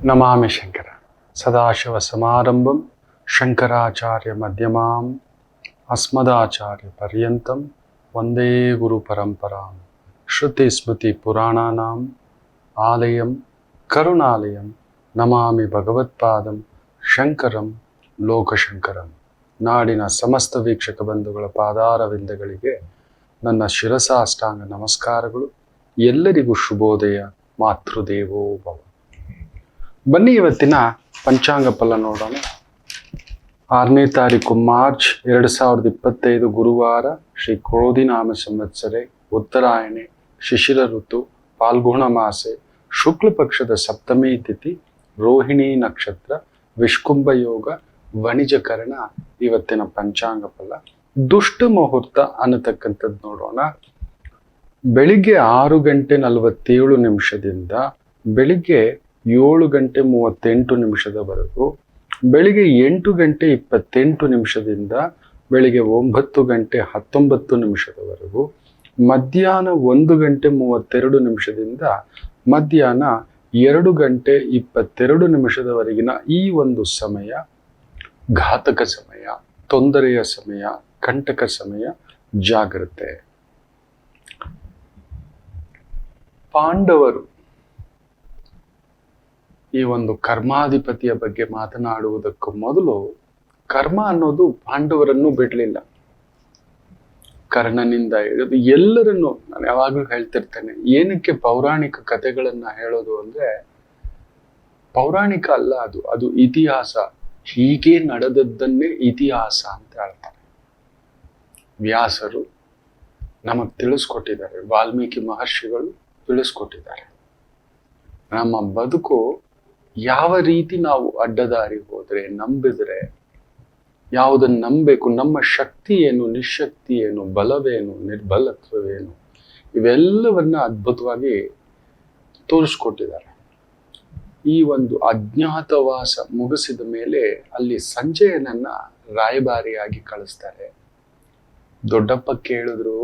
ನಮಾಮಿ ಶಂಕರ ಸದಾಶಿವ ಸಮಾರಂಭಂ ಶಂಕರಾಚಾರ್ಯ ಮಧ್ಯಮಾಂ ಅಸ್ಮದಾಚಾರ್ಯ ಪರ್ಯಂತಂ ವಂದೇ ಗುರು ಪರಂಪರಾಂ ಶ್ರುತಿ ಸ್ಮೃತಿ ಪುರಾಣಾನಾಂ ಆಲಯಂ ಕರುಣಾಲಯಂ ನಮಾಮಿ ಭಗವತ್ಪಾದಂ ಶಂಕರಂ ಲೋಕಶಂಕರಂ. ನಾಡಿನ ಸಮಸ್ತ ವೀಕ್ಷಕ ಬಂಧುಗಳ ಪಾದಾರವಿಂದಗಳಿಗೆ ನನ್ನ ಶಿರಸಾಷ್ಟಾಂಗ ನಮಸ್ಕಾರಗಳು. ಎಲ್ಲರಿಗೂ ಶುಭೋದಯ. ಮಾತೃದೇವೋ ಭವ. ಬನ್ನಿ ಇವತ್ತಿನ ಪಂಚಾಂಗ ಫಲ ನೋಡೋಣ. 6ನೇ ತಾರೀಕು ಮಾರ್ಚ್ 2025 ಗುರುವಾರ, ಶ್ರೀ ಕ್ರೋಧಿನಾಮ ಸಂವತ್ಸರೆ, ಉತ್ತರಾಯಣೆ, ಶಿಶಿರ ಋತು, ಪಾಲ್ಗುಣ ಮಾಸೆ, ಶುಕ್ಲ ಪಕ್ಷದ ಸಪ್ತಮಿ ತಿಥಿ, ರೋಹಿಣಿ ನಕ್ಷತ್ರ, ವಿಷ್ಕುಂಭ ಯೋಗ, ವಣಿಜಕರಣ. ಇವತ್ತಿನ ಪಂಚಾಂಗ ಫಲ. ದುಷ್ಟ ಮುಹೂರ್ತ ಅನ್ನತಕ್ಕಂಥದ್ದು ನೋಡೋಣ. ಬೆಳಿಗ್ಗೆ 6:47 ಬೆಳಿಗ್ಗೆ 7:38 ಬೆಳಿಗ್ಗೆ 8:28 ಬೆಳಿಗ್ಗೆ 9:19 ಮಧ್ಯಾಹ್ನ 1:32 ಮಧ್ಯಾಹ್ನ 2:22 ಈ ಒಂದು ಸಮಯ ಘಾತಕ ಸಮಯ, ತೊಂದರೆಯ ಸಮಯ, ಕಂಟಕ ಸಮಯ. ಜಾಗ್ರತೆ. ಪಾಂಡವರು ಈ ಒಂದು ಕರ್ಮಾಧಿಪತಿಯ ಬಗ್ಗೆ ಮಾತನಾಡುವುದಕ್ಕೂ ಮೊದಲು, ಕರ್ಮ ಅನ್ನೋದು ಪಾಂಡವರನ್ನು ಬಿಡಲಿಲ್ಲ. ಕರ್ಣನಿಂದ ಹಿಡಿದು ಎಲ್ಲರನ್ನು ನಾನು ಯಾವಾಗಲೂ ಹೇಳ್ತಿರ್ತೇನೆ, ಏನಕ್ಕೆ ಪೌರಾಣಿಕ ಕಥೆಗಳನ್ನ ಹೇಳೋದು ಅಂದ್ರೆ, ಪೌರಾಣಿಕ ಅಲ್ಲ, ಅದು ಇತಿಹಾಸ. ಹೀಗೆ ನಡೆದದ್ದನ್ನೇ ಇತಿಹಾಸ ಅಂತ ಹೇಳ್ತಾರೆ. ವ್ಯಾಸರು ನಮಗ್ ತಿಳಿಸ್ಕೊಟ್ಟಿದ್ದಾರೆ, ವಾಲ್ಮೀಕಿ ಮಹರ್ಷಿಗಳು ತಿಳಿಸ್ಕೊಟ್ಟಿದ್ದಾರೆ. ನಮ್ಮ ಬದುಕು ಯಾವ ರೀತಿ ನಾವು ಅಡ್ಡದಾರಿ ಹೋದ್ರೆ, ನಂಬಿದ್ರೆ, ಯಾವುದನ್ನು ನಂಬಬೇಕು, ನಮ್ಮ ಶಕ್ತಿ ಏನು, ನಿಶಕ್ತಿ ಏನು, ಬಲವೇನು, ನಿರ್ಬಲತ್ವವೇನು, ಇವೆಲ್ಲವನ್ನ ಅದ್ಭುತವಾಗಿ ತೋರಿಸ್ಕೊಟ್ಟಿದ್ದಾರೆ. ಈ ಒಂದು ಅಜ್ಞಾತವಾಸ ಮುಗಿಸಿದ ಮೇಲೆ ಅಲ್ಲಿ ಸಂಜಯನನ್ನ ರಾಯಭಾರಿಯಾಗಿ ಕಳಿಸ್ತಾರೆ. ದೊಡ್ಡಪ್ಪ ಕೇಳಿದ್ರು,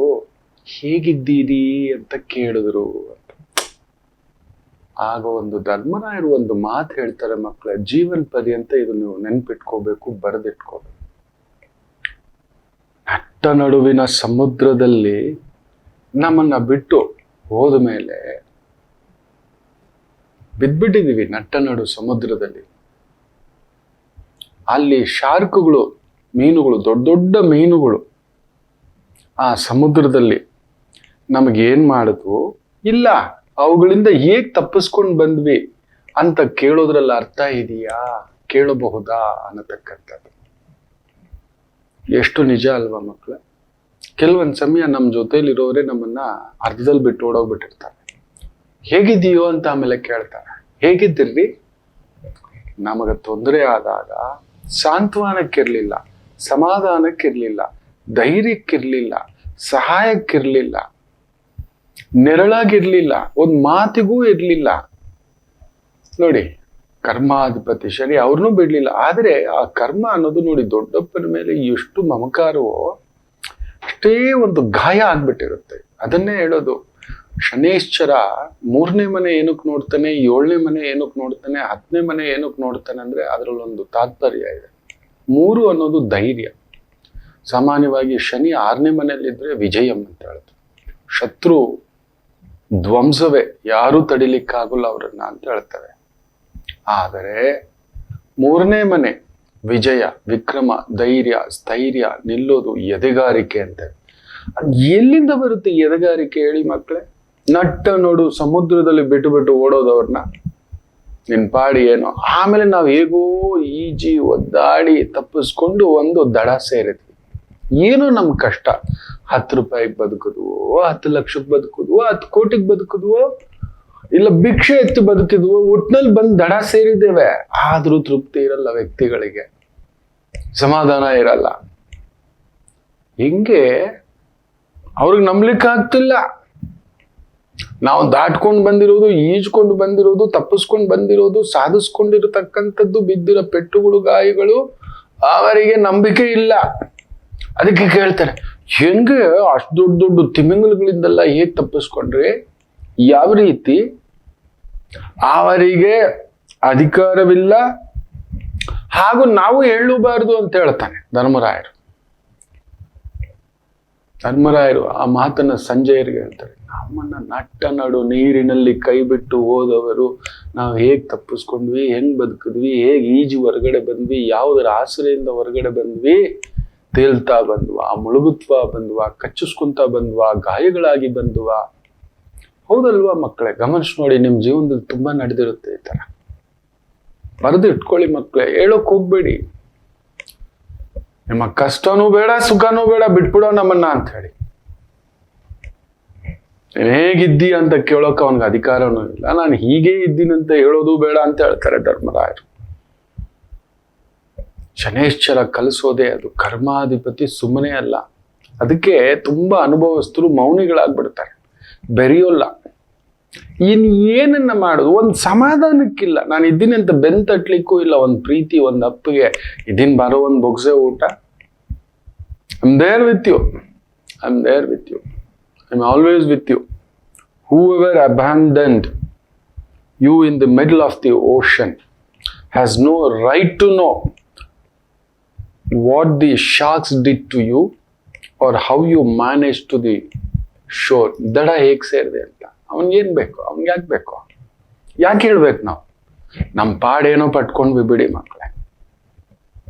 ಹೇಗಿದ್ದೀರಿ ಅಂತ ಕೇಳಿದ್ರು ಅಂತ. ಆಗ ಒಂದು ಧರ್ಮರಾಯರು ಒಂದು ಮಾತು ಹೇಳ್ತಾರೆ, ಮಕ್ಕಳ ಜೀವನ ಪರ್ಯಂತ ಇದು ನೀವು ನೆನ್ಪಿಟ್ಕೋಬೇಕು, ಬರೆದಿಟ್ಕೋಬೇಕು. ನಟ್ಟ ನಡುವಿನ ಸಮುದ್ರದಲ್ಲಿ ನಮ್ಮನ್ನ ಬಿಟ್ಟು ಹೋದ ಮೇಲೆ ಬಿದ್ಬಿಟ್ಟಿದೀವಿ. ನಟ್ಟ ನಡು ಸಮುದ್ರದಲ್ಲಿ ಅಲ್ಲಿ ಶಾರ್ಕ್ಗಳು, ಮೀನುಗಳು, ದೊಡ್ಡ ದೊಡ್ಡ ಮೀನುಗಳು ಆ ಸಮುದ್ರದಲ್ಲಿ ನಮಗೇನ್ ಮಾಡಿದ್ವು, ಇಲ್ಲ ಅವುಗಳಿಂದ ಹೇಗ್ ತಪ್ಪಿಸ್ಕೊಂಡು ಬಂದ್ವಿ ಅಂತ ಕೇಳೋದ್ರಲ್ಲಿ ಅರ್ಥ ಇದೆಯಾ, ಕೇಳಬಹುದಾ ಅನ್ನತಕ್ಕಂಥದ್ದು. ಎಷ್ಟು ನಿಜ ಅಲ್ವಾ ಮಕ್ಕಳ? ಕೆಲವೊಂದ್ ಸಮಯ ನಮ್ಮ ಜೊತೆಲಿರೋರೇ ನಮ್ಮನ್ನ ಅರ್ಧದಲ್ಲಿ ಬಿಟ್ಟು ಓಡೋಗ್ಬಿಟ್ಟಿರ್ತಾರೆ. ಹೇಗಿದೆಯೋ ಅಂತ ಆಮೇಲೆ ಕೇಳ್ತಾರೆ. ಹೇಗಿದ್ದಿರ್ರಿ? ನಮಗ ತೊಂದರೆ ಆದಾಗ ಸಾಂತ್ವನಕ್ಕಿರ್ಲಿಲ್ಲ, ಸಮಾಧಾನಕ್ಕಿರ್ಲಿಲ್ಲ, ಧೈರ್ಯಕ್ಕಿರ್ಲಿಲ್ಲ, ಸಹಾಯಕ್ಕಿರ್ಲಿಲ್ಲ, ನೆರಳಾಗಿರ್ಲಿಲ್ಲ, ಒಂದ್ ಮಾತಿಗೂ ಇರ್ಲಿಲ್ಲ. ನೋಡಿ, ಕರ್ಮಾಧಿಪತಿ ಶನಿ ಅವ್ರನ್ನೂ ಬಿಡ್ಲಿಲ್ಲ. ಆದ್ರೆ ಆ ಕರ್ಮ ಅನ್ನೋದು ನೋಡಿ, ದೊಡ್ಡಪ್ಪನ ಮೇಲೆ ಎಷ್ಟು ಮಮಕಾರವೋ ಅಷ್ಟೇ ಒಂದು ಗಾಯ ಆಗ್ಬಿಟ್ಟಿರುತ್ತೆ. ಅದನ್ನೇ ಹೇಳೋದು, ಶನೇಶ್ಚರ 3ನೇ ಮನೆ ಏನಕ್ಕೆ ನೋಡ್ತಾನೆ, 7ನೇ ಮನೆ ಏನಕ್ಕೆ ನೋಡ್ತಾನೆ, 10ನೇ ಮನೆ ಏನಕ್ಕೆ ನೋಡ್ತಾನೆ ಅಂದ್ರೆ ಅದರಲ್ಲೊಂದು ತಾತ್ಪರ್ಯ ಇದೆ. 3 ಅನ್ನೋದು ಧೈರ್ಯ. ಸಾಮಾನ್ಯವಾಗಿ ಶನಿ 6ನೇ ಮನೆಯಲ್ಲಿದ್ರೆ ವಿಜಯಂ ಅಂತ ಹೇಳ್ತಾರೆ. ಶತ್ರು ಧ್ವಂಸವೇ, ಯಾರೂ ತಡಿಲಿಕ್ಕಾಗಲ್ಲ ಅವ್ರನ್ನ ಅಂತ ಹೇಳ್ತಾರೆ. ಆದರೆ 3ನೇ ಮನೆ ವಿಜಯ, ವಿಕ್ರಮ, ಧೈರ್ಯ, ಸ್ಥೈರ್ಯ, ನಿಲ್ಲೋದು, ಎದೆಗಾರಿಕೆ ಅಂತ. ಎಲ್ಲಿಂದ ಬರುತ್ತೆ ಎದೆಗಾರಿಕೆ ಹೇಳಿ ಮಕ್ಕಳೇ? ನಟ್ಟ ನೋಡು ಸಮುದ್ರದಲ್ಲಿ ಬಿಟ್ಟು ಬಿಟ್ಟು ಓಡೋದವ್ರನ್ನ, ನಿನ್ ಪಾಡಿ ಏನೋ. ಆಮೇಲೆ ನಾವು ಹೇಗೋ ಈಜಿ ಒದ್ದಾಡಿ ತಪ್ಪಿಸ್ಕೊಂಡು ಒಂದು ದಡ ಸೇರಿದ್ವಿ. ಏನೋ ನಮ್ ಕಷ್ಟ. 10 ರೂಪಾಯಿಗೆ ಬದುಕಿದ್ವೋ, 10 ಲಕ್ಷಕ್ಕೆ ಬದುಕಿದ್ವೋ, 10 ಕೋಟಿಗೆ ಬದುಕಿದ್ವೋ, ಇಲ್ಲ ಭಿಕ್ಷೆ ಎತ್ತು ಬದುಕಿದ್ವೋ, ಒಟ್ನಲ್ಲಿ ಬಂದು ದಡ ಸೇರಿದ್ದೇವೆ. ಆದ್ರೂ ತೃಪ್ತಿ ಇರಲ್ಲ ವ್ಯಕ್ತಿಗಳಿಗೆ, ಸಮಾಧಾನ ಇರಲ್ಲ. ಹಿಂಗೆ ಅವ್ರಿಗೆ ನಂಬ್ಲಿಕ್ಕೆ ಆಗ್ತಿಲ್ಲ. ನಾವು ದಾಟ್ಕೊಂಡು ಬಂದಿರೋದು, ಈಜ್ಕೊಂಡು ಬಂದಿರೋದು, ತಪ್ಪಿಸ್ಕೊಂಡು ಬಂದಿರೋದು, ಸಾಧಿಸ್ಕೊಂಡಿರತಕ್ಕಂಥದ್ದು, ಬಿದ್ದಿರೋ ಪೆಟ್ಟುಗಳು, ಗಾಯಗಳು, ಅವರಿಗೆ ನಂಬಿಕೆ ಇಲ್ಲ. ಅದಕ್ಕೆ ಕೇಳ್ತಾರೆ, ಹೆಂಗೆ ಅಷ್ಟು ದೊಡ್ಡ ದೊಡ್ಡ ತಿಮಿಂಗಲಗಳಿಂದೆಲ್ಲ ಹೇಗೆ ತಪ್ಪಿಸ್ಕೊಂಡ್ರೆ, ಯಾವ ರೀತಿ? ಅವರಿಗೆ ಅಧಿಕಾರವಿಲ್ಲ, ಹಾಗೂ ನಾವು ಹೇಳಬಾರದು ಅಂತ ಹೇಳ್ತಾನೆ ಧರ್ಮರಾಯರು. ಆ ಮಾತನ್ನ ಸಂಜಯರಿಗೆ ಹೇಳ್ತಾರೆ. ನಮ್ಮನ್ನ ನಟ್ಟ ನಡು ನೀರಿನಲ್ಲಿ ಕೈ ಬಿಟ್ಟು ಹೋದವರು ನಾವು ಹೇಗ್ ತಪ್ಪಿಸ್ಕೊಂಡ್ವಿ, ಹೆಂಗ್ ಬದುಕಿದ್ವಿ, ಹೇಗ್ ಈಜು ಹೊರಗಡೆ ಬಂದ್ವಿ, ಯಾವುದರ ಆಸರೆಯಿಂದ ಹೊರಗಡೆ ಬಂದ್ವಿ, ತೇಲ್ತಾ ಬಂದ್ವಾ, ಮುಳುಗುತ್ವಾ ಬಂದ್ವಾ, ಕಚ್ಚಿಸ್ಕೊಂತ ಬಂದ್ವಾ, ಗಾಯಗಳಾಗಿ ಬಂದ್ವಾ. ಹೌದಲ್ವಾ ಮಕ್ಕಳೇ? ಗಮನಿಸಿ ನೋಡಿ, ನಿಮ್ ಜೀವನದಲ್ಲಿ ತುಂಬಾ ನಡೆದಿರುತ್ತೆ ಈ ತರ. ಬರೆದು ಇಟ್ಕೊಳ್ಳಿ ಮಕ್ಕಳೇ, ಹೇಳೋಕ್ ಹೋಗ್ಬೇಡಿ. ನಿಮ್ಮ ಕಷ್ಟನೂ ಬೇಡ, ಸುಖನೂ ಬೇಡ, ಬಿಟ್ಬಿಡೋ ನಮ್ಮನ್ನ ಅಂತ ಹೇಳಿ. ಹೇಗಿದ್ದಿ ಅಂತ ಕೇಳೋಕೆ ಅವನಿಗೆ ಅಧಿಕಾರನೂ ಇಲ್ಲ. ನಾನು ಹೀಗೆ ಇದ್ದೀನಂತ ಹೇಳೋದು ಬೇಡ ಅಂತ ಹೇಳ್ತಾರೆ ಧರ್ಮರಾಯರು. ಶನೇಶ್ವರ ಕಲಿಸೋದೇ ಅದು. ಕರ್ಮಾಧಿಪತಿ ಸುಮ್ಮನೆ ಅಲ್ಲ. ಅದಕ್ಕೆ ತುಂಬಾ ಅನುಭವಸ್ಥರು ಮೌನಿಗಳಾಗ್ಬಿಡ್ತಾರೆ, ಬೆರೆಯೋಲ್ಲ. ಏನನ್ನ ಮಾಡೋದು? ಒಂದ್ ಸಮಾಧಾನಕ್ಕಿಲ್ಲ. ನಾನು ಇದ್ದೀನಿ ಅಂತ ಬೆಂತಟ್ಲಿಕ್ಕೂ ಇಲ್ಲ. ಒಂದ್ ಪ್ರೀತಿ, ಒಂದ್ ಅಪ್ಪಿಗೆ ಇದೀನ್ ಬಾರೋ, ಒಂದ್ ಬೊಗ್ಸೆ ಊಟ. I'm there with you. I'm always with you. Whoever abandoned you in the middle of the ocean has no right to know what the sharks did to you or how you managed to the shore. ದಡ ಹೇಗ್ ಸೇರಿದೆ ಅಂತ ಅವನ್ಗೇನ್ ಬೇಕು? ಅವ್ನಿಗೆ ಯಾಕೆ ಬೇಕು? ಯಾಕೆ ಹೇಳ್ಬೇಕು ನಾವು? ನಮ್ಮ ಪಾಡೇನೋ ಪಟ್ಕೊಂಡ್ವಿ ಬಿಡಿ ಮಕ್ಕಳೇ.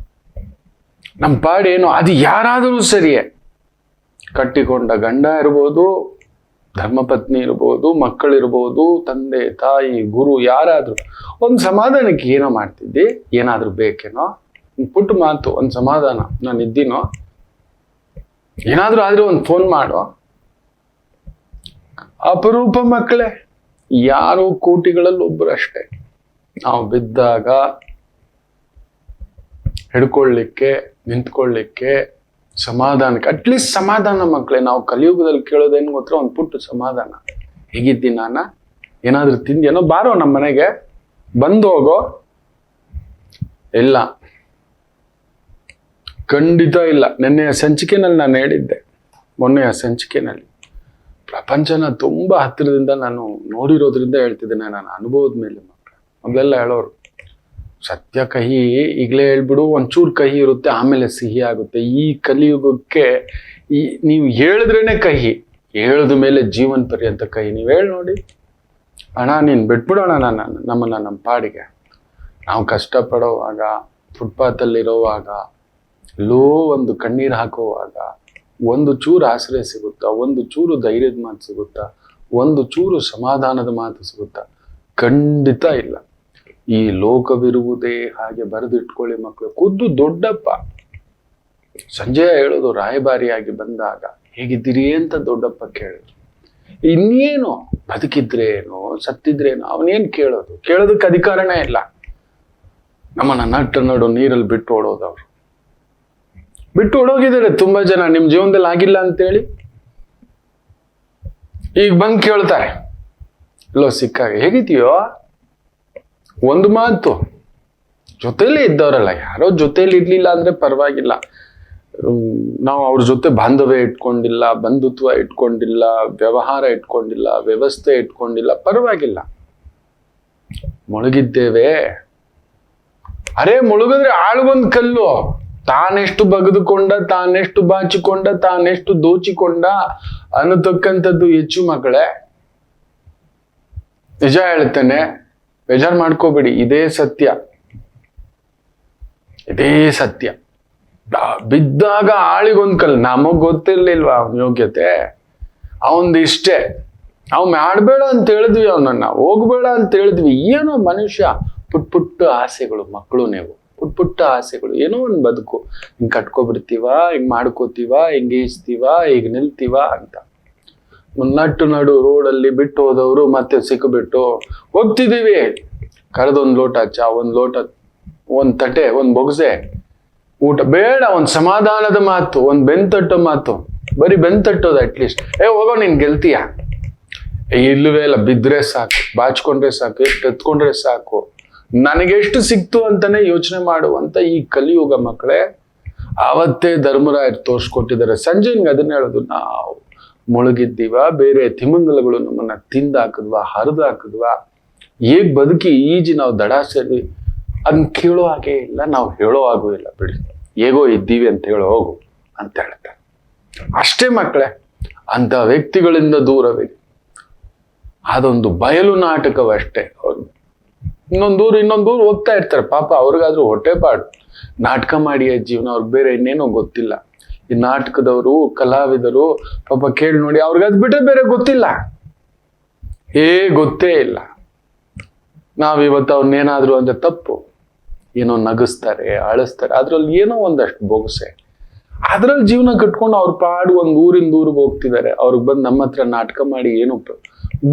ನಮ್ಮ ಪಾಡೇನೋ, ಅದು ಯಾರಾದರೂ ಸರಿಯೇ, ಕಟ್ಟಿಕೊಂಡ ಗಂಡ ಇರ್ಬೋದು, ಧರ್ಮಪತ್ನಿ ಇರ್ಬೋದು, ಮಕ್ಕಳಿರ್ಬೋದು, ತಂದೆ ತಾಯಿ ಗುರು ಯಾರಾದ್ರೂ, ಒಂದು ಸಮಾಧಾನಕ್ಕೆ ಏನೋ ಮಾಡ್ತಿದ್ದಿ, ಏನಾದ್ರೂ ಬೇಕೇನೋ, ಒಂದು ಪುಟ್ಟ ಮಾತು, ಒಂದು ಸಮಾಧಾನ, ನಾನು ಇದ್ದೀನೋ, ಏನಾದ್ರೂ ಆದ್ರೆ ಒಂದು ಫೋನ್ ಮಾಡೋ. ಅಪರೂಪ ಮಕ್ಕಳೇ, ಯಾರು ಕೋಟಿಗಳಲ್ಲಿ ಒಬ್ಬರು ಅಷ್ಟೇ. ನಾವು ಬಿದ್ದಾಗ ಹಿಡ್ಕೊಳ್ಳಿಕ್ಕೆ, ನಿಂತ್ಕೊಳ್ಳಿಕ್ಕೆ, ಸಮಾಧಾನಕ್ಕೆ, ಅಟ್ಲೀಸ್ಟ್ ಸಮಾಧಾನ ಮಕ್ಕಳೇ. ನಾವು ಕಲಿಯುಗದಲ್ಲಿ ಕೇಳೋದೇನು ಗೊತ್ತರ? ಒಂದು ಪುಟ್ಟ ಸಮಾಧಾನ. ಹೇಗಿದ್ದೀನಿ ನಾನ? ಏನಾದ್ರೂ ತಿಂದೇನೋ? ಬಾರೋ ನಮ್ಮ ಮನೆಗೆ, ಬಂದು ಹೋಗೋ. ಇಲ್ಲ, ಖಂಡಿತ ಇಲ್ಲ. ನಿನ್ನೆಯ ಸಂಚಿಕೆನಲ್ಲಿ ನಾನು ಹೇಳಿದ್ದೆ, ಮೊನ್ನೆಯ ಸಂಚಿಕೆನಲ್ಲಿ ಪ್ರಪಂಚನ ತುಂಬಾ ಹತ್ತಿರದಿಂದ ನಾನು ನೋಡಿರೋದ್ರಿಂದ ಹೇಳ್ತಿದ್ದೇನೆ, ನನ್ನ ಅನುಭವದ ಮೇಲೆ. ಮಕ್ಕಳು ಮೊದಲೆಲ್ಲ ಹೇಳೋರು, ಸತ್ಯ ಕಹಿ, ಈಗಲೇ ಹೇಳ್ಬಿಡು, ಒಂಚೂರು ಕಹಿ ಇರುತ್ತೆ, ಆಮೇಲೆ ಸಿಹಿ ಆಗುತ್ತೆ. ಈ ಕಲಿಯುಗಕ್ಕೆ ನೀವು ಹೇಳಿದ್ರೇನೆ ಕಹಿ, ಹೇಳಿದ ಮೇಲೆ ಜೀವನ ಪರ್ಯಂತ ಕಹಿ. ನೀವು ಹೇಳಿ ನೋಡಿ, ಅಣ್ಣ ನೀನು ಬಿಟ್ಬಿಡೋಣ ನಮ್ಮನ್ನ ನಮ್ಮ ಪಾಡಿಗೆ. ನಾವು ಕಷ್ಟಪಡೋವಾಗ, ಫುಟ್ಪಾತಲ್ಲಿರೋವಾಗ, ಎಲ್ಲೋ ಒಂದು ಕಣ್ಣೀರು ಹಾಕುವಾಗ, ಒಂದು ಚೂರು ಆಶ್ರಯ ಸಿಗುತ್ತಾ? ಒಂದು ಚೂರು ಧೈರ್ಯದ ಮಾತು ಸಿಗುತ್ತಾ? ಒಂದು ಚೂರು ಸಮಾಧಾನದ ಮಾತು ಸಿಗುತ್ತಾ? ಖಂಡಿತ ಇಲ್ಲ. ಈ ಲೋಕವಿರುವುದೇ ಹಾಗೆ. ಬರೆದಿಟ್ಕೊಳ್ಳಿ ಮಕ್ಕಳು. ಖುದ್ದು ದೊಡ್ಡಪ್ಪ ಸಂಜಯ ಹೇಳೋದು, ರಾಯಭಾರಿಯಾಗಿ ಬಂದಾಗ ಹೇಗಿದ್ದೀರಿ ಅಂತ ದೊಡ್ಡಪ್ಪ ಕೇಳಿದ್ರು. ಇನ್ನೇನು, ಬದುಕಿದ್ರೇನೋ ಸತ್ತಿದ್ರೇನೋ ಅವನೇನ್ ಕೇಳೋದು? ಕೇಳೋದಕ್ಕೆ ಅಧಿಕಾರನೇ ಇಲ್ಲ. ನಮ್ಮನ್ನ ನಟ್ಟು ನಡು ನೀರಲ್ಲಿ ಬಿಟ್ಟು ಓಡೋದವ್ರು. ಬಿಟ್ಟು ಓಡೋಗಿದ್ದಾರೆ ತುಂಬಾ ಜನ. ನಿಮ್ ಜೀವನದಲ್ಲಿ ಆಗಿಲ್ಲ ಅಂತೇಳಿ ಈಗ ಬಂದು ಕೇಳ್ತಾರೆ, ಎಲ್ಲೋ ಸಿಕ್ಕಾಗ ಹೇಗಿದೆಯೋ, ಒಂದು ಮಾತು. ಜೊತೆಲೇ ಇದ್ದವರಲ್ಲ, ಯಾರೋ ಜೊತೆಲಿ ಇರ್ಲಿಲ್ಲ ಅಂದ್ರೆ ಪರವಾಗಿಲ್ಲ. ನಾವು ಅವ್ರ ಜೊತೆ ಬಾಂಧವ್ಯ ಇಟ್ಕೊಂಡಿಲ್ಲ, ಬಂಧುತ್ವ ಇಟ್ಕೊಂಡಿಲ್ಲ, ವ್ಯವಹಾರ ಇಟ್ಕೊಂಡಿಲ್ಲ, ವ್ಯವಸ್ಥೆ ಇಟ್ಕೊಂಡಿಲ್ಲ, ಪರವಾಗಿಲ್ಲ. ಮುಳುಗಿದ್ದೇವೆ. ಅರೆ ಮುಳುಗಿದ್ರೆ ಆಳುಗೊಂದು ಕಲ್ಲು. ತಾನೆಷ್ಟು ಬಗೆದುಕೊಂಡ, ತಾನೆಷ್ಟು ಬಾಚಿಕೊಂಡ, ತಾನೆಷ್ಟು ದೋಚಿಕೊಂಡ ಅನ್ನತಕ್ಕಂಥದ್ದು ಹೆಚ್ಚು ಮಕ್ಕಳೇ. ನಿಜ ಹೇಳ್ತೇನೆ, ಬೇಜಾರು ಮಾಡ್ಕೋಬೇಡಿ. ಇದೇ ಸತ್ಯ. ಬಿದ್ದಾಗ ಆಳಿಗೊಂದ್ ಕಲ್. ನಮಗ್ ಗೊತ್ತಿರ್ಲಿಲ್ವಾ ಅವನ ಯೋಗ್ಯತೆ, ಅವಂದು ಇಷ್ಟೇ. ನಾವು ಮಾಡ್ಬೇಡ ಅಂತ ಹೇಳಿದ್ವಿ, ಅವನನ್ನ ಹೋಗ್ಬೇಡ ಅಂತ ಹೇಳಿದ್ವಿ. ಏನೋ ಮನುಷ್ಯ ಪುಟ್ಟ ಆಸೆಗಳು ಮಕ್ಕಳು. ನೀವು ಪುಟ್ಟ ಆಸೆಗಳು, ಏನೋ ಒಂದು ಬದುಕು. ಹಿಂಗ್ ಕಟ್ಕೊಬಿಡ್ತೀವ, ಹಿಂಗ್ ಮಾಡ್ಕೋತೀವ, ಹಿಂಗ್ ಈಜ್ತೀವ, ಈಗ ನಿಲ್ತೀವ ಅಂತ. ನಟ್ಟು ನಡು ರೋಡಲ್ಲಿ ಬಿಟ್ಟು ಹೋದವರು ಮತ್ತೆ ಸಿಕ್ಕಿಬಿಟ್ಟು ಹೋಗ್ತಿದೀವಿ. ಕರೆದೊಂದು ಲೋಟ ಚಾ, ಒಂದ್ ಲೋಟ, ಒಂದ್ ತಟೆ, ಒಂದ್ ಬೊಗಸೆ ಊಟ ಬೇಡ. ಒಂದ್ ಸಮಾಧಾನದ ಮಾತು, ಒಂದ್ ಬೆಂತಟ್ಟೋ ಮಾತು. ಬರೀ ಬೆಂತಟ್ಟೋದು ಅಟ್ಲೀಸ್ಟ್. ಹೋಗೋ ನೀನ್ ಗೆಲ್ತೀಯ. ಇಲ್ಲವೇ ಇಲ್ಲ. ಬಿದ್ರೆ ಸಾಕು, ಬಾಚ್ಕೊಂಡ್ರೆ ಸಾಕು, ಎಷ್ಟು ಎತ್ಕೊಂಡ್ರೆ ಸಾಕು, ನನಗೆಷ್ಟು ಸಿಕ್ತು ಅಂತಾನೆ ಯೋಚನೆ ಮಾಡುವಂತ ಈ ಕಲಿಯುಗ ಮಕ್ಕಳೇ. ಆವತ್ತೇ ಧರ್ಮರಾಯರು ತೋರ್ಸ್ಕೊಟ್ಟಿದ್ದಾರೆ. ಸಂಜಯನ್ಗೆ ಅದನ್ನ ಹೇಳೋದು, ನಾವು ಮುಳುಗಿದ್ದೀವ, ಬೇರೆ ತಿಮಿಂಗಲಗಳು ನಮ್ಮನ್ನ ತಿಂದಾಕಿದ್ವಾ, ಹರಿದಾಕಿದ್ವಾ, ಹೇಗ್ ಬದುಕಿ ಈಜಿ ನಾವು ದಡ ಸೇರಿ ಅದ್ನ ಕೇಳೋ ಹಾಗೆ ಇಲ್ಲ, ನಾವು ಹೇಳೋ ಹಾಗೂ ಇಲ್ಲ. ಬಿಡಿ, ಹೇಗೋ ಇದ್ದೀವಿ ಅಂತ ಹೇಳೋ ಹೋಗು ಅಂತ ಹೇಳ್ತಾರೆ. ಅಷ್ಟೇ ಮಕ್ಕಳೇ, ಅಂತ ವ್ಯಕ್ತಿಗಳಿಂದ ದೂರವಿದೆ. ಅದೊಂದು ಬಯಲು ನಾಟಕವಷ್ಟೇ. ಅವ್ರು ಇನ್ನೊಂದೂರು ಹೋಗ್ತಾ ಇರ್ತಾರೆ. ಪಾಪ ಅವ್ರಿಗಾದ್ರೂ ಹೊಟ್ಟೆಪಾಡು. ನಾಟಕ ಮಾಡಿಯ ಜೀವನ, ಅವ್ರಿಗೆ ಬೇರೆ ಇನ್ನೇನೋ ಗೊತ್ತಿಲ್ಲ. ಈ ನಾಟಕದವರು, ಕಲಾವಿದರು ಪಾಪ ಕೇಳಿ ನೋಡಿ, ಅವ್ರಿಗದ್ ಬಿಟ್ರೆ ಬೇರೆ ಗೊತ್ತಿಲ್ಲ, ಗೊತ್ತೇ ಇಲ್ಲ. ನಾವಿವತ್ತು ಅವ್ರನ್ನೇನಾದ್ರು ಅಂದ್ರೆ ತಪ್ಪು, ಏನೋ ನಗಿಸ್ತಾರೆ, ಅಳಿಸ್ತಾರೆ, ಅದ್ರಲ್ಲಿ ಏನೋ ಒಂದಷ್ಟು ಬೊಗಸೆ, ಅದ್ರಲ್ಲಿ ಜೀವನ ಕಟ್ಕೊಂಡು ಅವ್ರ ಪಾಡು ಒಂದು ಊರಿಂದ ಊರಿಗೆ ಹೋಗ್ತಿದ್ದಾರೆ. ಅವ್ರಿಗೆ ಬಂದು ನಮ್ಮ ಹತ್ರ ನಾಟಕ ಮಾಡಿ ಏನು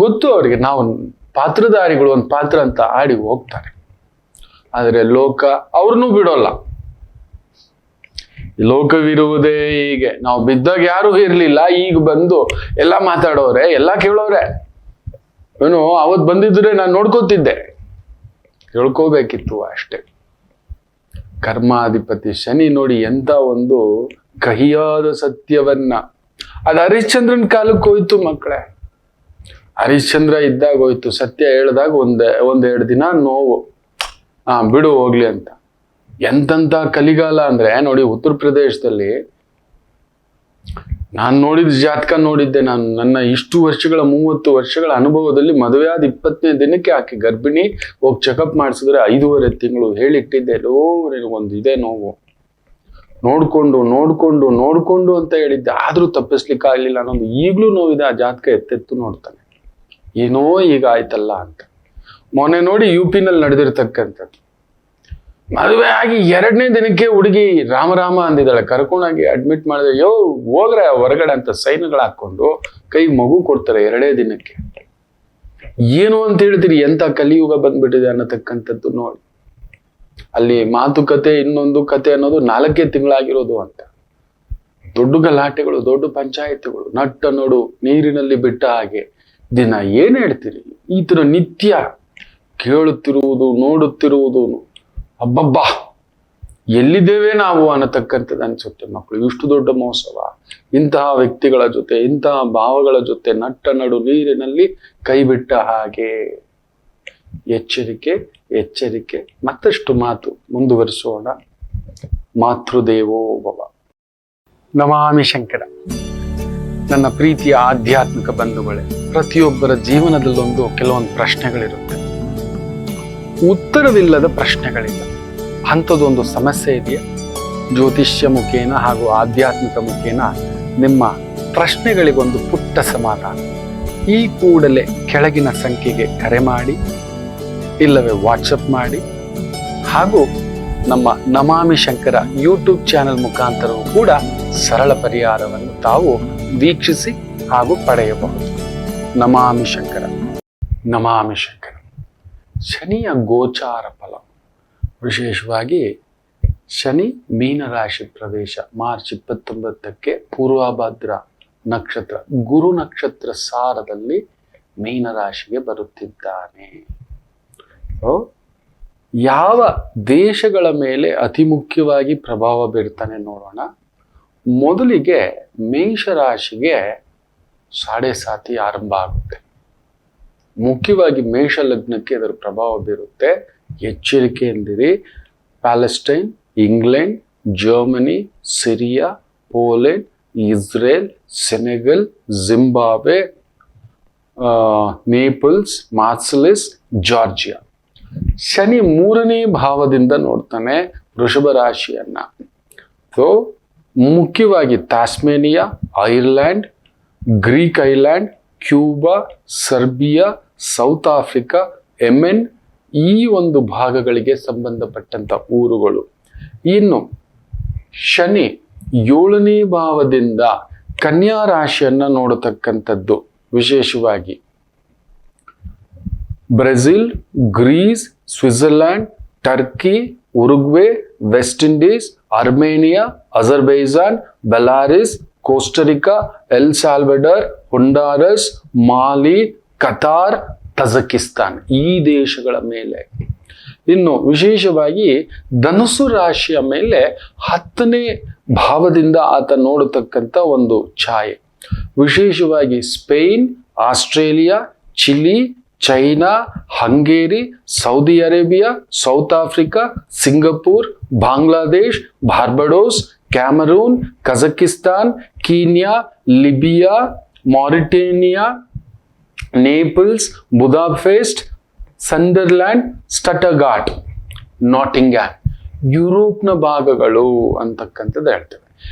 ಗೊತ್ತು ಅವ್ರಿಗೆ, ನಾವು ಪಾತ್ರಧಾರಿಗಳು, ಒಂದು ಪಾತ್ರ ಅಂತ ಆಡಿ ಹೋಗ್ತಾರೆ. ಆದ್ರೆ ಲೋಕ ಅವ್ರನ್ನೂ ಬಿಡೋಲ್ಲ. ಲೋಕವಿರುವುದೇ ಹೀಗೆ. ನಾವು ಬಿದ್ದಾಗ ಯಾರು ಇರ್ಲಿಲ್ಲ, ಈಗ ಬಂದು ಎಲ್ಲ ಮಾತಾಡೋರೆ, ಎಲ್ಲ ಕೇಳೋರೆ. ಏನು ಅವತ್ ಬಂದಿದ್ರೆ ನಾನು ನೋಡ್ಕೋತಿದ್ದೆ, ಹೇಳ್ಕೋಬೇಕಿತ್ತು ಅಷ್ಟೇ. ಕರ್ಮಾಧಿಪತಿ ಶನಿ ನೋಡಿ ಎಂತ ಒಂದು ಕಹಿಯಾದ ಸತ್ಯವನ್ನ. ಅದು ಹರಿಶ್ಚಂದ್ರನ್ ಕಾಲಕ್ಕೆ ಹೋಯ್ತು ಮಕ್ಕಳೇ. ಹರಿಶ್ಚಂದ್ರ ಇದ್ದಾಗ ಹೋಯ್ತು. ಸತ್ಯ ಹೇಳಿದಾಗ ಒಂದೆರಡು ದಿನ ನೋವು, ಬಿಡು ಹೋಗ್ಲಿ ಅಂತ. ಎಂತಂತ ಕಲಿಗಾಲ ಅಂದ್ರೆ ನೋಡಿ, ಉತ್ತರ ಪ್ರದೇಶದಲ್ಲಿ ನಾನು ನೋಡಿದ ಜಾತಕ ನೋಡಿದ್ದೆ. ನಾನು ನನ್ನ ಇಷ್ಟು ವರ್ಷಗಳ 30 ವರ್ಷಗಳ ಅನುಭವದಲ್ಲಿ ಮದುವೆ ಆದ 20ನೇ ದಿನಕ್ಕೆ ಆಕೆ ಗರ್ಭಿಣಿ. ಹೋಗಿ ಚೆಕಪ್ ಮಾಡಿಸಿದ್ರೆ 5.5 ತಿಂಗಳು. ಹೇಳಿಟ್ಟಿದ್ದೆ, ನಿನಗೊಂದು ಇದೆ ನೋವು, ನೋಡ್ಕೊಂಡು ಅಂತ ಹೇಳಿದ್ದೆ. ಆದ್ರೂ ತಪ್ಪಿಸ್ಲಿಕ್ಕೆ ಆಗ್ಲಿಲ್ಲ ಅನ್ನೋದು ಈಗ್ಲೂ ನೋವಿದೆ. ಆ ಜಾತಕ ಎತ್ತೆತ್ತು ನೋಡ್ತಾನೆ, ಏನೋ ಈಗ ಆಯ್ತಲ್ಲ ಅಂತ. ಮೊನ್ನೆ ನೋಡಿ UP-ನಲ್ಲಿ ನಡೆದಿರ್ತಕ್ಕಂಥದ್ದು. ಮದುವೆ ಆಗಿ 2ನೇ ದಿನಕ್ಕೆ ಹುಡುಗಿ ರಾಮ ಅಂದಿದ್ದಾಳೆ. ಕರ್ಕೊಂಡಾಗಿ ಅಡ್ಮಿಟ್ ಮಾಡಿದ್ರೆ, ಹೋಗ್ರೆ ಹೊರಗಡೆ ಅಂತ ಸೈನ್ಗಳು ಹಾಕೊಂಡು ಕೈಗೆ ಮಗು ಕೊಡ್ತಾರೆ 2ನೇ ದಿನಕ್ಕೆ. ಏನು ಅಂತ ಹೇಳ್ತೀರಿ, ಎಂತ ಕಲಿಯುಗ ಬಂದ್ಬಿಟ್ಟಿದೆ ಅನ್ನತಕ್ಕಂಥದ್ದು ನೋಡಿ. ಅಲ್ಲಿ ಮಾತುಕತೆ, ಇನ್ನೊಂದು ಕತೆ ಅನ್ನೋದು 4 ತಿಂಗಳಾಗಿರೋದು ಅಂತ. ದೊಡ್ಡ ಗಲಾಟೆಗಳು, ದೊಡ್ಡ ಪಂಚಾಯತಿಗಳು, ನಟ್ಟ ನಡು ನೀರಿನಲ್ಲಿ ಬಿಟ್ಟ ಹಾಗೆ. ದಿನ ಏನ್ ಹೇಳ್ತೀರಿ, ಈ ತರ ನಿತ್ಯ ಕೇಳುತ್ತಿರುವುದು, ನೋಡುತ್ತಿರುವುದು. ಅಬ್ಬಬ್ಬಾ, ಎಲ್ಲಿದ್ದೇವೆ ನಾವು ಅನ್ನತಕ್ಕಂಥದ್ದು ಅನ್ಸುತ್ತೆ ಮಕ್ಕಳು. ಇಷ್ಟು ದೊಡ್ಡ ಮೋಸವ. ಇಂತಹ ವ್ಯಕ್ತಿಗಳ ಜೊತೆ, ಇಂತಹ ಭಾವಗಳ ಜೊತೆ ನಟ್ಟ ನಡು ನೀರಿನಲ್ಲಿ ಕೈ ಬಿಟ್ಟ ಹಾಗೆ. ಎಚ್ಚರಿಕೆ. ಮತ್ತಷ್ಟು ಮಾತು ಮುಂದುವರಿಸೋಣ. ಮಾತೃದೇವೋ ಭವ. ನಮಾಮಿ ಶಂಕರ. ನನ್ನ ಪ್ರೀತಿಯ ಆಧ್ಯಾತ್ಮಿಕ ಬಂಧುಗಳೇ, ಪ್ರತಿಯೊಬ್ಬರ ಜೀವನದಲ್ಲೊಂದು ಕೆಲವೊಂದು ಪ್ರಶ್ನೆಗಳಿರುತ್ತೆ. ಉತ್ತರವಿಲ್ಲದ ಪ್ರಶ್ನೆಗಳಿಲ್ಲ. ಅಂಥದ್ದೊಂದು ಸಮಸ್ಯೆ ಇದೆಯಾ? ಜ್ಯೋತಿಷ್ಯ ಮುಖೇನ ಹಾಗೂ ಆಧ್ಯಾತ್ಮಿಕ ಮುಖೇನ ನಿಮ್ಮ ಪ್ರಶ್ನೆಗಳಿಗೊಂದು ಪುಟ್ಟ ಸಮಾಧಾನ. ಈ ಕೂಡಲೇ ಕೆಳಗಿನ ಸಂಖ್ಯೆಗೆ ಕರೆ ಮಾಡಿ, ಇಲ್ಲವೇ ವಾಟ್ಸಪ್ ಮಾಡಿ, ಹಾಗೂ ನಮ್ಮ ನಮಾಮಿ ಶಂಕರ ಯೂಟ್ಯೂಬ್ ಚಾನೆಲ್ ಮುಖಾಂತರವೂ ಕೂಡ ಸರಳ ಪರಿಹಾರವನ್ನು ತಾವು ವೀಕ್ಷಿಸಿ ಹಾಗೂ ಪಡೆಯಬಹುದು. ನಮಾಮಿ ಶಂಕರ. ಶನಿಯ ಗೋಚಾರ ಫಲ. ವಿಶೇಷವಾಗಿ ಶನಿ ಮೀನರಾಶಿ ಪ್ರವೇಶ ಮಾರ್ಚ್ 29ಕ್ಕೆ ಪೂರ್ವಭದ್ರ ನಕ್ಷತ್ರ, ಗುರು ನಕ್ಷತ್ರ ಸಾರದಲ್ಲಿ ಮೀನರಾಶಿಗೆ ಬರುತ್ತಿದ್ದಾನೆ. ಯಾವ ದೇಶಗಳ ಮೇಲೆ ಅತಿ ಮುಖ್ಯವಾಗಿ ಪ್ರಭಾವ ಬೀರ್ತಾನೆ ನೋಡೋಣ. ಮೊದಲಿಗೆ ಮೇಷರಾಶಿಗೆ 7.5 ಆರಂಭ ಆಗುತ್ತೆ. ಮುಖ್ಯವಾಗಿ ಮೇಷ ಲಗ್ನಕ್ಕೆ ಅದರ ಪ್ರಭಾವ ಬೀರುತ್ತೆ. ಎಚ್ಚರಿಕೆ ಎಂದಿರಿ. Palestine, England, Germany, Syria, Poland, Israel, Senegal, Zimbabwe, Naples, Marseilles, Georgia. ಶನಿ 3ನೇ ಭಾವದಿಂದ ನೋಡ್ತಾನೆ ವೃಷಭ ರಾಶಿಯನ್ನ. ಸೊ ಮುಖ್ಯವಾಗಿ Tasmania, Ireland, Greek island, Cuba, Serbia, South Africa, Yemen, ಈ ಒಂದು ಭಾಗಗಳಿಗೆ ಸಂಬಂಧಪಟ್ಟಂತ ಊರುಗಳು. ಇನ್ನು ಶನಿ 7ನೇ ಭಾವದಿಂದ ಕನ್ಯಾ ರಾಶಿಯನ್ನ ನೋಡತಕ್ಕಂಥದ್ದು. ವಿಶೇಷವಾಗಿ Brazil, Greece, Switzerland, Turkey, Uruguay, West Indies, Armenia, Azerbaijan, Belarus, Costa Rica, El Salvador, Honduras, Mali, Qatar, Tajikistan, ಈ ದೇಶಗಳ ಮೇಲೆ. ಇನ್ನು ವಿಶೇಷವಾಗಿ ಧನುಸು ರಾಶಿಯ ಮೇಲೆ 10ನೇ ಭಾವದಿಂದ ಆತ ನೋಡತಕ್ಕಂಥ ಒಂದು ಛಾಯೆ. ವಿಶೇಷವಾಗಿ Spain, Australia, Chile, China, Hungary, Saudi Arabia, South Africa, Singapore, Bangladesh, Barbados, Cameroon, Kazakhstan, Kenya, Libya, Mauritania, Naples, Budapest, Sunderland, Stuttgart, Nottingham, ಯುರೋಪ್ನ ಭಾಗಗಳು ಅಂತಕ್ಕಂಥದ್ದು ಹೇಳ್ತೇವೆ.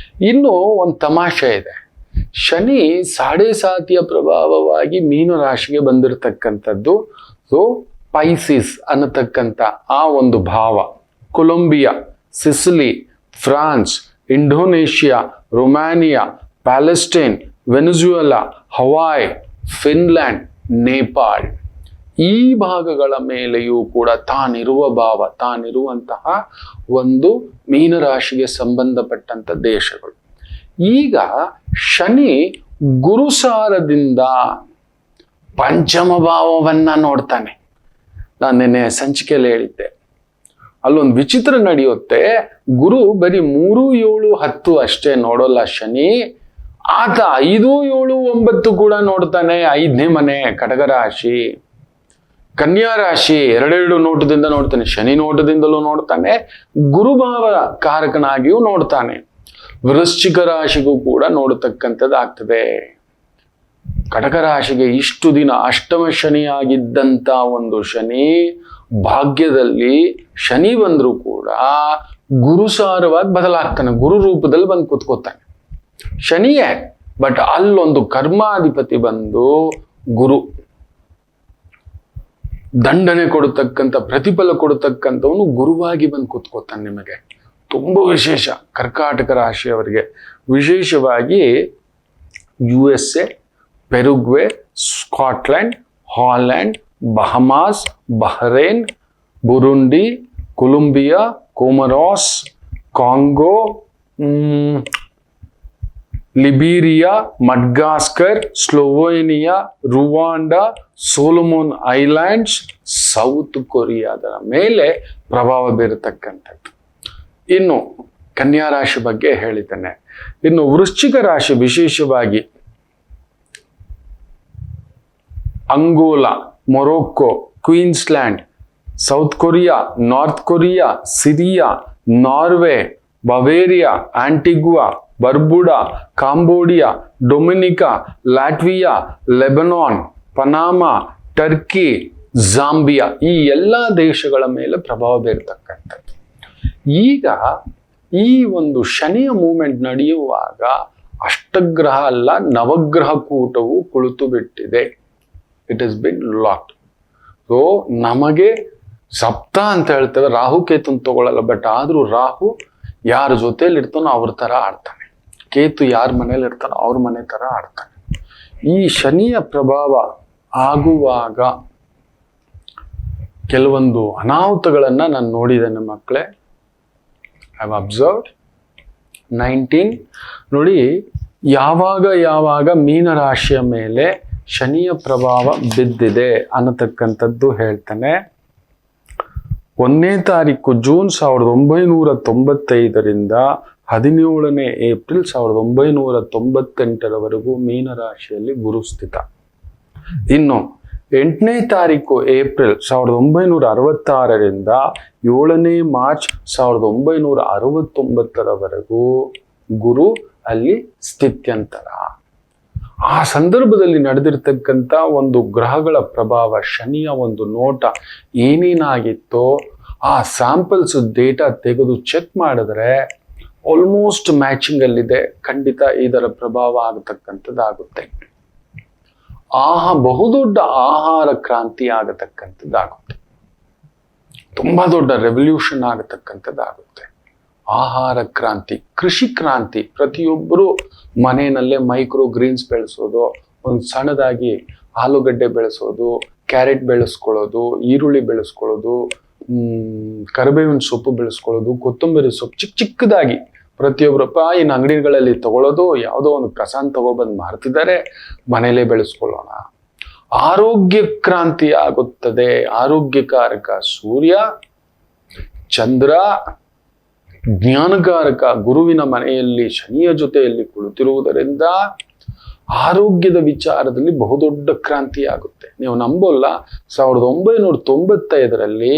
ಇನ್ನು ಒಂದು ತಮಾಷೆ ಇದೆ. ಶನಿ ಸಾಡೆ ಸಾತಿಯ ಪ್ರಭಾವವಾಗಿ ಮೀನ ರಾಶಿಗೆ ಬಂದಿರತಕ್ಕಂಥದ್ದು. ಸೊ ಪೈಸಿಸ್ ಅನ್ನತಕ್ಕಂಥ ಆ ಒಂದು ಭಾವ, Colombia, Sicily, France, Indonesia, Romania, Palestine, Venezuela, Hawaii, Finland, Nepal, ಈ ಭಾಗಗಳ ಮೇಲೆಯೂ ಕೂಡ ತಾನಿರುವ ಭಾವ, ತಾನಿರುವಂತಹ ಒಂದು ಮೀನರಾಶಿಗೆ ಸಂಬಂಧಪಟ್ಟಂತ ದೇಶಗಳು. ಈಗ ಶನಿ ಗುರುಸಾರದಿಂದ ಪಂಚಮ ಭಾವವನ್ನ ನೋಡ್ತಾನೆ. ನಾನು ನಿನ್ನೆ ಸಂಚಿಕೆಯಲ್ಲಿ ಹೇಳಿದ್ದೆ, ಅಲ್ಲೊಂದು ವಿಚಿತ್ರ ನಡೆಯುತ್ತೆ. ಗುರು ಬರೀ 3, 7, 10 ಅಷ್ಟೇ ನೋಡೋಲ್ಲ ಶನಿ, ಆತ 5, 7, 9 ಕೂಡ ನೋಡ್ತಾನೆ. 5ನೇ ಮನೆ ಕಟಗರಾಶಿ, ಕನ್ಯಾ ರಾಶಿ 2 ನೋಟದಿಂದ ನೋಡ್ತಾನೆ, ಶನಿ ನೋಟದಿಂದಲೂ ನೋಡ್ತಾನೆ, ಗುರುಭಾವ ಕಾರಕನಾಗಿಯೂ ನೋಡ್ತಾನೆ. ವೃಶ್ಚಿಕ ರಾಶಿಗೂ ಕೂಡ ನೋಡತಕ್ಕಂಥದ್ದು ಆಗ್ತದೆ. ಕಟಕ ರಾಶಿಗೆ ಇಷ್ಟು ದಿನ ಅಷ್ಟಮ ಶನಿಯಾಗಿದ್ದಂತ ಒಂದು ಶನಿ ಭಾಗ್ಯದಲ್ಲಿ ಶನಿ ಬಂದರೂ ಕೂಡ ಗುರುಸಾರವಾಗಿ ಬದಲಾಗ್ತಾನೆ, ಗುರು ರೂಪದಲ್ಲಿ ಬಂದು ಕೂತ್ಕೋತಾನೆ. ಶನಿಯೇ, ಬಟ್ ಅಲ್ಲೊಂದು ಕರ್ಮಾಧಿಪತಿ ಬಂದು ಗುರು ದಂಡನೆ ಕೊಡತಕ್ಕಂಥ, ಪ್ರತಿಫಲ ಕೊಡತಕ್ಕಂಥವನು ಗುರುವಾಗಿ ಬಂದು ಕೂತ್ಕೋತಾನೆ. ನಿಮಗೆ ತುಂಬ ವಿಶೇಷ. ಕರ್ಕಾಟಕ ರಾಶಿಯವರಿಗೆ ವಿಶೇಷವಾಗಿ USA, Paraguay, Scotland, Holland, Bahamas, Bahrain, Burundi, Colombia, Comoros, Congo, Liberia, Madagascar, Slovenia, Rwanda, Solomon Islands, South ಕೊರಿಯಾದ ಮೇಲೆ ಪ್ರಭಾವ ಬೀರತಕ್ಕಂಥದ್ದು. ಇನ್ನು ಕನ್ಯಾ ರಾಶಿ ಬಗ್ಗೆ ಹೇಳಿದ್ದೇನೆ. ಇನ್ನು ವೃಶ್ಚಿಕ ರಾಶಿ ವಿಶೇಷವಾಗಿ Angola, Morocco, Queensland, South Korea, North Korea, Syria, Norway, Bavaria, Antigua, Barbuda, Cambodia, Dominica, Latvia, Lebanon, Panama, Turkey, Zambia, ಈ ಎಲ್ಲ ದೇಶಗಳ ಮೇಲೆ ಪ್ರಭಾವ ಬೀರತಕ್ಕಂಥದ್ದು. ಈಗ ಈ ಒಂದು ಶನಿಯ ಮೂವ್ಮೆಂಟ್ ನಡೆಯುವಾಗ ಅಷ್ಟಗ್ರಹ ಅಲ್ಲ, ನವಗ್ರಹ ಕೂಟವು ಕುಳಿತು ಬಿಟ್ಟಿದೆ. It is been locked. So ನಮಗೆ ಸಪ್ತ ಅಂತ ಹೇಳ್ತೇವೆ, ರಾಹು ಕೇತುನ್ ತಗೊಳ್ಳಲ್ಲ, ಬಟ್ ಆದ್ರೂ ರಾಹು ಯಾರ ಜೊತೆಯಲ್ಲಿ ಇರ್ತಾನೋ ಅವ್ರ ತರ ಆಡ್ತಾನೆ, ಕೇತು ಯಾರ ಮನೇಲಿ ಇರ್ತಾನೋ ಅವ್ರ ಮನೆ ತರ ಆಡ್ತಾನೆ. ಈ ಶನಿಯ ಪ್ರಭಾವ ಆಗುವಾಗ ಕೆಲವೊಂದು ಅನಾಹುತಗಳನ್ನ ನಾನು ನೋಡಿದ್ದೇನೆ ಮಕ್ಕಳೇ. ಐ ಹ್ಯಾವ್ ಅಬ್ಸರ್ವ್ಡ್ 19 ನೋಡಿ, ಯಾವಾಗ ಮೀನರಾಶಿಯ ಮೇಲೆ ಶನಿಯ ಪ್ರಭಾವ ಬಿದ್ದಿದೆ ಅನ್ನತಕ್ಕಂಥದ್ದು ಹೇಳ್ತಾನೆ. 1ನೇ ತಾರೀಕು ಜೂನ್ 1995ರಿಂದ 17ನೇ ಏಪ್ರಿಲ್ 1998ರವರೆಗೂ ಮೀನರಾಶಿಯಲ್ಲಿ ಗುರುಸ್ಥಿತ. ಇನ್ನು 8ನೇ ತಾರೀಕು ಏಪ್ರಿಲ್ 1966ರಿಂದ 7ನೇ ಮಾರ್ಚ್ 1969ರವರೆಗೂ ಗುರು ಅಲ್ಲಿ ಸ್ಥಿತ್ಯಂತರ. ಆ ಸಂದರ್ಭದಲ್ಲಿ ನಡೆದಿರ್ತಕ್ಕಂಥ ಒಂದು ಗ್ರಹಗಳ ಪ್ರಭಾವ, ಶನಿಯ ಒಂದು ನೋಟ ಏನೇನಾಗಿತ್ತೋ ಆ ಸ್ಯಾಂಪಲ್ಸ್ ಡೇಟಾ ತೆಗೆದು ಚೆಕ್ ಮಾಡಿದ್ರೆ ಆಲ್ಮೋಸ್ಟ್ ಮ್ಯಾಚಿಂಗ್ ಅಲ್ಲಿದೆ. ಖಂಡಿತ ಇದರ ಪ್ರಭಾವ ಆಗತಕ್ಕಂಥದ್ದಾಗುತ್ತೆ. ಬಹುದೊಡ್ಡ ಆಹಾರ ಕ್ರಾಂತಿ ಆಗತಕ್ಕಂಥದ್ದಾಗುತ್ತೆ. ತುಂಬಾ ದೊಡ್ಡ ರೆವಲ್ಯೂಷನ್ ಆಗತಕ್ಕಂಥದ್ದಾಗುತ್ತೆ. ಆಹಾರ ಕ್ರಾಂತಿ, ಕೃಷಿ ಕ್ರಾಂತಿ. ಪ್ರತಿಯೊಬ್ಬರು ಮನೆಯಲ್ಲೇ ಮೈಕ್ರೋ ಗ್ರೀನ್ಸ್ ಬೆಳೆಸೋದು, ಒಂದು ಸಣ್ಣದಾಗಿ ಆಲೂಗಡ್ಡೆ ಬೆಳೆಸೋದು, ಕ್ಯಾರೆಟ್ ಬೆಳೆಸ್ಕೊಳ್ಳೋದು, ಈರುಳ್ಳಿ ಬೆಳೆಸ್ಕೊಳ್ಳೋದು, ಕರಿಬೇವಿನ ಸೊಪ್ಪು ಬೆಳೆಸ್ಕೊಳ್ಳೋದು, ಕೊತ್ತಂಬರಿ ಸೊಪ್ಪು ಚಿಕ್ಕದಾಗಿ ಪ್ರತಿಯೊಬ್ಬರಪ್ಪ ಇನ್ನು ಅಂಗಡಿಗಳಲ್ಲಿ ತಗೊಳ್ಳೋದು, ಯಾವುದೋ ಒಂದು ಕಸಾನ್ ತಗೊಬಂದು ಮಾರ್ತಿದ್ದಾರೆ, ಮನೇಲೇ ಬೆಳೆಸ್ಕೊಳ್ಳೋಣ. ಆರೋಗ್ಯ ಕ್ರಾಂತಿ ಆಗುತ್ತದೆ. ಆರೋಗ್ಯಕಾರಕ ಸೂರ್ಯ, ಚಂದ್ರ, ಜ್ಞಾನಕಾರಕ ಗುರುವಿನ ಮನೆಯಲ್ಲಿ ಶನಿಯ ಜೊತೆಯಲ್ಲಿ ಕುಳಿತಿರುವುದರಿಂದ ಆರೋಗ್ಯದ ವಿಚಾರದಲ್ಲಿ ಬಹುದೊಡ್ಡ ಕ್ರಾಂತಿ ಆಗುತ್ತೆ. ನೀವು ನಂಬೋಲ್ಲ, 1995ರಲ್ಲಿ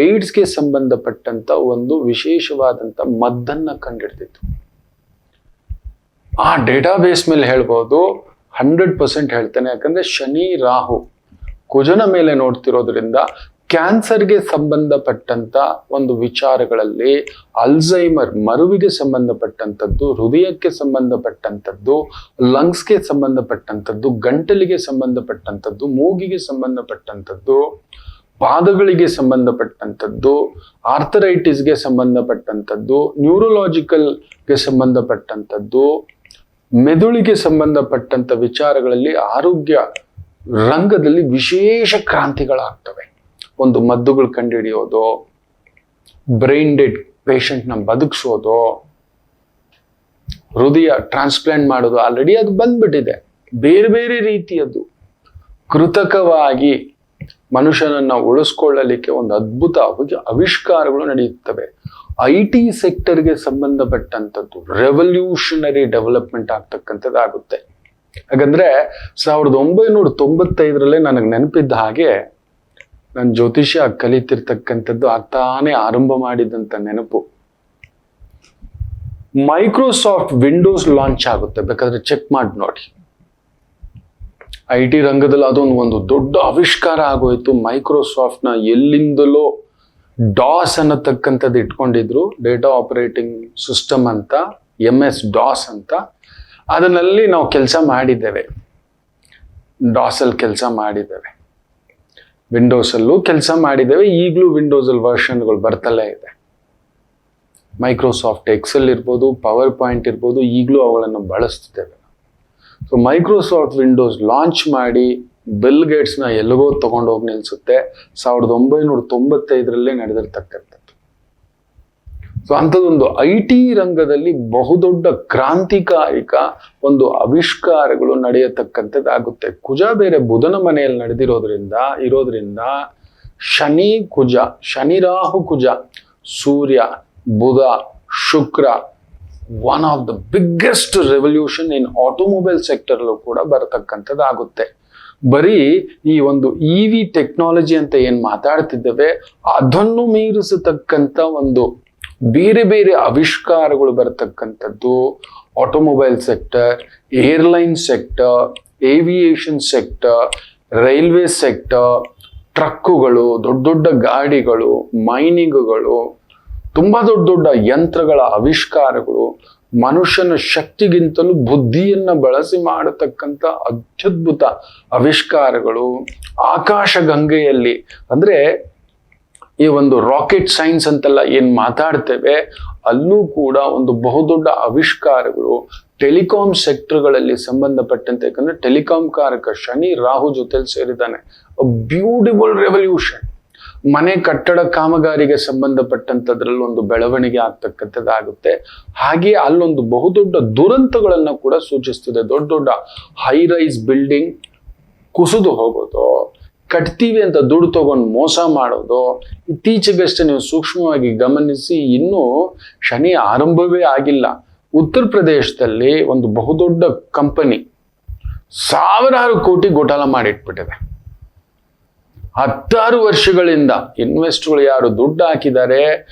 ಏಡ್ಸ್ಗೆ ಸಂಬಂಧಪಟ್ಟಂತ ಒಂದು ವಿಶೇಷವಾದಂತ ಮದ್ದನ್ನ ಕಂಡಿಡ್ದಿತ್ತು. ಆ ಡೇಟಾಬೇಸ್ ಮೇಲೆ ಹೇಳ್ಬೋದು, 100% ಹೇಳ್ತೇನೆ, ಯಾಕಂದ್ರೆ ಶನಿ ರಾಹು ಕುಜನ ಮೇಲೆ ನೋಡ್ತಿರೋದ್ರಿಂದ ಕ್ಯಾನ್ಸರ್ಗೆ ಸಂಬಂಧಪಟ್ಟಂತ ಒಂದು ವಿಚಾರಗಳಲ್ಲಿ ಅಲ್ಝೈಮರ್ ಮರುವಿಗೆ ಸಂಬಂಧಪಟ್ಟಂಥದ್ದು, ಹೃದಯಕ್ಕೆ ಸಂಬಂಧಪಟ್ಟಂಥದ್ದು, ಲಂಗ್ಸ್ಗೆ ಸಂಬಂಧಪಟ್ಟಂಥದ್ದು, ಗಂಟಲಿಗೆ ಸಂಬಂಧಪಟ್ಟಂಥದ್ದು, ಮೂಗಿಗೆ ಸಂಬಂಧಪಟ್ಟಂಥದ್ದು, ಪಾದಗಳಿಗೆ ಸಂಬಂಧಪಟ್ಟಂಥದ್ದು, ಆರ್ಥರೈಟಿಸ್ಗೆ ಸಂಬಂಧಪಟ್ಟಂಥದ್ದು, ನ್ಯೂರೋಲಾಜಿಕಲ್ಗೆ ಸಂಬಂಧಪಟ್ಟಂಥದ್ದು, ಮೆದುಳಿಗೆ ಸಂಬಂಧಪಟ್ಟಂತ ವಿಚಾರಗಳಲ್ಲಿ ಆರೋಗ್ಯ ರಂಗದಲ್ಲಿ ವಿಶೇಷ ಕ್ರಾಂತಿಗಳಾಗ್ತವೆ. ಒಂದು ಮದ್ದುಗಳು ಕಂಡುಹಿಡಿಯೋದು, ಬ್ರೈನ್ ಡೆಡ್ ಪೇಷಂಟ್ನ ಬದುಕಿಸೋದು, ಹೃದಯ ಟ್ರಾನ್ಸ್ಪ್ಲಾಂಟ್ ಮಾಡೋದು, ಆಲ್ರೆಡಿ ಅದು ಬಂದ್ಬಿಟ್ಟಿದೆ. ಬೇರೆ ಬೇರೆ ರೀತಿಯದ್ದು ಕೃತಕವಾಗಿ ಮನುಷ್ಯನನ್ನ ಉಳಿಸ್ಕೊಳ್ಳಲಿಕ್ಕೆ ಒಂದು ಅದ್ಭುತ ಆವಿಷ್ಕಾರಗಳು ನಡೆಯುತ್ತವೆ. IT ಸೆಕ್ಟರ್ಗೆ ಸಂಬಂಧಪಟ್ಟಂಥದ್ದು ರೆವಲ್ಯೂಷನರಿ ಡೆವಲಪ್ಮೆಂಟ್ ಆಗ್ತಕ್ಕಂಥದ್ದಾಗುತ್ತೆ. ಹಾಗಂದ್ರೆ 1995ರಲ್ಲೇ ನನಗೆ ನೆನಪಿದ್ದ ಹಾಗೆ ನಾನು ಜ್ಯೋತಿಷ್ಯ ಕಲಿತಿರ್ತಕ್ಕಂಥದ್ದು ಆಗ್ತಾನೆ ಆರಂಭ ಮಾಡಿದಂತ ನೆನಪು. ಮೈಕ್ರೋಸಾಫ್ಟ್ ವಿಂಡೋಸ್ ಲಾಂಚ್ ಆಗುತ್ತೆ, ಬೇಕಾದ್ರೆ ಚೆಕ್ ಮಾಡಿ ನೋಡಿ. IT ರಂಗದಲ್ಲಿ ಅದೊಂದು ಒಂದು ದೊಡ್ಡ ಆವಿಷ್ಕಾರ ಆಗೋಯ್ತು. ಮೈಕ್ರೋಸಾಫ್ಟ್ನ ಎಲ್ಲಿಂದಲೋ ಡಾಸ್ ಅನ್ನತಕ್ಕಂಥದ್ದು ಇಟ್ಕೊಂಡಿದ್ರು, ಡೇಟಾ ಆಪರೇಟಿಂಗ್ ಸಿಸ್ಟಮ್ ಅಂತ, MS DOS ಅಂತ. ಅದರಲ್ಲಿ ನಾವು ಕೆಲಸ ಮಾಡಿದ್ದೇವೆ, ಡಾಸಲ್ಲಿ ಕೆಲಸ ಮಾಡಿದ್ದೇವೆ, ವಿಂಡೋಸಲ್ಲೂ ಕೆಲಸ ಮಾಡಿದ್ದೇವೆ. ಈಗಲೂ ವಿಂಡೋಸಲ್ಲಿ ವರ್ಷನ್ಗಳು ಬರ್ತಲೇ ಇದೆ. ಮೈಕ್ರೋಸಾಫ್ಟ್ ಎಕ್ಸೆಲ್ ಇರ್ಬೋದು, ಪವರ್ ಪಾಯಿಂಟ್ ಇರ್ಬೋದು, ಈಗಲೂ ಅವುಗಳನ್ನು ಬಳಸ್ತಿದ್ದೇವೆ. ಸೊ ಮೈಕ್ರೋಸಾಫ್ಟ್ ವಿಂಡೋಸ್ ಲಾಂಚ್ ಮಾಡಿ ಬಿಲ್ ಗೇಟ್ಸ್ನ ಎಲ್ಲಿಗೋ ತಗೊಂಡೋಗಿ ನಿಲ್ಸುತ್ತೆ. 1995ರಲ್ಲೇ ನಡೆದಿರ್ತಕ್ಕಂಥದ್ದು. ಸೊ ಅಂಥದ್ದೊಂದು IT ರಂಗದಲ್ಲಿ ಬಹುದೊಡ್ಡ ಕ್ರಾಂತಿಕಾರಿಕ ಒಂದು ಆವಿಷ್ಕಾರಗಳು ನಡೆಯತಕ್ಕಂಥದ್ದಾಗುತ್ತೆ. ಕುಜ ಬೇರೆ ಬುಧನ ಮನೆಯಲ್ಲಿ ಇರೋದ್ರಿಂದ ಶನಿ ಕುಜ, ಶನಿ ರಾಹು ಕುಜ, ಸೂರ್ಯ ಬುಧ ಶುಕ್ರ, one of the biggest revolution in automobile sector ಕೂಡ ಬರತಕ್ಕಂಥದ್ದಾಗುತ್ತೆ. ಬರೀ ಈ ಒಂದು EV ಟೆಕ್ನಾಲಜಿ ಅಂತ ಏನ್ ಮಾತಾಡ್ತಿದ್ದೇವೆ, ಅದನ್ನು ಮೀರಿಸತಕ್ಕಂಥ ಒಂದು ಬೇರೆ ಬೇರೆ ಆವಿಷ್ಕಾರಗಳು ಬರತಕ್ಕಂಥದ್ದು automobile sector, airline sector, aviation sector, railway sector, ಟ್ರಕ್ಕುಗಳು, ದೊಡ್ಡ ದೊಡ್ಡ ಗಾಡಿಗಳು, ಮೈನಿಂಗ್ಗಳು, ತುಂಬಾ ದೊಡ್ಡ ದೊಡ್ಡ ಯಂತ್ರಗಳ ಆವಿಷ್ಕಾರಗಳು, ಮನುಷ್ಯನ ಶಕ್ತಿಗಿಂತಲೂ ಬುದ್ಧಿಯನ್ನ ಬಳಸಿ ಮಾಡತಕ್ಕಂಥ ಅತ್ಯದ್ಭುತ ಆವಿಷ್ಕಾರಗಳು, ಆಕಾಶ ಗಂಗೆಯಲ್ಲಿ ಅಂದ್ರೆ ಈ ಒಂದು ರಾಕೆಟ್ ಸೈನ್ಸ್ ಅಂತೆಲ್ಲ ಏನ್ ಮಾತಾಡ್ತೇವೆ, ಅಲ್ಲೂ ಕೂಡ ಒಂದು ಬಹುದೊಡ್ಡ ಆವಿಷ್ಕಾರಗಳು ಟೆಲಿಕಾಂ ಸೆಕ್ಟರ್ಗಳಲ್ಲಿ ಸಂಬಂಧಪಟ್ಟಂತೆ. ಯಾಕಂದ್ರೆ ಟೆಲಿಕಾಂ ಕಾರಕ ಶನಿ ರಾಹು ಜೊತೆಲಿ ಸೇರಿದ್ದಾನೆ. Beautiful revolution. ಮನೆ ಕಟ್ಟಡ ಕಾಮಗಾರಿಗೆ ಸಂಬಂಧಪಟ್ಟಂತದ್ರಲ್ಲಿ ಒಂದು ಬೆಳವಣಿಗೆ ಆಗ್ತಕ್ಕಂಥದ್ದಾಗುತ್ತೆ. ಹಾಗೆ ಅಲ್ಲೊಂದು ಬಹುದೊಡ್ಡ ದುರಂತಗಳನ್ನ ಕೂಡ ಸೂಚಿಸ್ತದೆ. ದೊಡ್ಡ ದೊಡ್ಡ ಹೈ ರೈಸ್ ಬಿಲ್ಡಿಂಗ್ ಕುಸಿದು ಹೋಗೋದು, ಕಟ್ತೀವಿ ಅಂತ ದುಡ್ಡು ತಗೊಂಡು ಮೋಸ ಮಾಡೋದು. ಇತ್ತೀಚೆಗಷ್ಟೇ ನೀವು ಸೂಕ್ಷ್ಮವಾಗಿ ಗಮನಿಸಿ, ಇನ್ನೂ ಶನಿ ಆರಂಭವೇ ಆಗಿಲ್ಲ. ಉತ್ತರ ಪ್ರದೇಶದಲ್ಲಿ ಒಂದು ಬಹುದೊಡ್ಡ ಕಂಪನಿ ಸಾವಿರಾರು ಕೋಟಿ ಗೋಟಾಲ ಮಾಡಿಟ್ಬಿಟ್ಟಿದೆ. 16 ವರ್ಷಗಳಿಂದ ಇನ್ವೆಸ್ಟ್ಗಳು ಯಾರು ದುಡ್ಡು ಹಾಕಿದ್ದಾರೆ,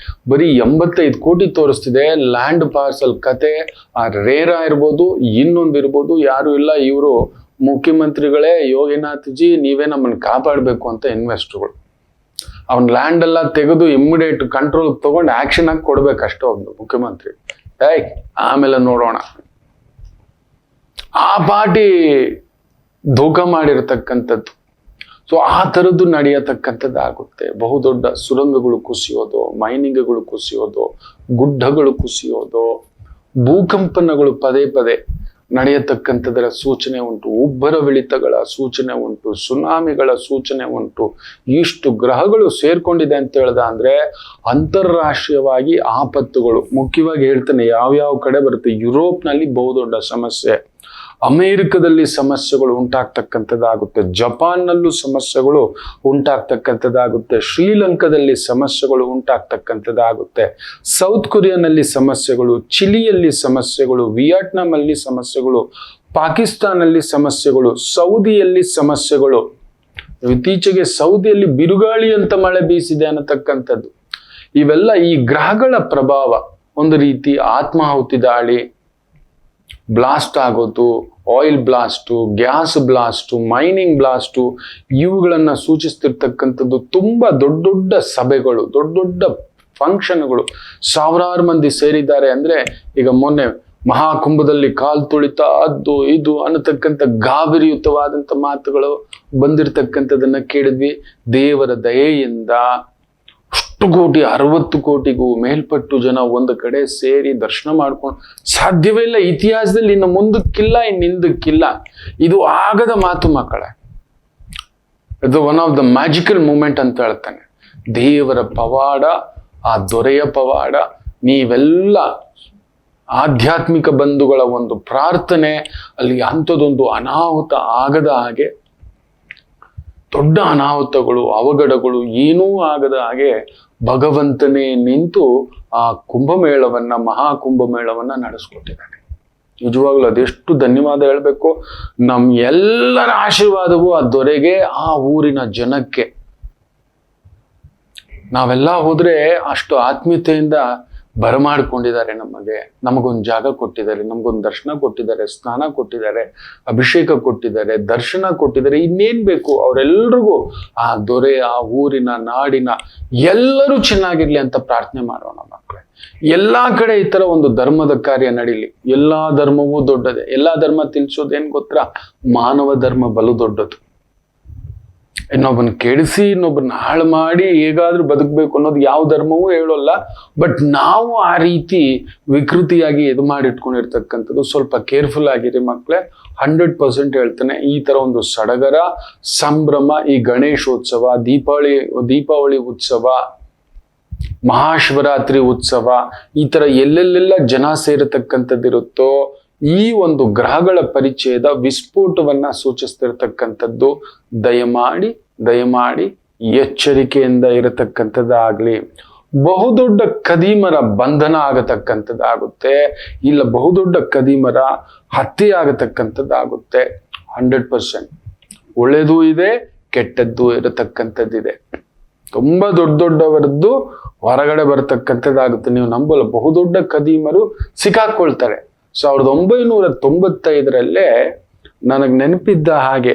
ಬರೀ 85 ಕೋಟಿ ತೋರಿಸ್ತಿದೆ. ಲ್ಯಾಂಡ್ ಪಾರ್ಸಲ್ ಕತೆ, ಆ ರೇರಾ ಇರ್ಬೋದು, ಇನ್ನೊಂದಿರ್ಬೋದು, ಯಾರು ಇಲ್ಲ, ಇವರು ಮುಖ್ಯಮಂತ್ರಿಗಳೇ, ಯೋಗಿನಾಥ್ ಜಿ ನೀವೇ ನಮ್ಮನ್ನು ಕಾಪಾಡಬೇಕು ಅಂತ ಇನ್ವೆಸ್ಟ್ಗಳು. ಅವನ್ ಲ್ಯಾಂಡ್ ಎಲ್ಲ ತೆಗೆದು ಇಮ್ಮಿಡಿಯೇಟ್ ಕಂಟ್ರೋಲ್ ತಗೊಂಡು ಆಕ್ಷನ್ ಆಗಿ ಕೊಡ್ಬೇಕಷ್ಟೇ ಒಂದು ಮುಖ್ಯಮಂತ್ರಿ. ಆಮೇಲೆ ನೋಡೋಣ. ಆ ಪಾರ್ಟಿ ಧೋಕ ಮಾಡಿರ್ತಕ್ಕಂಥದ್ದು. ಸೊ ಆ ಥರದ್ದು ನಡೆಯತಕ್ಕಂಥದ್ದಾಗುತ್ತೆ. ಬಹುದೊಡ್ಡ ಸುರಂಗಗಳು ಕುಸಿಯೋದು, ಮೈನಿಂಗ್ಗಳು ಕುಸಿಯೋದು, ಗುಡ್ಡಗಳು ಕುಸಿಯೋದು, ಭೂಕಂಪನಗಳು ಪದೇ ಪದೇ ನಡೆಯತಕ್ಕಂಥದ್ದರ ಸೂಚನೆ ಉಂಟು. ಉಬ್ಬರವಿಳಿತಗಳ ಸೂಚನೆ ಉಂಟು, ಸುನಾಮಿಗಳ ಸೂಚನೆ ಉಂಟು. ಇಷ್ಟು ಗ್ರಹಗಳು ಸೇರ್ಕೊಂಡಿದೆ ಅಂತ ಹೇಳ್ದ ಅಂದ್ರೆ ಅಂತಾರಾಷ್ಟ್ರೀಯವಾಗಿ ಆಪತ್ತುಗಳು ಮುಖ್ಯವಾಗಿ ಹೇಳ್ತಾನೆ ಯಾವ್ಯಾವ ಕಡೆ ಬರುತ್ತೆ. ಯುರೋಪ್ನಲ್ಲಿ ಬಹುದೊಡ್ಡ ಸಮಸ್ಯೆ, ಅಮೆರಿಕದಲ್ಲಿ ಸಮಸ್ಯೆಗಳು ಉಂಟಾಗ್ತಕ್ಕಂಥದ್ದಾಗುತ್ತೆ, ಜಪಾನ್ನಲ್ಲೂ ಸಮಸ್ಯೆಗಳು ಉಂಟಾಗ್ತಕ್ಕಂಥದ್ದಾಗುತ್ತೆ, ಶ್ರೀಲಂಕಾದಲ್ಲಿ ಸಮಸ್ಯೆಗಳು ಉಂಟಾಗ್ತಕ್ಕಂಥದ್ದಾಗುತ್ತೆ, ಸೌತ್ ಕೊರಿಯಾನಲ್ಲಿ ಸಮಸ್ಯೆಗಳು, ಚಿಲಿಯಲ್ಲಿ ಸಮಸ್ಯೆಗಳು, ವಿಯೆಟ್ನಾಂ ಅಲ್ಲಿ ಸಮಸ್ಯೆಗಳು, ಪಾಕಿಸ್ತಾನಲ್ಲಿ ಸಮಸ್ಯೆಗಳು, ಸೌದಿಯಲ್ಲಿ ಸಮಸ್ಯೆಗಳು. ಇತ್ತೀಚೆಗೆ ಸೌದಿಯಲ್ಲಿ ಬಿರುಗಾಳಿ ಅಂತ ಮಳೆ ಬೀಸಿದೆ ಅನ್ನತಕ್ಕಂಥದ್ದು. ಇವೆಲ್ಲ ಈ ಗ್ರಹಗಳ ಪ್ರಭಾವ. ಒಂದು ರೀತಿ ಆತ್ಮಾಹುತಿ ದಾಳಿ, ಬ್ಲಾಸ್ಟ್ ಆಗೋದು, oil blast, gas blast, mining blast, ಇವುಗಳನ್ನ ಸೂಚಿಸ್ತಿರ್ತಕ್ಕಂಥದ್ದು. ತುಂಬಾ ದೊಡ್ಡ ದೊಡ್ಡ ಸಭೆಗಳು, ದೊಡ್ಡ ದೊಡ್ಡ ಫಂಕ್ಷನ್ಗಳು, ಸಾವಿರಾರು ಮಂದಿ ಸೇರಿದ್ದಾರೆ ಅಂದ್ರೆ, ಈಗ ಮೊನ್ನೆ ಮಹಾಕುಂಭದಲ್ಲಿ ಕಾಲ್ ತುಳಿತ, ಅದು ಇದು ಅನ್ನತಕ್ಕಂಥ ಗಾಬರಿಯುತವಾದಂಥ ಮಾತುಗಳು ಬಂದಿರತಕ್ಕಂಥದನ್ನ ಕೇಳಿದ್ವಿ. ದೇವರ ದಯೆಯಿಂದ 60 ಕೋಟಿಗೂ ಮೇಲ್ಪಟ್ಟು ಜನ ಒಂದು ಕಡೆ ಸೇರಿ ದರ್ಶನ ಮಾಡ್ಕೊಂಡು, ಸಾಧ್ಯವೇ ಇಲ್ಲ. ಇತಿಹಾಸದಲ್ಲಿ ಇನ್ನು ಮುಂದಕ್ಕಿಲ್ಲ, ಇನ್ನು ಹಿಂದಕ್ಕಿಲ್ಲ. ಇದು ಆಗದ ಮಾತು ಮಕ್ಕಳೇ. ಇದು one of the magical moment ಅಂತ ಹೇಳ್ತಾನೆ. ದೇವರ ಪವಾಡ, ಆ ದೊರೆಯ ಪವಾಡ. ನೀವೆಲ್ಲ ಆಧ್ಯಾತ್ಮಿಕ ಬಂಧುಗಳ ಒಂದು ಪ್ರಾರ್ಥನೆ, ಅಲ್ಲಿ ಅಂಥದ್ದೊಂದು ಅನಾಹುತ ಆಗದ ಹಾಗೆ, ದೊಡ್ಡ ಅನಾಹುತಗಳು, ಅವಘಡಗಳು ಏನೂ ಆಗದ ಹಾಗೆ ಭಗವಂತನೇ ನಿಂತು ಆ ಕುಂಭಮೇಳವನ್ನ, ಮಹಾಕುಂಭಮೇಳವನ್ನ ನಡೆಸ್ಕೊಟ್ಟಿದ್ದಾನೆ. ನಿಜವಾಗ್ಲೂ ಅದೆಷ್ಟು ಧನ್ಯವಾದ ಹೇಳ್ಬೇಕು. ನಮ್ ಎಲ್ಲರ ಆಶೀರ್ವಾದವೂ ಆ ದೊರೆಗೆ, ಆ ಊರಿನ ಜನಕ್ಕೆ. ನಾವೆಲ್ಲ ಹೋದ್ರೆ ಅಷ್ಟು ಆತ್ಮೀಯತೆಯಿಂದ ಬರಮಾಡ್ಕೊಂಡಿದ್ದಾರೆ. ನಮಗೊಂದು ಜಾಗ ಕೊಟ್ಟಿದ್ದಾರೆ, ನಮಗೊಂದು ದರ್ಶನ ಕೊಟ್ಟಿದ್ದಾರೆ, ಸ್ನಾನ ಕೊಟ್ಟಿದ್ದಾರೆ, ಅಭಿಷೇಕ ಕೊಟ್ಟಿದ್ದಾರೆ, ದರ್ಶನ ಕೊಟ್ಟಿದ್ದಾರೆ. ಇನ್ನೇನ್ ಬೇಕು? ಅವರೆಲ್ರಿಗೂ ಆ ದೊರೆ, ಆ ಊರಿನ, ನಾಡಿನ ಎಲ್ಲರೂ ಚೆನ್ನಾಗಿರ್ಲಿ ಅಂತ ಪ್ರಾರ್ಥನೆ ಮಾಡೋಣ ಮಕ್ಕಳೇ. ಎಲ್ಲಾ ಕಡೆ ಈ ತರ ಒಂದು ಧರ್ಮದ ಕಾರ್ಯ ನಡೀಲಿ. ಎಲ್ಲಾ ಧರ್ಮವೂ ದೊಡ್ಡದೆ. ಎಲ್ಲಾ ಧರ್ಮ ತಿಳಿಸೋದೇನ್ ಗೊತ್ತಾ? ಮಾನವ ಧರ್ಮ ಬಲು ದೊಡ್ಡದು. ಇನ್ನೊಬ್ಬನ ಕೆಡಿಸಿ, ಇನ್ನೊಬ್ಬನ ಹಾಳು ಮಾಡಿ ಹೇಗಾದ್ರೂ ಬದುಕಬೇಕು ಅನ್ನೋದು ಯಾವ ಧರ್ಮವೂ ಹೇಳೋಲ್ಲ. ಬಟ್ ನಾವು ಆ ರೀತಿ ವಿಕೃತಿಯಾಗಿ ಇದು ಮಾಡಿಟ್ಕೊಂಡಿರ್ತಕ್ಕಂಥದ್ದು. ಸ್ವಲ್ಪ ಕೇರ್ಫುಲ್ ಆಗಿರಿ ಮಕ್ಕಳೇ. 100% ಹೇಳ್ತಾನೆ. ಈ ತರ ಒಂದು ಸಡಗರ, ಸಂಭ್ರಮ, ಈ ಗಣೇಶೋತ್ಸವ, ದೀಪಾವಳಿ ಉತ್ಸವ, ಮಹಾಶಿವರಾತ್ರಿ ಉತ್ಸವ, ಈ ತರ ಎಲ್ಲೆಲ್ಲೆಲ್ಲ ಜನ ಸೇರತಕ್ಕಂಥದ್ದಿರುತ್ತೋ, ಈ ಒಂದು ಗ್ರಹಗಳ ಪರಿಚಯದ ವಿಸ್ಫೋಟವನ್ನ ಸೂಚಿಸ್ತಿರ್ತಕ್ಕಂಥದ್ದು. ದಯಮಾಡಿ ಎಚ್ಚರಿಕೆಯಿಂದ ಇರತಕ್ಕಂಥದ್ದಾಗ್ಲಿ. ಬಹುದೊಡ್ಡ ಕದೀಮರ ಬಂಧನ ಆಗತಕ್ಕಂಥದ್ದಾಗುತ್ತೆ, ಇಲ್ಲ ಬಹುದೊಡ್ಡ ಕದೀಮರ ಹತ್ಯೆ ಆಗತಕ್ಕಂಥದ್ದಾಗುತ್ತೆ. 100% ಒಳ್ಳೆಯದೂ ಇದೆ, ಕೆಟ್ಟದ್ದು ಇರತಕ್ಕಂಥದ್ದಿದೆ. ತುಂಬಾ ದೊಡ್ಡವರದ್ದು ಹೊರಗಡೆ ಬರತಕ್ಕಂಥದ್ದಾಗುತ್ತೆ. ನೀವು ನಂಬಲ್ಲ, ಬಹುದೊಡ್ಡ ಕದೀಮರು ಸಿಕ್ಕಾಕೊಳ್ತಾರೆ. 1995 ನನಗೆ ನೆನಪಿದ್ದ ಹಾಗೆ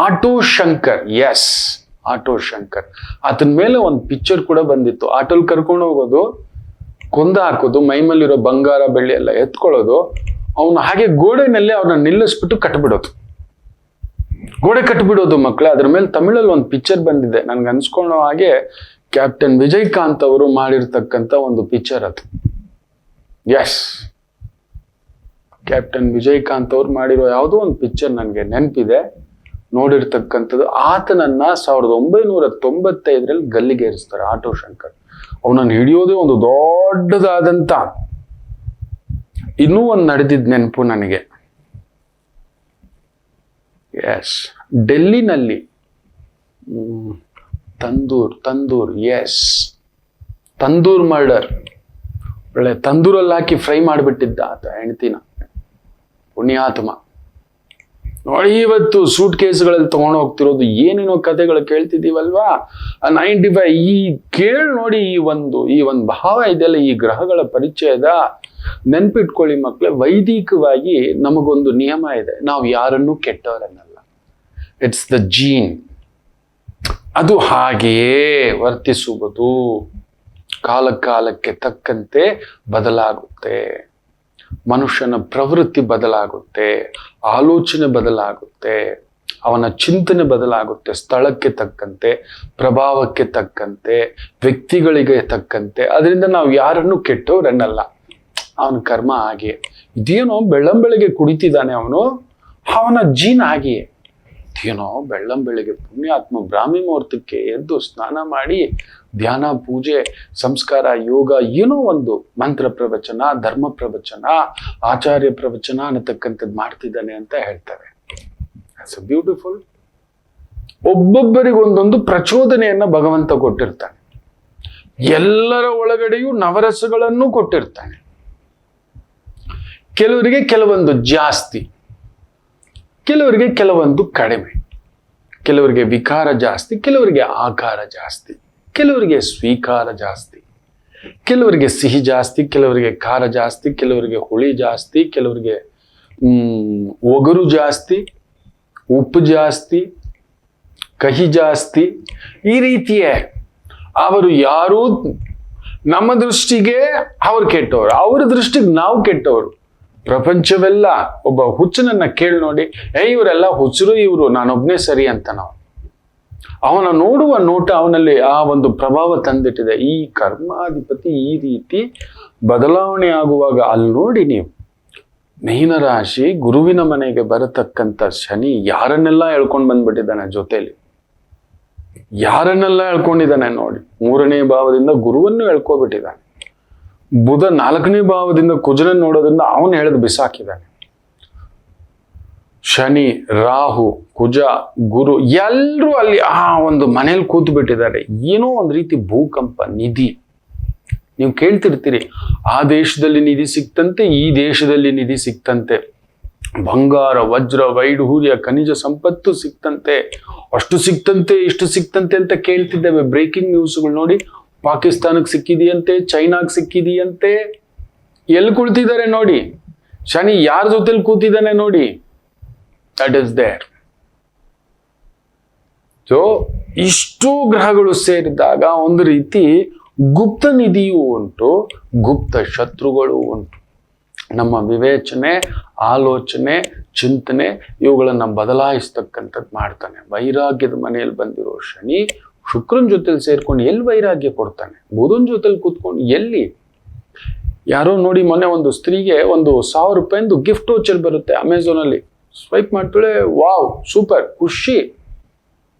ಆಟೋ ಶಂಕರ್, ಆಟೋ ಶಂಕರ್, ಆತನ ಮೇಲೆ ಒಂದು ಪಿಕ್ಚರ್ ಕೂಡ ಬಂದಿತ್ತು. ಆಟೋಲ್ ಕರ್ಕೊಂಡು ಹೋಗೋದು, ಕೊಂದ ಹಾಕೋದು, ಮೈಮೇಲಿರೋ ಬಂಗಾರ ಬೆಳ್ಳಿ ಎಲ್ಲ ಎತ್ಕೊಳ್ಳೋದು, ಅವನು ಹಾಗೆ ಗೋಡೆನಲ್ಲಿ ಅವ್ರನ್ನ ನಿಲ್ಲಿಸ್ಬಿಟ್ಟು ಗೋಡೆ ಕಟ್ಬಿಡೋದು ಮಕ್ಕಳೇ. ಅದ್ರ ಮೇಲೆ ತಮಿಳಲ್ಲಿ ಒಂದು ಪಿಕ್ಚರ್ ಬಂದಿದೆ. ನನ್ಗೆ ಅನ್ಸ್ಕೊಳ್ಳೋ ಹಾಗೆ ಕ್ಯಾಪ್ಟನ್ ವಿಜಯಕಾಂತ್ ಅವರು ಮಾಡಿರ್ತಕ್ಕಂಥ ಒಂದು ಪಿಕ್ಚರ್ ಅದು. ಕ್ಯಾಪ್ಟನ್ ವಿಜಯಕಾಂತ್ ಅವ್ರು ಮಾಡಿರೋ ಯಾವುದೋ ಒಂದು ಪಿಕ್ಚರ್ ನನಗೆ ನೆನಪಿದೆ, ನೋಡಿರ್ತಕ್ಕಂಥದ್ದು. ಆತನನ್ನ 1995 ಗಲ್ಲಿಗೇರಿಸ್ತಾರೆ ಆಟೋ ಶಂಕರ್. ಅವನನ್ನು ಹಿಡಿಯೋದೇ ಒಂದು ದೊಡ್ಡದಾದಂತ. ಇನ್ನೂ ಒಂದು ನಡೆದಿದ್ದ ನೆನಪು ನನಗೆ. ಡೆಲ್ಲಿನಲ್ಲಿ ತಂದೂರ್ ಮರ್ಡರ್. ಒಳ್ಳೆ ತಂದೂರಲ್ಲಿ ಹಾಕಿ ಫ್ರೈ ಮಾಡಿಬಿಟ್ಟಿದ್ದ ಆತ ಹೆಂಡತಿನ, ಪುಣ್ಯಾತ್ಮ. ನೋಡಿ, ಇವತ್ತು ಸೂಟ್ ಕೇಸ್ಗಳಲ್ಲಿ ತಗೊಂಡು ಹೋಗ್ತಿರೋದು ಏನೇನೋ ಕಥೆಗಳು ಕೇಳ್ತಿದೀವಲ್ವಾ. 95 ಈ ಕೇಳಿ ನೋಡಿ, ಈ ಒಂದು ಭಾವ ಇದೆಯಲ್ಲ, ಈ ಗ್ರಹಗಳ ಪರಿಚಯದ. ನೆನ್ಪಿಟ್ಕೊಳ್ಳಿ ಮಕ್ಕಳೇ, ವೈದಿಕವಾಗಿ ನಮಗೊಂದು ನಿಯಮ ಇದೆ. ನಾವು ಯಾರನ್ನೂ ಕೆಟ್ಟವರನ್ನಲ್ಲ. It's the gene. ಅದು ಹಾಗೆಯೇ ವರ್ತಿಸುವುದು. ಕಾಲಕ್ಕೆ ತಕ್ಕಂತೆ ಬದಲಾಗುತ್ತೆ. ಮನುಷ್ಯನ ಪ್ರವೃತ್ತಿ ಬದಲಾಗುತ್ತೆ, ಆಲೋಚನೆ ಬದಲಾಗುತ್ತೆ, ಅವನ ಚಿಂತನೆ ಬದಲಾಗುತ್ತೆ. ಸ್ಥಳಕ್ಕೆ ತಕ್ಕಂತೆ, ಪ್ರಭಾವಕ್ಕೆ ತಕ್ಕಂತೆ, ವ್ಯಕ್ತಿಗಳಿಗೆ ತಕ್ಕಂತೆ. ಅದರಿಂದ ನಾವು ಯಾರನ್ನು ಕೆಟ್ಟವರನ್ನಲ್ಲ. ಅವನ ಕರ್ಮ ಹಾಗೆಯೇ. ಇದೇನೋ ಬೆಳ್ಳಂಬೆಳಗ್ಗೆ ಕುಡಿತಿದ್ದಾನೆ ಅವನ ಜೀನ್ ಹಾಗೆಯೇ. ಏನೋ ಬೆಳ್ಳಂಬೆಳಗ್ಗೆ ಪುಣ್ಯಾತ್ಮ ಬ್ರಾಹ್ಮಿ ಮುಹೂರ್ತಕ್ಕೆ ಎದ್ದು ಸ್ನಾನ ಮಾಡಿ ಧ್ಯಾನ, ಪೂಜೆ, ಸಂಸ್ಕಾರ, ಯೋಗ, ಏನೋ ಒಂದು ಮಂತ್ರ ಪ್ರವಚನ, ಧರ್ಮ ಪ್ರವಚನ, ಆಚಾರ್ಯ ಪ್ರವಚನ ಅನ್ನತಕ್ಕಂಥದ್ದು ಮಾಡ್ತಿದ್ದಾನೆ ಅಂತ ಹೇಳ್ತಾರೆ. It's beautiful. ಒಬ್ಬೊಬ್ಬರಿಗೆ ಒಂದೊಂದು ಪ್ರಚೋದನೆಯನ್ನ ಭಗವಂತ ಕೊಟ್ಟಿರ್ತಾನೆ. ಎಲ್ಲರ ಒಳಗಡೆಯೂ ನವರಸಗಳನ್ನು ಕೊಟ್ಟಿರ್ತಾನೆ. ಕೆಲವರಿಗೆ ಕೆಲವೊಂದು ಜಾಸ್ತಿ, ಕೆಲವರಿಗೆ ಕೆಲವೊಂದು ಕಡಿಮೆ, ಕೆಲವರಿಗೆ ವಿಕಾರ ಜಾಸ್ತಿ, ಕೆಲವರಿಗೆ ಆಕಾರ ಜಾಸ್ತಿ, ಕೆಲವರಿಗೆ ಸ್ವೀಕಾರ ಜಾಸ್ತಿ, ಕೆಲವರಿಗೆ ಸಿಹಿ ಜಾಸ್ತಿ, ಕೆಲವರಿಗೆ ಖಾರ ಜಾಸ್ತಿ, ಕೆಲವರಿಗೆ ಹುಳಿ ಜಾಸ್ತಿ, ಕೆಲವರಿಗೆ ಒಗರು ಜಾಸ್ತಿ, ಉಪ್ಪು ಜಾಸ್ತಿ, ಕಹಿ ಜಾಸ್ತಿ. ಈ ರೀತಿಯೇ ಅವರು ಯಾರೂ ನಮ್ಮ ದೃಷ್ಟಿಗೆ ಅವ್ರು ಕೆಟ್ಟವರು, ಅವರ ದೃಷ್ಟಿಗೆ ನಾವು ಕೆಟ್ಟವರು. ಪ್ರಪಂಚವೆಲ್ಲ ಒಬ್ಬ ಹುಚ್ಚನನ್ನ ಕೇಳಿ ನೋಡಿ, ಇವರೆಲ್ಲ ಹುಚ್ಚರು, ಇವರು ನಾನೊಬ್ನೇ ಸರಿ ಅಂತ ನಾವು. ಅವನ ನೋಡುವ ನೋಟ ಅವನಲ್ಲಿ ಆ ಒಂದು ಪ್ರಭಾವ ತಂದಿಟ್ಟಿದೆ. ಈ ಕರ್ಮಾಧಿಪತಿ ಈ ರೀತಿ ಬದಲಾವಣೆ ಆಗುವಾಗ ಅಲ್ಲಿ ನೋಡಿ ನೀವು, ಮೀನರಾಶಿ ಗುರುವಿನ ಮನೆಗೆ ಬರತಕ್ಕಂಥ ಶನಿ ಯಾರನ್ನೆಲ್ಲ ಎಳ್ಕೊಂಡು ಬಂದ್ಬಿಟ್ಟಿದ್ದಾನೆ, ಜೊತೆಲಿ ಯಾರನ್ನೆಲ್ಲ ಎಳ್ಕೊಂಡಿದ್ದಾನೆ ನೋಡಿ. 3ನೇ ಭಾವದಿಂದ ಗುರುವನ್ನು ಎಳ್ಕೊಬಿಟ್ಟಿದ್ದಾನೆ. ಬುಧ 4ನೇ ಭಾವದಿಂದ ಕುಜನನ್ನು ನೋಡೋದ್ರಿಂದ ಅವನು ಎಳೆದು ಬಿಸಾಕಿದ್ದಾನೆ. ಶನಿ, ರಾಹು, ಕುಜ, ಗುರು ಎಲ್ಲರೂ ಅಲ್ಲಿ ಆ ಒಂದು ಮನೇಲಿ ಕೂತು ಬಿಟ್ಟಿದ್ದಾರೆ. ಏನೋ ಒಂದು ರೀತಿ ಭೂಕಂಪ, ನಿಧಿ. ನೀವು ಕೇಳ್ತಿರ್ತೀರಿ, ಆ ದೇಶದಲ್ಲಿ ನಿಧಿ ಸಿಕ್ತಂತೆ, ಈ ದೇಶದಲ್ಲಿ ನಿಧಿ ಸಿಕ್ತಂತೆ, ಬಂಗಾರ, ವಜ್ರ, ವೈಢೂರ್ಯ, ಖನಿಜ ಸಂಪತ್ತು ಸಿಕ್ತಂತೆ, ಅಷ್ಟು ಸಿಕ್ತಂತೆ, ಇಷ್ಟು ಸಿಕ್ತಂತೆ ಅಂತ ಕೇಳ್ತಿದ್ದೇವೆ. ಬ್ರೇಕಿಂಗ್ ನ್ಯೂಸ್ಗಳು ನೋಡಿ, ಪಾಕಿಸ್ತಾನಕ್ಕೆ ಸಿಕ್ಕಿದೆಯಂತೆ, ಚೈನಾಗ್ ಸಿಕ್ಕಿದೆಯಂತೆ. ಎಲ್ಲಿ ಕುಳಿತಿದ್ದಾರೆ ನೋಡಿ, ಶನಿ ಯಾರ ಜೊತೆಲಿ ಕೂತಿದ್ದಾನೆ ನೋಡಿ. That is there. ಸೊ ಇಷ್ಟು ಗ್ರಹಗಳು ಸೇರಿದಾಗ ಒಂದು ರೀತಿ ಗುಪ್ತ ನಿಧಿಯೂ ಉಂಟು, ಗುಪ್ತ ಶತ್ರುಗಳು ಉಂಟು. ನಮ್ಮ ವಿವೇಚನೆ, ಆಲೋಚನೆ, ಚಿಂತನೆ ಇವುಗಳನ್ನು ಬದಲಾಯಿಸ್ತಕ್ಕಂಥದ್ದು ಮಾಡ್ತಾನೆ. ವೈರಾಗ್ಯದ ಮನೆಯಲ್ಲಿ ಬಂದಿರೋ ಶನಿ ಶುಕ್ರನ ಜೊತೆಲಿ ಸೇರ್ಕೊಂಡು ಎಲ್ಲಿ ವೈರಾಗ್ಯ ಕೊಡ್ತಾನೆ? ಬುಧನ ಜೊತೆಲಿ ಕೂತ್ಕೊಂಡು ಎಲ್ಲಿ? ಯಾರೋ ನೋಡಿ, ಮೊನ್ನೆ ಒಂದು ಸ್ತ್ರೀಗೆ ಒಂದು 1000 ರೂಪಾಯಿಂದು ಗಿಫ್ಟ್ ವೋಚರ್ ಬರುತ್ತೆ ಅಮೆಝಾನಲ್ಲಿ. ಸ್ವೈಪ್ ಮಾಡ್ತಾಳೆ, ವಾವ್ ಸೂಪರ್, ಖುಷಿ.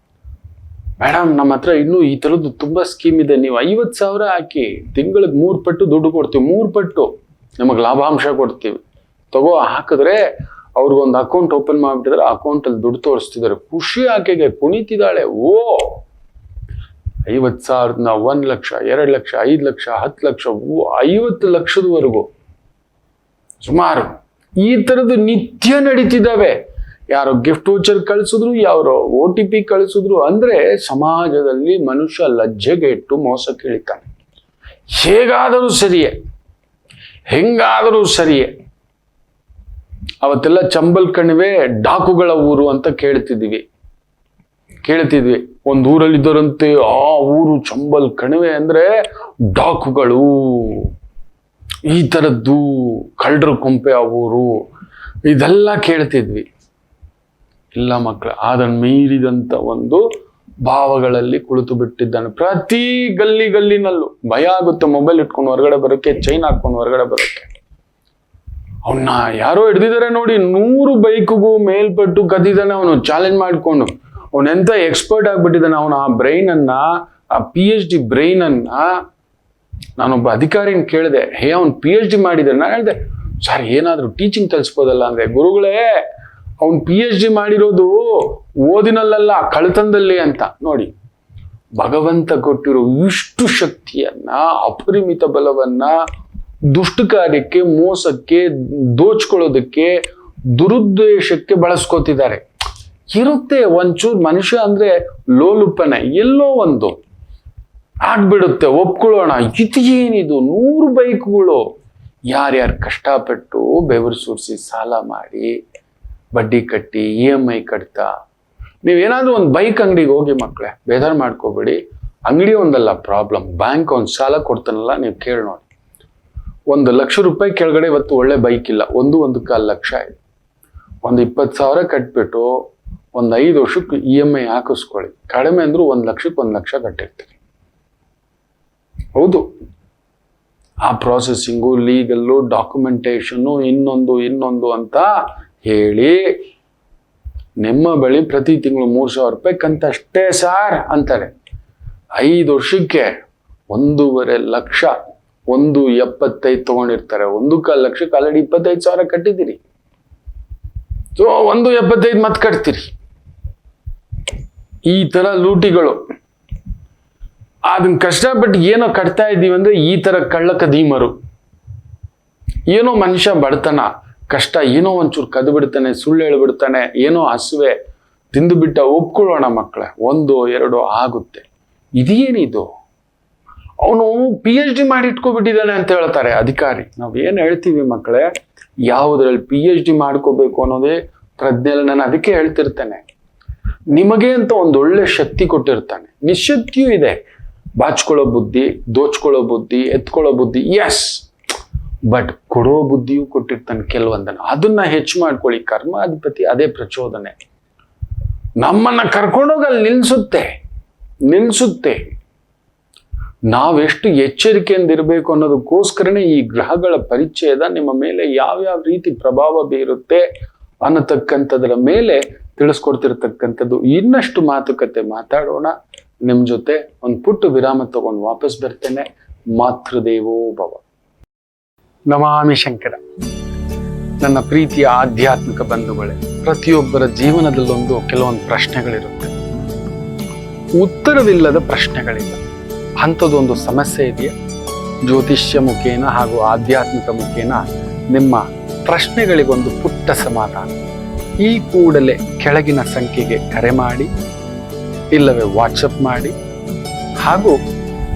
ಮೇಡಮ್, ನಮ್ಮ ಹತ್ರ ಇನ್ನೂ ಈ ಥರದ್ದು ತುಂಬಾ ಸ್ಕೀಮ್ ಇದೆ, ನೀವು 50,000 ಹಾಕಿ ತಿಂಗಳಿಗೆ 3 ಪಟ್ಟು ದುಡ್ಡು ಕೊಡ್ತೀವಿ, 3 ಪಟ್ಟು ನಿಮಗೆ ಲಾಭಾಂಶ ಕೊಡ್ತೀವಿ, ತಗೋ. ಹಾಕಿದ್ರೆ ಅವ್ರಿಗೊಂದು ಅಕೌಂಟ್ ಓಪನ್ ಮಾಡಿಬಿಟ್ಟಿದ್ರೆ ಅಕೌಂಟಲ್ಲಿ ದುಡ್ಡು ತೋರಿಸ್ತಿದ್ದಾರೆ. ಖುಷಿ ಆಕೆಗೆ, ಕುಣಿತಿದ್ದಾಳೆ. ಓ 50,000 1 ಲಕ್ಷ, 2 ಲಕ್ಷ, 5 ಲಕ್ಷ, 10 ಲಕ್ಷ, 50 ಲಕ್ಷದವರೆಗೂ ಸುಮಾರು ಈ ಥರದ್ದು ನಿತ್ಯ ನಡೀತಿದ್ದಾವೆ. ಯಾರೋ ಗಿಫ್ಟ್ ವೋಚರ್ ಕಳಿಸಿದ್ರು, ಯಾರೋ OTP ಕಳಿಸಿದ್ರು. ಅಂದ್ರೆ ಸಮಾಜದಲ್ಲಿ ಮನುಷ್ಯ ಲಜ್ಜೆಗೆಟ್ಟು ಮೋಸ ಕೇಳಿತಾನೆ. ಹೇಗಾದರೂ ಸರಿಯೇ, ಹೆಂಗಾದರೂ ಸರಿಯೇ. ಅವತ್ತೆಲ್ಲ ಚಂಬಲ್ ಕಣಿವೆ ಡಾಕುಗಳ ಊರು ಅಂತ ಕೇಳ್ತಿದ್ವಿ. ಒಂದು ಊರಲ್ಲಿದ್ದರಂತೆ, ಆ ಊರು ಚಂಬಲ್ ಕಣಿವೆ ಅಂದ್ರೆ ಡಾಕುಗಳು, ಈ ಥರದ್ದು ಕಳ್ಳರ ಕೊಂಪೆ ಆ ಊರು, ಇದೆಲ್ಲ ಕೇಳ್ತಿದ್ವಿ. ಇಲ್ಲ ಮಕ್ಕಳ, ಅದನ್ನು ಮೀರಿದಂತ ಒಂದು ಭಾವಗಳಲ್ಲಿ ಕುಳಿತು ಬಿಟ್ಟಿದ್ದಾನೆ. ಪ್ರತಿ ಗಲ್ಲಿನಲ್ಲೂ ಭಯ ಆಗುತ್ತೆ ಮೊಬೈಲ್ ಇಟ್ಕೊಂಡು ಹೊರಗಡೆ ಬರೋಕ್ಕೆ, ಚೈನ್ ಹಾಕೊಂಡು ಹೊರಗಡೆ ಬರೋಕ್ಕೆ. ಅವನ್ನ ಯಾರೋ ಹಿಡ್ದಿದ್ದಾರೆ ನೋಡಿ, 100 ಬೈಕ್ಗೂ ಮೇಲ್ಪಟ್ಟು ಕದ್ದಿದ್ದಾನೆ ಅವನು, ಚಾಲೆಂಜ್ ಮಾಡಿಕೊಂಡು. ಅವನೆಂತ ಎಕ್ಸ್ಪರ್ಟ್ ಆಗ್ಬಿಟ್ಟಿದ್ದಾನೆ. ಅವನ ಆ ಬ್ರೈನ್ ಅನ್ನ, ಆ PhD ಬ್ರೈನ್ ಅನ್ನ, ನಾನೊಬ್ಬ ಅಧಿಕಾರಿನ ಕೇಳಿದೆ, ಅವ್ನು PhD ಮಾಡಿದ್ದಾನೆ. ನಾನು ಹೇಳಿದೆ, ಸರ್ ಏನಾದ್ರು ಟೀಚಿಂಗ್ ಕಲಿಸ್ಬೋದಲ್ಲ ಅಂದ್ರೆ, ಗುರುಗಳೇ ಅವ್ನು PhD ಮಾಡಿರೋದು ಓದಿನಲ್ಲ, ಕಳ್ತನದಲ್ಲಿ ಅಂತ. ನೋಡಿ, ಭಗವಂತ ಕೊಟ್ಟಿರೋ ಇಷ್ಟು ಶಕ್ತಿಯನ್ನ, ಅಪರಿಮಿತ ಬಲವನ್ನ ದುಷ್ಟ ಕಾರ್ಯಕ್ಕೆ, ಮೋಸಕ್ಕೆ, ದೋಚ್ಕೊಳ್ಳೋದಕ್ಕೆ, ದುರುದ್ದೇಶಕ್ಕೆ ಬಳಸ್ಕೋತಿದ್ದಾರೆ. ಇರುತ್ತೆ ಒಂಚೂರು ಮನುಷ್ಯ ಅಂದ್ರೆ ಲೋಲುಪನೆ, ಎಲ್ಲೋ ಒಂದು ಆಗ್ಬಿಡುತ್ತೆ, ಒಪ್ಕೊಳ್ಳೋಣ. ಇದು ಏನಿದು 100 ಬೈಕ್ಗಳು? ಯಾರ್ಯಾರು ಕಷ್ಟಪಟ್ಟು ಬೆವರು ಸುರಿಸಿ ಸಾಲ ಮಾಡಿ ಬಡ್ಡಿ ಕಟ್ಟಿ EMI ಕಟ್ತಾ. ನೀವೇನಾದ್ರೂ ಒಂದು ಬೈಕ್ ಅಂಗಡಿಗೆ ಹೋಗಿ ಮಕ್ಕಳೇ, ಬೇಜಾರು ಮಾಡ್ಕೋಬೇಡಿ. ಅಂಗಡಿ ಒಂದಲ್ಲ ಪ್ರಾಬ್ಲಮ್, ಬ್ಯಾಂಕ್ ಒಂದು ಸಾಲ ಕೊಡ್ತಾನಲ್ಲ, ನೀವು ಕೇಳಿ ನೋಡಿ. 1 ಲಕ್ಷ ರೂಪಾಯಿ ಕೆಳಗಡೆ ಇವತ್ತು ಒಳ್ಳೆ ಬೈಕ್ ಇಲ್ಲ, 1.25 ಲಕ್ಷ ಇದೆ. ಒಂದು 20,000 ಕಟ್ಬಿಟ್ಟು ಒಂದು 5 ವರ್ಷಕ್ಕೆ EMI ಹಾಕಿಸ್ಕೊಳ್ಳಿ. ಕಡಿಮೆ ಅಂದ್ರೂ 1 ಲಕ್ಷಕ್ಕೆ 1 ಲಕ್ಷ ಕಟ್ಟಿರ್ತೀರಿ. ಹೌದು, ಆ ಪ್ರಾಸೆಸಿಂಗು, ಲೀಗಲ್ಲು, ಡಾಕ್ಯುಮೆಂಟೇಶನ್ನು, ಇನ್ನೊಂದು ಅಂತ ಹೇಳಿ ನಿಮ್ಮ ಬಳಿ ಪ್ರತಿ ತಿಂಗಳು 3,000 ರೂಪಾಯಿ ಕಂತಷ್ಟೇ ಸಾರ್ ಅಂತಾರೆ. 5 ವರ್ಷಕ್ಕೆ 1.5 ಲಕ್ಷ, 1.75 ತಗೊಂಡಿರ್ತಾರೆ. 1.25 ಲಕ್ಷಕ್ಕೆ ಆಲ್ರೆಡಿ 25,000 ಕಟ್ಟಿದ್ದೀರಿ. ಸೊ 1.75 ಮತ್ತೆ ಕಟ್ತೀರಿ. ಈ ತರ ಲೂಟಿಗಳು. ಅದನ್ನ ಕಷ್ಟಪಟ್ಟು ಏನೋ ಕಟ್ತಾ ಇದ್ದೀವಿ ಅಂದ್ರೆ ಈ ತರ ಕಳ್ಳಕದೀಮರು, ಏನೋ ಮನುಷ್ಯ ಬಡತನ, ಕಷ್ಟ ಏನೋ ಒಂಚೂರು ಕದ್ದು ಬಿಡ್ತಾನೆ, ಸುಳ್ಳು ಹೇಳ್ಬಿಡ್ತಾನೆ, ಏನೋ ಹಸುವೆ ತಿಂದು ಬಿಟ್ಟ, ಒಪ್ಕೊಳ್ಳೋಣ ಮಕ್ಕಳೇ, 1 2 ಆಗುತ್ತೆ. ಇದೇನಿದು, ಅವನು PhD ಮಾಡಿ ಇಟ್ಕೊಬಿಟ್ಟಿದ್ದಾನೆ ಅಂತ ಹೇಳ್ತಾರೆ ಅಧಿಕಾರಿ. ನಾವೇನು ಹೇಳ್ತೀವಿ ಮಕ್ಕಳೇ, ಯಾವುದ್ರಲ್ಲಿ PhD ಮಾಡ್ಕೋಬೇಕು ಅನ್ನೋದೇ ಪ್ರಜ್ಞೆ. ನಾನು ಅದಕ್ಕೆ ಹೇಳ್ತಿರ್ತೇನೆ, ನಿಮಗೆ ಅಂತ ಒಂದೊಳ್ಳೆ ಶಕ್ತಿ ಕೊಟ್ಟಿರ್ತಾನೆ. ನಿಶಕ್ತಿಯೂ ಇದೆ, ಬಾಚ್ಕೊಳ್ಳೋ ಬುದ್ಧಿ, ದೋಚ್ಕೊಳ್ಳೋ ಬುದ್ಧಿ, ಎತ್ಕೊಳ್ಳೋ ಬುದ್ಧಿ, ಎಸ್, ಬಟ್ ಕೊಡೋ ಬುದ್ಧಿಯೂ ಕೊಟ್ಟಿರ್ತಾನೆ ಕೆಲವೊಂದನ್ನು. ಅದನ್ನ ಹೆಚ್ಚು ಮಾಡ್ಕೊಳ್ಳಿ. ಕರ್ಮಾಧಿಪತಿ ಅದೇ ಪ್ರಚೋದನೆ, ನಮ್ಮನ್ನ ಕರ್ಕೊಂಡೋಗಿ ಅಲ್ಲಿ ನಿಲ್ಸುತ್ತೆ. ನಾವೆಷ್ಟು ಎಚ್ಚರಿಕೆಯಿಂದ ಇರಬೇಕು ಅನ್ನೋದಕ್ಕೋಸ್ಕರನೇ ಈ ಗ್ರಹಗಳ ಪರಿಚಯದ ನಿಮ್ಮ ಮೇಲೆ ಯಾವ್ಯಾವ ರೀತಿ ಪ್ರಭಾವ ಬೀರುತ್ತೆ ಅನ್ನತಕ್ಕಂಥದ್ರ ಮೇಲೆ ತಿಳಿಸ್ಕೊಡ್ತಿರ್ತಕ್ಕಂಥದ್ದು. ಇನ್ನಷ್ಟು ಮಾತುಕತೆ ಮಾತಾಡೋಣ. ನಿಮ್ ಜೊತೆ ಒಂದು ಪುಟ್ಟ ವಿರಾಮ ತಗೊಂಡು ವಾಪಸ್ ಬರ್ತೇನೆ. ಮಾತೃದೇವೋ ಭವ. ನಮಾಮಿ ಶಂಕರ. ನನ್ನ ಪ್ರೀತಿಯ ಆಧ್ಯಾತ್ಮಿಕ ಬಂಧುಗಳೇ, ಪ್ರತಿಯೊಬ್ಬರ ಜೀವನದಲ್ಲೊಂದು ಕೆಲವೊಂದು ಪ್ರಶ್ನೆಗಳಿರುತ್ತೆ, ಉತ್ತರವಿಲ್ಲದ ಪ್ರಶ್ನೆಗಳಿಲ್ಲ. ಅಂಥದ್ದೊಂದು ಸಮಸ್ಯೆ ಇದೆಯಾ? ಜ್ಯೋತಿಷ್ಯ ಮುಖೇನ ಹಾಗೂ ಆಧ್ಯಾತ್ಮಿಕ ಮುಖೇನ ನಿಮ್ಮ ಪ್ರಶ್ನೆಗಳಿಗೊಂದು ಪುಟ್ಟ ಸಮಾಧಾನ. ಈ ಕೂಡಲೇ ಕೆಳಗಿನ ಸಂಖ್ಯೆಗೆ ಕರೆ ಮಾಡಿ, ಇಲ್ಲವೇ ವಾಟ್ಸಪ್ ಮಾಡಿ, ಹಾಗೂ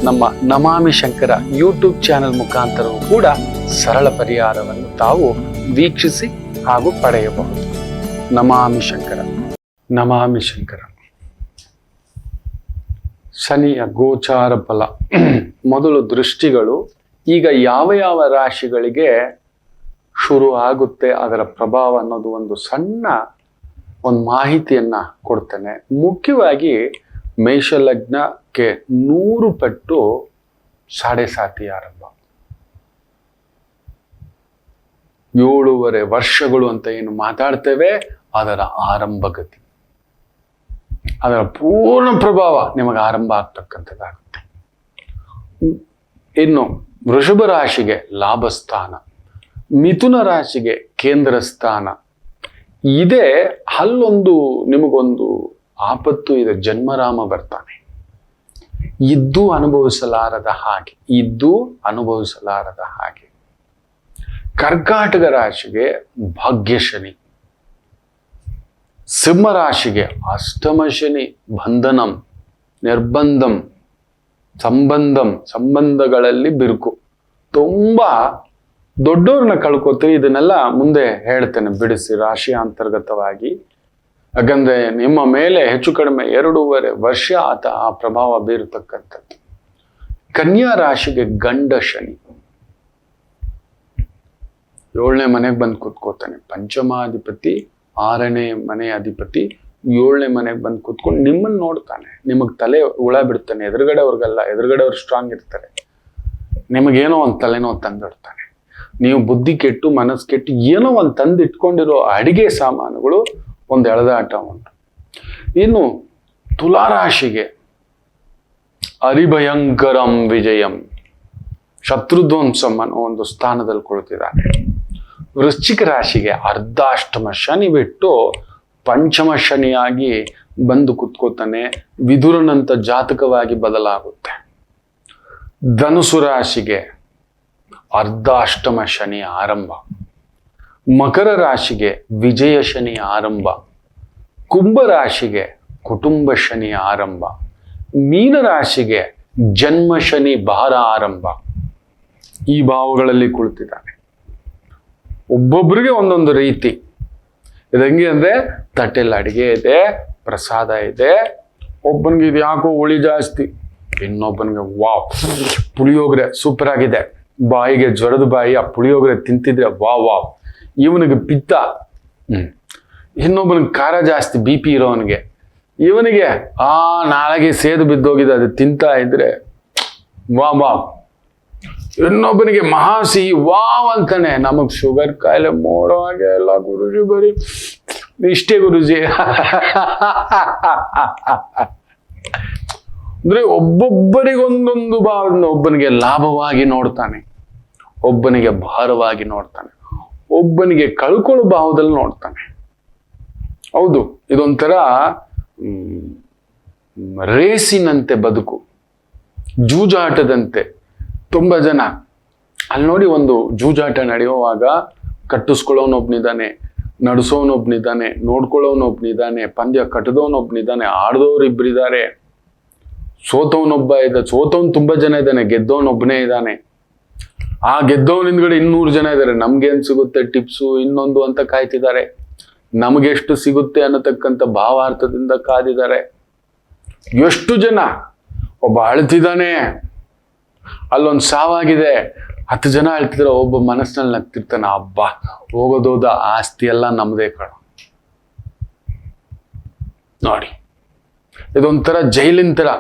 ನಮ್ಮ ನಮಾಮಿ ಶಂಕರ ಯೂಟ್ಯೂಬ್ ಚಾನೆಲ್ ಮುಖಾಂತರವೂ ಕೂಡ ಸರಳ ಪರಿಹಾರವನ್ನು ತಾವು ವೀಕ್ಷಿಸಿ ಹಾಗೂ ಪಡೆಯಬಹುದು. ನಮಾಮಿ ಶಂಕರ. ನಮಾಮಿ ಶಂಕರ. ಶನಿಯ ಗೋಚಾರ ಫಲ. ಮೊದಲು ದೃಷ್ಟಿಗಳು. ಈಗ ಯಾವ ರಾಶಿಗಳಿಗೆ ಶುರು ಆಗುತ್ತೆ ಅದರ ಪ್ರಭಾವ ಅನ್ನೋದು ಒಂದು ಸಣ್ಣ ಮಾಹಿತಿಯನ್ನ ಕೊಡ್ತೇನೆ. ಮುಖ್ಯವಾಗಿ ಮೇಷಲಗ್ನಕ್ಕೆ 100 ಪಟ್ಟು 7.5 ಆರಂಭ. 7.5 ವರ್ಷಗಳು ಅಂತ ಏನು ಮಾತಾಡ್ತೇವೆ, ಅದರ ಆರಂಭಗತಿ, ಅದರ ಪೂರ್ಣ ಪ್ರಭಾವ ನಿಮಗೆ ಆರಂಭ ಆಗ್ತಕ್ಕಂಥದ್ದಾಗುತ್ತೆ. ಇನ್ನು ವೃಷಭ ರಾಶಿಗೆ ಲಾಭಸ್ಥಾನ, ಮಿಥುನ ರಾಶಿಗೆ ಕೇಂದ್ರ ಸ್ಥಾನ ಇದೆ. ಅಲ್ಲೊಂದು ನಿಮಗೊಂದು ಆಪತ್ತು ಇದೆ, ಜನ್ಮರಾಮ ಬರ್ತಾನೆ. ಇದ್ದು ಅನುಭವಿಸಲಾರದ ಹಾಗೆ. ಕರ್ಕಾಟಕ ರಾಶಿಗೆ ಭಾಗ್ಯ ಶನಿ, ಸಿಂಹ ರಾಶಿಗೆ ಅಷ್ಟಮ ಶನಿ, ಬಂಧನಂ, ನಿರ್ಬಂಧಂ, ಸಂಬಂಧಗಳಲ್ಲಿ ಬಿರುಕು. ತುಂಬಾ ದೊಡ್ಡವ್ರನ್ನ ಕಳ್ಕೊತೀರಿ. ಇದನ್ನೆಲ್ಲ ಮುಂದೆ ಹೇಳ್ತೇನೆ ಬಿಡಿಸಿ ರಾಶಿ ಅಂತರ್ಗತವಾಗಿ. ಯಾಕಂದ್ರೆ ನಿಮ್ಮ ಮೇಲೆ ಹೆಚ್ಚು ಕಡಿಮೆ 2.5 ವರ್ಷ ಆ ಪ್ರಭಾವ ಬೀರತಕ್ಕಂಥದ್ದು. ಕನ್ಯಾ ರಾಶಿಗೆ ಗಂಡ ಶನಿ 7ನೇ ಮನೆಗೆ ಬಂದು ಕೂತ್ಕೋತಾನೆ. ಪಂಚಮಾಧಿಪತಿ 6ನೇ ಮನೆ ಅಧಿಪತಿ 7ನೇ ಮನೆಗೆ ಬಂದು ಕೂತ್ಕೊಂಡು ನಿಮ್ಮನ್ನು ನೋಡ್ತಾನೆ. ನಿಮಗೆ ತಲೆ ಹುಳ ಬಿಡ್ತಾನೆ. ಎದುರುಗಡೆ ಅವ್ರಿಗಲ್ಲ, ಎದುರುಗಡೆ ಅವ್ರು ಸ್ಟ್ರಾಂಗ್ ಇರ್ತಾರೆ. ನಿಮಗೇನೋ ಒಂದು ತಲೆನೋ ತಂದಿಡ್ತಾನೆ. ನೀವು ಬುದ್ಧಿ ಕೆಟ್ಟು ಮನಸ್ಸು ಕೆಟ್ಟು ಏನೋ ಒಂದು ತಂದು ಇಟ್ಕೊಂಡಿರೋ ಅಡಿಗೆ ಸಾಮಾನುಗಳು ಒಂದು ಎಳೆದಾಟ ಉಂಟು. ಇನ್ನು ತುಲಾರಾಶಿಗೆ ಹರಿಭಯಂಕರಂ ವಿಜಯಂ, ಶತ್ರುಧ್ವಂಸಂ ಅನ್ನೋ ಒಂದು ಸ್ಥಾನದಲ್ಲಿ ಕುಳಿತಿದ್ದಾನೆ. ವೃಶ್ಚಿಕ ರಾಶಿಗೆ ಅರ್ಧಾಷ್ಟಮ ಶನಿ ಬಿಟ್ಟು ಪಂಚಮ ಶನಿಯಾಗಿ ಬಂದು ಕುತ್ಕೋತಾನೆ. ವಿದುರನಂತ ಜಾತಕವಾಗಿ ಬದಲಾಗುತ್ತೆ. ಧನುಸು ರಾಶಿಗೆ ಅರ್ಧಾಷ್ಟಮ ಶನಿ ಆರಂಭ. ಮಕರ ರಾಶಿಗೆ ವಿಜಯ ಶನಿ ಆರಂಭ. ಕುಂಭ ರಾಶಿಗೆ ಕುಟುಂಬ ಶನಿ ಆರಂಭ. ಮೀನ ರಾಶಿಗೆ ಜನ್ಮ ಶನಿ ಭಾರ ಆರಂಭ. ಈ ಭಾವಗಳಲ್ಲಿ ಕುಳಿತಿದ್ದಾನೆ. ಒಬ್ಬೊಬ್ಬರಿಗೆ ಒಂದೊಂದು ರೀತಿ. ಇದಂಗೆ ಅಂದ್ರೆ ತಟ್ಟೆಯಲ್ಲಿ ಅಡಿಗೆ ಇದೆ, ಪ್ರಸಾದ ಇದೆ. ಒಬ್ಬನಿಗೆ ಇದು ಯಾಕೋ ಹುಳಿ ಜಾಸ್ತಿ, ಇನ್ನೊಬ್ಬನಿಗೆ ವಾವ್ ಪುಳಿಯೋಗರೆ ಸೂಪರ್ ಆಗಿದೆ, ಬಾಯಿಗೆ ಜ್ವರದ ಬಾಯಿ, ಆ ಪುಳಿಯೋಗರೆ ತಿಂತಿದ್ರೆ ವಾವ್. ಇವನಿಗೆ ಪಿತ್ತ, ಇನ್ನೊಬ್ಬನಿಗೆ ಖಾರ ಜಾಸ್ತಿ, BP ಇರೋವನಿಗೆ. ಇವನಿಗೆ ನಾಳೆಗೆ ಸೇದು ಬಿದ್ದೋಗಿದೆ, ಅದು ತಿಂತಾ ಇದ್ರೆ ವಾವ್. ಇನ್ನೊಬ್ಬನಿಗೆ ಮಹಾಸಿಹಿ ವಾವ್ ಅಂತಾನೆ. ನಮಗ್ ಶುಗರ್ ಕಾಯಿಲೆ ಮೋಡೋ ಹಾಗೆ ಎಲ್ಲ ಗುರುಜಿ, ಬರೀ ಇಷ್ಟೇ ಗುರುಜಿ. ಅಂದ್ರೆ ಒಬ್ಬೊಬ್ಬರಿಗೊಂದೊಂದು ಭಾವದಿಂದ ಒಬ್ಬನಿಗೆ ಲಾಭವಾಗಿ ನೋಡ್ತಾನೆ, ಒಬ್ಬನಿಗೆ ಭಾರವಾಗಿ ನೋಡ್ತಾನೆ, ಒಬ್ಬನಿಗೆ ಕಳ್ಕೊಳ್ಳೋ ಭಾವದಲ್ಲಿ ನೋಡ್ತಾನೆ. ಹೌದು, ಇದೊಂಥರ ರೇಸಿನಂತೆ ಬದುಕು, ಜೂಜಾಟದಂತೆ. ತುಂಬ ಜನ ಅಲ್ಲಿ ನೋಡಿ, ಒಂದು ಜೂಜಾಟ ನಡೆಯುವಾಗ ಕಟ್ಟಿಸ್ಕೊಳ್ಳೋನೊಬ್ನಿದ್ದಾನೆ, ನಡೆಸೋನೊಬ್ನಿದ್ದಾನೆ, ನೋಡ್ಕೊಳ್ಳೋನೊಬ್ನಿದ್ದಾನೆ, ಪಂದ್ಯ ಕಟ್ಟದವನೊಬ್ನಿದ್ದಾನೆ, ಆಡ್ದವ್ರಿಬ್ರಿದ್ದಾರೆ, ಸೋತವನ್ ತುಂಬಾ ಜನ ಇದ್ದಾನೆ, ಗೆದ್ದವನೊಬ್ಬನೇ ಇದ್ದಾನೆ. ಆ ಗೆದ್ದವನ ಹಿಂದ್ಗಡೆ 200 ಜನ ಇದ್ದಾರೆ. ನಮ್ಗೇನ್ ಸಿಗುತ್ತೆ ಟಿಪ್ಸು ಇನ್ನೊಂದು ಅಂತ ಕಾಯ್ತಿದ್ದಾರೆ. ನಮಗೆಷ್ಟು ಸಿಗುತ್ತೆ ಅನ್ನತಕ್ಕಂಥ ಭಾವಾರ್ಥದಿಂದ ಕಾದಿದ್ದಾರೆ. ಎಷ್ಟು ಜನ, ಒಬ್ಬ ಅಳ್ತಿದ್ದಾನೆ, ಅಲ್ಲೊಂದು ಸಾವಾಗಿದೆ, 10 ಜನ ಅಳ್ತಿದ್ರೆ ಒಬ್ಬ ಮನಸ್ಸಿನಲ್ಲಿ ನಗ್ತಿರ್ತಾನೆ, ಹಬ್ಬ ಹೋಗೋದೋದ ಆಸ್ತಿ ಎಲ್ಲ ನಮ್ದೇ ಕಣ. ನೋಡಿ, ಇದೊಂಥರ ಜೈಲಿನ ತರ.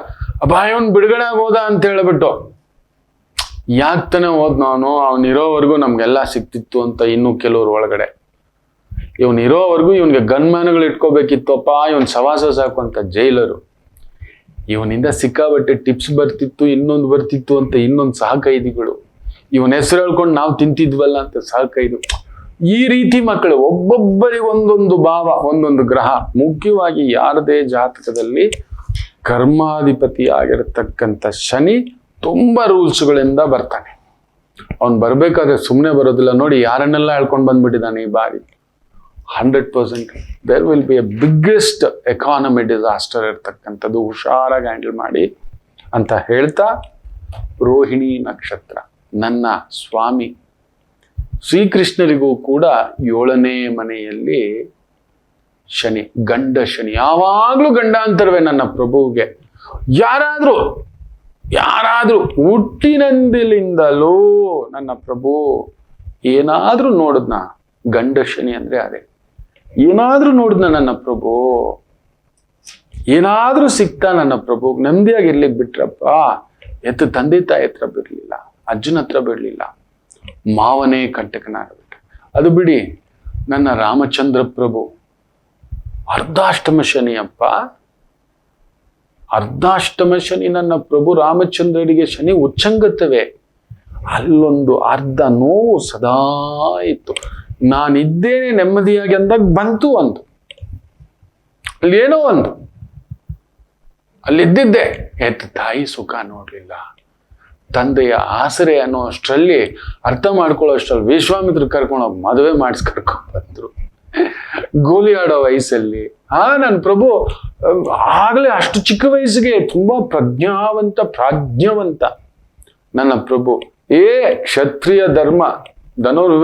ಅಬ್ಬ ಬಿಡುಗಡೆ ಆಗೋದ ಅಂತ ಹೇಳ್ಬಿಟ್ಟು ಯಾಕೆ ತಾನೆ ಹೋದ್ ನಾನು, ಅವನಿರೋವರೆಗೂ ನಮ್ಗೆಲ್ಲ ಸಿಕ್ತಿತ್ತು ಅಂತ ಇನ್ನು ಕೆಲವ್ರು ಒಳಗಡೆ. ಇವನಿರೋವರೆಗೂ ಇವನ್ಗೆ ಗನ್ಮ್ಯಾನ್ಗಳು ಇಟ್ಕೋಬೇಕಿತ್ತಪ್ಪ, ಇವನ್ ಸವಾಸ ಸಾಕು ಅಂತ ಜೈಲರು. ಇವನಿಂದ ಸಿಕ್ಕಾಬಟ್ಟೆ ಟಿಪ್ಸ್ ಬರ್ತಿತ್ತು, ಇನ್ನೊಂದು ಬರ್ತಿತ್ತು ಅಂತ ಇನ್ನೊಂದು ಸಹಕೈದಿಗಳು. ಇವನ ಹೆಸರು ಹೇಳ್ಕೊಂಡು ನಾವು ತಿಂತಿದ್ವಲ್ಲ ಅಂತ ಸಹಕೈದು. ಈ ರೀತಿ ಮಕ್ಕಳು ಒಬ್ಬೊಬ್ಬರಿಗೆ ಒಂದೊಂದು ಭಾವ, ಒಂದೊಂದು ಗ್ರಹ. ಮುಖ್ಯವಾಗಿ ಯಾರದೇ ಜಾತಕದಲ್ಲಿ ಕರ್ಮಾಧಿಪತಿ ಆಗಿರತಕ್ಕಂಥ ಶನಿ ತುಂಬಾ ರೂಲ್ಸ್ಗಳಿಂದ ಬರ್ತಾನೆ. ಅವ್ನು ಬರ್ಬೇಕಾದ್ರೆ ಸುಮ್ಮನೆ ಬರೋದಿಲ್ಲ. ನೋಡಿ ಯಾರನ್ನೆಲ್ಲ ಹೇಳ್ಕೊಂಡು ಬಂದ್ಬಿಟ್ಟಿದ್ದಾನೆ ಈ ಬಾರಿ. 100% there will be a biggest economy disaster ಇರ್ತಕ್ಕಂಥದ್ದು. ಹುಷಾರಾಗಿ ಹ್ಯಾಂಡಲ್ ಮಾಡಿ ಅಂತ ಹೇಳ್ತಾ, ರೋಹಿಣಿ ನಕ್ಷತ್ರ ನನ್ನ ಸ್ವಾಮಿ ಶ್ರೀಕೃಷ್ಣರಿಗೂ ಕೂಡ 7ನೇ ಮನೆಯಲ್ಲಿ ಶನಿ, ಗಂಡ ಶನಿ. ಯಾವಾಗ್ಲೂ ಗಂಡಾಂತರವೇ ನನ್ನ ಪ್ರಭುವಿಗೆ. ಯಾರಾದ್ರೂ ಹುಟ್ಟಿನಿಂದಲೂ ನನ್ನ ಪ್ರಭು ಏನಾದ್ರೂ ನೋಡಿದ್ನ, ಗಂಡ ಶನಿ ಅಂದ್ರೆ ಅದೇ. ಏನಾದ್ರೂ ನೋಡಿದ್ನ ನನ್ನ ಪ್ರಭು, ಏನಾದ್ರೂ ಸಿಕ್ತಾ ನನ್ನ ಪ್ರಭು, ನೆಮ್ಮದಿಯಾಗಿರ್ಲಿಕ್ಕೆ ಬಿಟ್ರಪ್ಪ. ತಂದೆ ತಾಯಿ ಹತ್ರ ಬಿಡ್ಲಿಲ್ಲ, ಅಜ್ಜನ ಹತ್ರ ಬಿಡ್ಲಿಲ್ಲ, ಮಾವನೇ ಕಂಟಕನಾಗ್ಬಿಟ್ಟ. ಅದು ಬಿಡಿ, ನನ್ನ ರಾಮಚಂದ್ರ ಪ್ರಭು ಅರ್ಧಾಷ್ಟಮ ಶನಿ ಅಪ್ಪ. ಅರ್ಧಾಷ್ಟಮ ಶನಿ ನನ್ನ ಪ್ರಭು ರಾಮಚಂದ್ರರಿಗೆ ಶನಿ ಉಚ್ಚಂಗತವೇ. ಅಲ್ಲೊಂದು ಅರ್ಧ ನೋವು ಸದಾ ಇತ್ತು. ನಾನಿದ್ದೇನೆ ನೆಮ್ಮದಿಯಾಗಿ ಅಂದಾಗ ಬಂತು ಒಂದು, ಅಲ್ಲೇನೋ ಒಂದು, ಅಲ್ಲಿದ್ದಿದ್ದೆ. ತಾಯಿ ಸುಖ ನೋಡ್ಲಿಲ್ಲ, ತಂದೆಯ ಆಸರೆ ಅನ್ನೋ ಅಷ್ಟರಲ್ಲಿ ಅರ್ಥ ಮಾಡ್ಕೊಳ್ಳೋ ಅಷ್ಟರಲ್ಲಿ ವಿಶ್ವಾಮಿತ್ರ ಕರ್ಕೊಂಡೋಗಿ ಮದುವೆ ಮಾಡಿಸಿ ಕರ್ಕೊಂಡು ಬಂದ್ರು. ಗೋಲಿ ಆಡೋ ವಯಸ್ಸಲ್ಲಿ ನನ್ನ ಪ್ರಭು ಆಗ್ಲೇ ಅಷ್ಟು ಚಿಕ್ಕ ವಯಸ್ಸಿಗೆ ತುಂಬಾ ಪ್ರಾಜ್ಞವಂತ ನನ್ನ ಪ್ರಭು. ಕ್ಷತ್ರಿಯ ಧರ್ಮ ಧನುರ್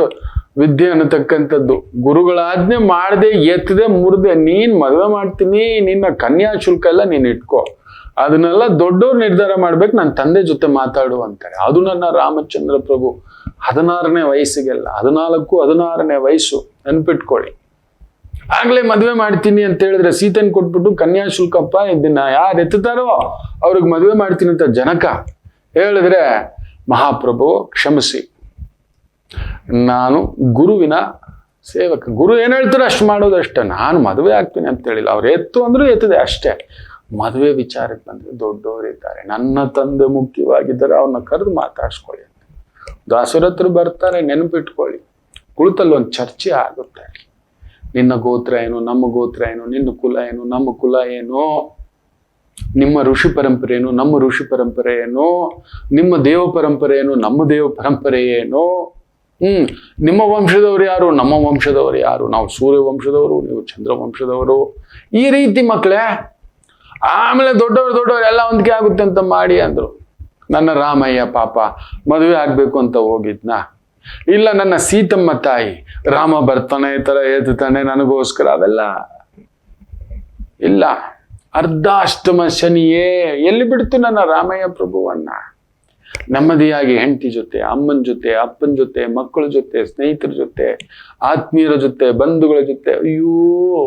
ವಿದ್ಯೆ ಅನ್ನತಕ್ಕಂಥದ್ದು, ಗುರುಗಳಾಜ್ಞೆ ಮಾಡದೆ ಎತ್ತದೆ ಮುರಿದೆ ನೀನ್ ಮದುವೆ ಮಾಡ್ತೀನಿ, ನಿನ್ನ ಕನ್ಯಾ ಶುಲ್ಕ ಎಲ್ಲ ನೀನ್ ಇಟ್ಕೋ, ಅದನ್ನೆಲ್ಲ ದೊಡ್ಡವ್ರು ನಿರ್ಧಾರ ಮಾಡ್ಬೇಕು, ನನ್ನ ತಂದೆ ಜೊತೆ ಮಾತಾಡು ಅಂತಾರೆ. ಅದು ನನ್ನ ರಾಮಚಂದ್ರ ಪ್ರಭು 16ನೇ ವಯಸ್ಸಿಗೆಲ್ಲ, 14-16ನೇ ವಯಸ್ಸು ನೆನ್ಪಿಟ್ಕೊಳ್ಳಿ. ಆಗ್ಲೇ ಮದುವೆ ಮಾಡ್ತೀನಿ ಅಂತ ಹೇಳಿದ್ರೆ ಸೀತೆನ್ ಕೊಟ್ಬಿಟ್ಟು ಕನ್ಯಾ ಶುಲ್ಕಪ್ಪ ಇದನ್ನ ಯಾರು ಎತ್ತುತ್ತಾರೋ ಅವ್ರಿಗೆ ಮದುವೆ ಮಾಡ್ತೀನಿ ಅಂತ ಜನಕ ಹೇಳಿದ್ರೆ, ಮಹಾಪ್ರಭು ಕ್ಷಮಿಸಿ, ನಾನು ಗುರುವಿನ ಸೇವಕ, ಗುರು ಏನ್ ಹೇಳ್ತಾರೆ ಅಷ್ಟು ಮಾಡೋದಷ್ಟೇ, ನಾನು ಮದುವೆ ಆಗ್ತೀನಿ ಅಂತ ಹೇಳಿಲ್ಲ. ಅವ್ರು ಎತ್ತು ಅಂದ್ರೂ ಎತ್ತದೆ ಅಷ್ಟೇ. ಮದುವೆ ವಿಚಾರಕ್ಕೆ ಬಂದ್ರೆ ದೊಡ್ಡವರಿದ್ದಾರೆ, ನನ್ನ ತಂದೆ ಮುಖ್ಯವಾಗಿದ್ದಾರೆ, ಅವ್ರನ್ನ ಕರೆದು ಮಾತಾಡ್ಸ್ಕೊಳ್ಳಿ ಅಂತ ದಾಸರ ಹತ್ರ ಬರ್ತಾರೆ. ನೆನಪಿಟ್ಕೊಳ್ಳಿ, ಕುಳಿತಲ್ಲಿ ಒಂದು ಚರ್ಚೆ ಆಗುತ್ತೆ. ನಿನ್ನ ಗೋತ್ರ ಏನು, ನಮ್ಮ ಗೋತ್ರ ಏನು, ನಿನ್ನ ಕುಲ ಏನು, ನಮ್ಮ ಕುಲ ಏನು, ನಿಮ್ಮ ಋಷಿ ಪರಂಪರೆ ಏನು, ನಮ್ಮ ಋಷಿ ಪರಂಪರೆ ಏನು, ನಿಮ್ಮ ದೇವ ಪರಂಪರೆ ಏನು, ನಮ್ಮ ದೇವ ಪರಂಪರೆ ಏನು, ನಿಮ್ಮ ವಂಶದವರು ಯಾರು, ನಮ್ಮ ವಂಶದವರು ಯಾರು, ನಾವು ಸೂರ್ಯ ವಂಶದವರು, ನೀವು ಚಂದ್ರ ವಂಶದವರು. ಈ ರೀತಿ ಮಕ್ಕಳೇ. ಆಮೇಲೆ ದೊಡ್ಡವರು ಎಲ್ಲ ಹೊಂದಿಕೆ ಆಗುತ್ತೆ ಅಂತ ಮಾಡಿ ಅಂದ್ರು. ನನ್ನ ರಾಮಯ್ಯ ಪಾಪ ಮದುವೆ ಆಗ್ಬೇಕು ಅಂತ ಹೋಗಿದ್ನ, ಇಲ್ಲ ನನ್ನ ಸೀತಮ್ಮ ತಾಯಿ ರಾಮ ಬರ್ತಾನೆ ಈ ತರ ಎತ್ತಾನೆ ನನಗೋಸ್ಕರ, ಅವೆಲ್ಲ ಇಲ್ಲ. ಅರ್ಧಾಷ್ಟಮ ಶನಿಯೇ ಎಲ್ಲಿ ಬಿಡ್ತು ನನ್ನ ರಾಮಯ್ಯ ಪ್ರಭುವನ್ನ. ನೆಮ್ಮದಿಯಾಗಿ ಹೆಂಡತಿ ಜೊತೆ, ಅಮ್ಮನ ಜೊತೆ, ಅಪ್ಪನ ಜೊತೆ, ಮಕ್ಕಳ ಜೊತೆ, ಸ್ನೇಹಿತರ ಜೊತೆ, ಆತ್ಮೀಯರ ಜೊತೆ, ಬಂಧುಗಳ ಜೊತೆ. ಅಯ್ಯೋ,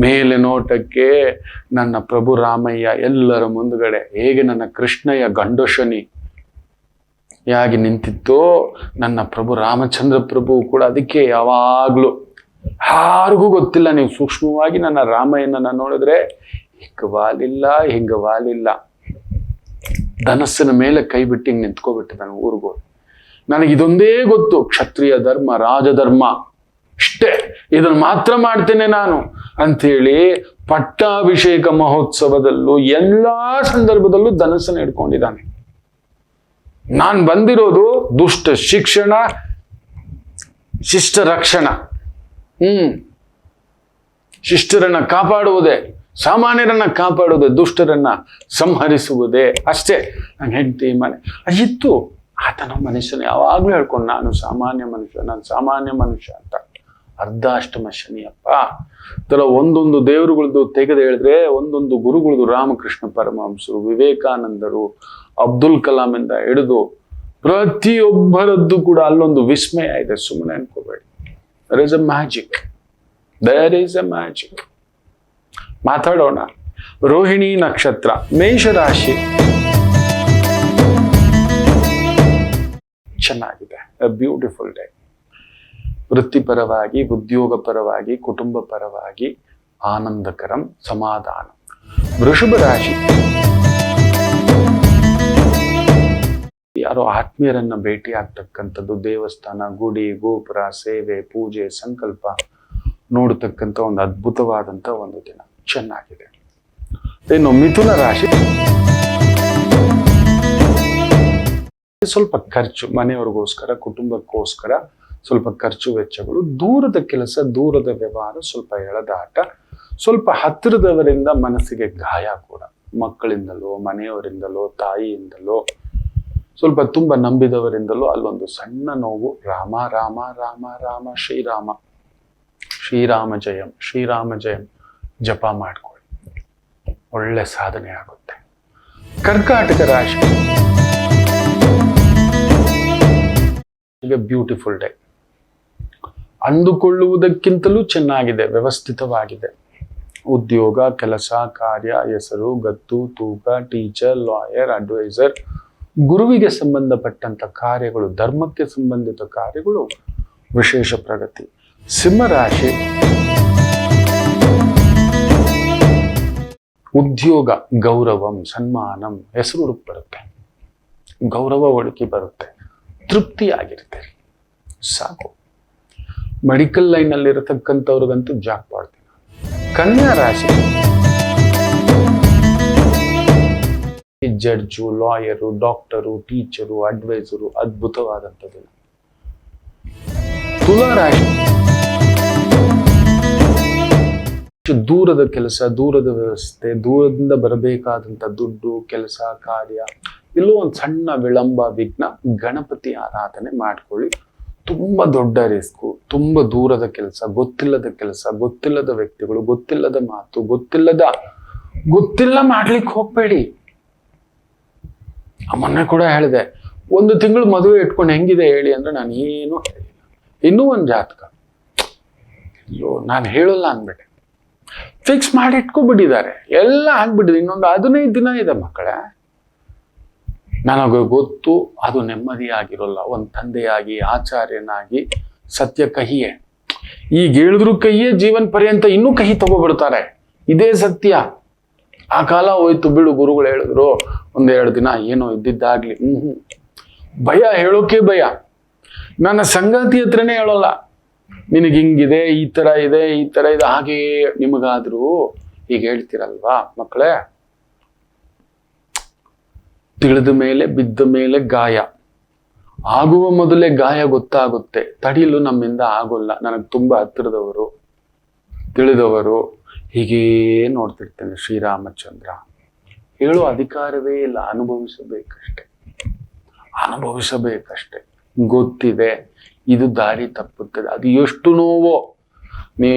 ಮೇಲೆ ನೋಟಕ್ಕೆ ನನ್ನ ಪ್ರಭು ರಾಮಯ್ಯ ಎಲ್ಲರ ಮುಂದುಗಡೆ ಹೇಗೆ ನನ್ನ ಕೃಷ್ಣಯ್ಯ ಗಂಡ ಶನಿ ಯಾಗಿ ನಿಂತಿತ್ತೋ, ನನ್ನ ಪ್ರಭು ರಾಮಚಂದ್ರ ಪ್ರಭು ಕೂಡ ಅದಕ್ಕೆ ಯಾವಾಗ್ಲೂ ಯಾರಿಗೂ ಗೊತ್ತಿಲ್ಲ. ನೀವು ಸೂಕ್ಷ್ಮವಾಗಿ ನನ್ನ ರಾಮಯ್ಯನ ನೋಡಿದ್ರೆ ಹಿಂಗ ವಾಲಿಲ್ಲ, ಧನಸ್ಸಿನ ಮೇಲೆ ಕೈ ಬಿಟ್ಟು ಹಿಂಗೆ ನಿಂತ್ಕೊಬಿಟ್ಟು ನಾನು ಊರಿಗೂ. ನನಗೆ ಇದೊಂದೇ ಗೊತ್ತು, ಕ್ಷತ್ರಿಯ ಧರ್ಮ, ರಾಜಧರ್ಮ ಇಷ್ಟೇ, ಇದನ್ನು ಮಾತ್ರ ಮಾಡ್ತೇನೆ ನಾನು ಅಂಥೇಳಿ ಪಟ್ಟಾಭಿಷೇಕ ಮಹೋತ್ಸವದಲ್ಲೂ ಎಲ್ಲಾ ಸಂದರ್ಭದಲ್ಲೂ ಧನಸ್ಸನ್ನು ಹಿಡ್ಕೊಂಡಿದ್ದಾನೆ. ನಾನು ಬಂದಿರೋದು ದುಷ್ಟ ಶಿಕ್ಷಣ, ಶಿಷ್ಟ ರಕ್ಷಣ. ಶಿಷ್ಟರನ್ನ ಕಾಪಾಡುವುದೇ, ಸಾಮಾನ್ಯರನ್ನ ಕಾಪಾಡುವುದೇ, ದುಷ್ಟರನ್ನ ಸಂಹರಿಸುವುದೇ. ಅಷ್ಟೇ. ನನ್ನ ಹೆಂಡತಿ ಮನೆ ಇತ್ತು. ಆತನ ಮನುಷ್ಯನ ಯಾವಾಗ್ಲೂ ಹೇಳ್ಕೊಂಡು ನಾನು ಸಾಮಾನ್ಯ ಮನುಷ್ಯ ಅಂತ. ಅರ್ಧಾಷ್ಟಮ ಶನಿಯಪ್ಪ. ತರ ಒಂದೊಂದು ದೇವರುಗಳದ್ದು ತೆಗೆದು ಹೇಳಿದ್ರೆ ಒಂದೊಂದು ಗುರುಗಳದ್ದು, ರಾಮಕೃಷ್ಣ ಪರಮಹಂಸರು, ವಿವೇಕಾನಂದರು, ಅಬ್ದುಲ್ ಕಲಾಂ ಇಂದ ಹಿಡಿದು ಪ್ರತಿಯೊಬ್ಬರದ್ದು ಕೂಡ ಅಲ್ಲೊಂದು ವಿಸ್ಮಯ ಇದೆ. ಸುಮ್ಮನೆ ಅನ್ಕೋಬೇಡಿ. There is a magic. ಮಾತಾಡೋಣ. ರೋಹಿಣಿ ನಕ್ಷತ್ರ, ಮೇಷರಾಶಿ. ಚೆನ್ನಾಗಿದೆ. A beautiful day. ವೃತ್ತಿಪರವಾಗಿ, ಉದ್ಯೋಗ ಪರವಾಗಿ, ಕುಟುಂಬ ಪರವಾಗಿ ಆನಂದಕರಂ, ಸಮಾಧಾನ. ವೃಷಭ ರಾಶಿ. ಯಾರೋ ಆತ್ಮೀಯರನ್ನ ಭೇಟಿ ಆಗ್ತಕ್ಕಂಥದ್ದು, ದೇವಸ್ಥಾನ, ಗುಡಿ, ಗೋಪುರ, ಸೇವೆ, ಪೂಜೆ, ಸಂಕಲ್ಪ ನೋಡತಕ್ಕಂಥ ಒಂದು ಅದ್ಭುತವಾದಂಥ ಒಂದು ದಿನ. ಚೆನ್ನಾಗಿದೆ. ಇನ್ನು ಮಿಥುನ ರಾಶಿ. ಸ್ವಲ್ಪ ಖರ್ಚು, ಮನೆಯವ್ರಿಗೋಸ್ಕರ, ಕುಟುಂಬಕ್ಕೋಸ್ಕರ ಸ್ವಲ್ಪ ಖರ್ಚು ವೆಚ್ಚಗಳು, ದೂರದ ಕೆಲಸ, ದೂರದ ವ್ಯವಹಾರ, ಸ್ವಲ್ಪ ಎಳೆದಾಟ, ಸ್ವಲ್ಪ ಹತ್ತಿರದವರಿಂದ ಮನಸ್ಸಿಗೆ ಗಾಯ ಕೂಡ, ಮಕ್ಕಳಿಂದಲೋ, ಮನೆಯವರಿಂದಲೋ, ತಾಯಿಯಿಂದಲೋ, ಸ್ವಲ್ಪ ತುಂಬ ನಂಬಿದವರಿಂದಲೂ ಅಲ್ಲೊಂದು ಸಣ್ಣ ನೋವು. ರಾಮ ರಾಮ ರಾಮ ರಾಮ ಶ್ರೀರಾಮ, ಶ್ರೀರಾಮ ಜಯಂ ಜಪ ಮಾಡ್ಕೊಳ್ಳಿ, ಒಳ್ಳೆ ಸಾಧನೆ ಆಗುತ್ತೆ. ಕರ್ಕಾಟಕ ರಾಶಿ. ಈಗ ಬ್ಯೂಟಿಫುಲ್ ಡೇ. ಅಂದುಕೊಳ್ಳುವುದಕ್ಕಿಂತಲೂ ಚೆನ್ನಾಗಿದೆ, ವ್ಯವಸ್ಥಿತವಾಗಿದೆ. ಉದ್ಯೋಗ, ಕೆಲಸ, ಕಾರ್ಯ, ಹೆಸರು, ಗತ್ತು, ತೂಕ, ಟೀಚರ್, ಲಾಯರ್, ಅಡ್ವೈಸರ್, ಗುರುವಿಗೆ ಸಂಬಂಧಪಟ್ಟಂತ ಕಾರ್ಯಗಳು, ಧರ್ಮಕ್ಕೆ ಸಂಬಂಧಿತ ಕಾರ್ಯಗಳು ವಿಶೇಷ ಪ್ರಗತಿ. ಸಿಂಹರಾಶಿ. ಉದ್ಯೋಗ, ಗೌರವಂ, ಸನ್ಮಾನಂ, ಹೆಸರು ಹುಡುಕ್ ಬರುತ್ತೆ, ಗೌರವ ಒಡಕಿ ಬರುತ್ತೆ, ತೃಪ್ತಿಯಾಗಿರ್ತೀರಿ, ಸಾಕು. ಮೆಡಿಕಲ್ ಲೈನ್ ಅಲ್ಲಿ ಇರತಕ್ಕಂಥವ್ರಿಗಂತೂ ಜಾಕ್ ಮಾಡ್ತೀನಿ. ಕನ್ಯಾ ರಾಶಿ. Judge, lawyer, doctor, teacher, adviser, ಅದ್ಭುತವಾದಂಥದ್ದು. ತುಲಾ ರಾಶಿ. ದೂರದ ಕೆಲಸ, ದೂರದ ವ್ಯವಸ್ಥೆ, ದೂರದಿಂದ ಬರಬೇಕಾದಂಥ ದುಡ್ಡು, ಕೆಲಸ, ಕಾರ್ಯ, ಇಲ್ಲೂ ಒಂದು ಸಣ್ಣ ವಿಳಂಬ, ವಿಘ್ನ. ಗಣಪತಿ ಆರಾಧನೆ ಮಾಡ್ಕೊಳ್ಳಿ. ತುಂಬಾ ದೊಡ್ಡ ರಿಸ್ಕು, ತುಂಬಾ ದೂರದ ಕೆಲಸ, ಗೊತ್ತಿಲ್ಲದ ವ್ಯಕ್ತಿಗಳು, ಗೊತ್ತಿಲ್ಲದ ಮಾತು, ಗೊತ್ತಿಲ್ಲ ಮಾಡ್ಲಿಕ್ಕೆ ಹೋಗ್ಬೇಡಿ. ಮೊನ್ನೆ ಕೂಡ ಹೇಳಿದೆ, 1 ತಿಂಗಳು ಮದುವೆ ಇಟ್ಕೊಂಡು ಹೆಂಗಿದೆ ಹೇಳಿ ಅಂದ್ರೆ ನಾನು ಏನು ಹೇಳಿಲ್ಲ. ಇನ್ನೂ ಒಂದು ಜಾತಕ, ಅಯ್ಯೋ ನಾನು ಹೇಳಲ್ಲ ಅಂದ್ಬಿಟ್ಟೆ. ಫಿಕ್ಸ್ ಮಾಡಿ ಇಟ್ಕೊಬಿಟ್ಟಿದ್ದಾರೆ, ಎಲ್ಲ ಆಗ್ಬಿಟ್ಟಿದೆ. ಇನ್ನೊಂದು 15 ದಿನ ಇದೆ ಮಕ್ಕಳೇ. ನನಗೆ ಗೊತ್ತು ಅದು ನೆಮ್ಮದಿಯಾಗಿರೋಲ್ಲ. ಒಂದು ತಂದೆಯಾಗಿ, ಆಚಾರ್ಯನಾಗಿ, ಸತ್ಯ ಕಹಿಯೇ. ಈಗ ಹೇಳಿದ್ರು ಕಹಿಯೇ, ಜೀವನ ಪರ್ಯಂತ ಇನ್ನೂ ಕಹಿ ತಗೋಬಿಡ್ತಾರೆ. ಇದೇ ಸತ್ಯ. ಆ ಕಾಲ ಹೋಯ್ತು ಬಿಡು. ಗುರುಗಳು ಹೇಳಿದ್ರು 1-2 ದಿನ ಏನೋ ಇದ್ದಿದ್ದಾಗ್ಲಿ. ಭಯ, ಹೇಳೋಕೆ ಭಯ. ನನ್ನ ಸಂಗಾತಿ ಹತ್ರನೇ ಹೇಳೋಲ್ಲ, ನಿನಗೆ ಹಿಂಗಿದೆ, ಈ ತರ ಇದೆ, ಹಾಗೆ. ನಿಮಗಾದ್ರೂ ಈಗ ಹೇಳ್ತೀರಲ್ವಾ ಮಕ್ಕಳೇ, ತಿಳಿದ ಮೇಲೆ, ಬಿದ್ದ ಮೇಲೆ ಗಾಯ ಆಗುವ ಮೊದಲೇ ಗಾಯ ಗೊತ್ತಾಗುತ್ತೆ. ತಡಿಲು ನಮ್ಮಿಂದ ಆಗೋಲ್ಲ. ನನಗೆ ತುಂಬಾ ಹತ್ತಿರದವರು, ತಿಳಿದವರು, ಹೀಗೇ ನೋಡ್ತಿರ್ತೇನೆ. ಶ್ರೀರಾಮಚಂದ್ರ ಹೇಳೋ ಅಧಿಕಾರವೇ ಇಲ್ಲ. ಅನುಭವಿಸಬೇಕಷ್ಟೆ. ಗೊತ್ತಿದೆ ಇದು ದಾರಿ ತಪ್ಪುತ್ತದೆ. ಅದು ಎಷ್ಟು ನೋವೋ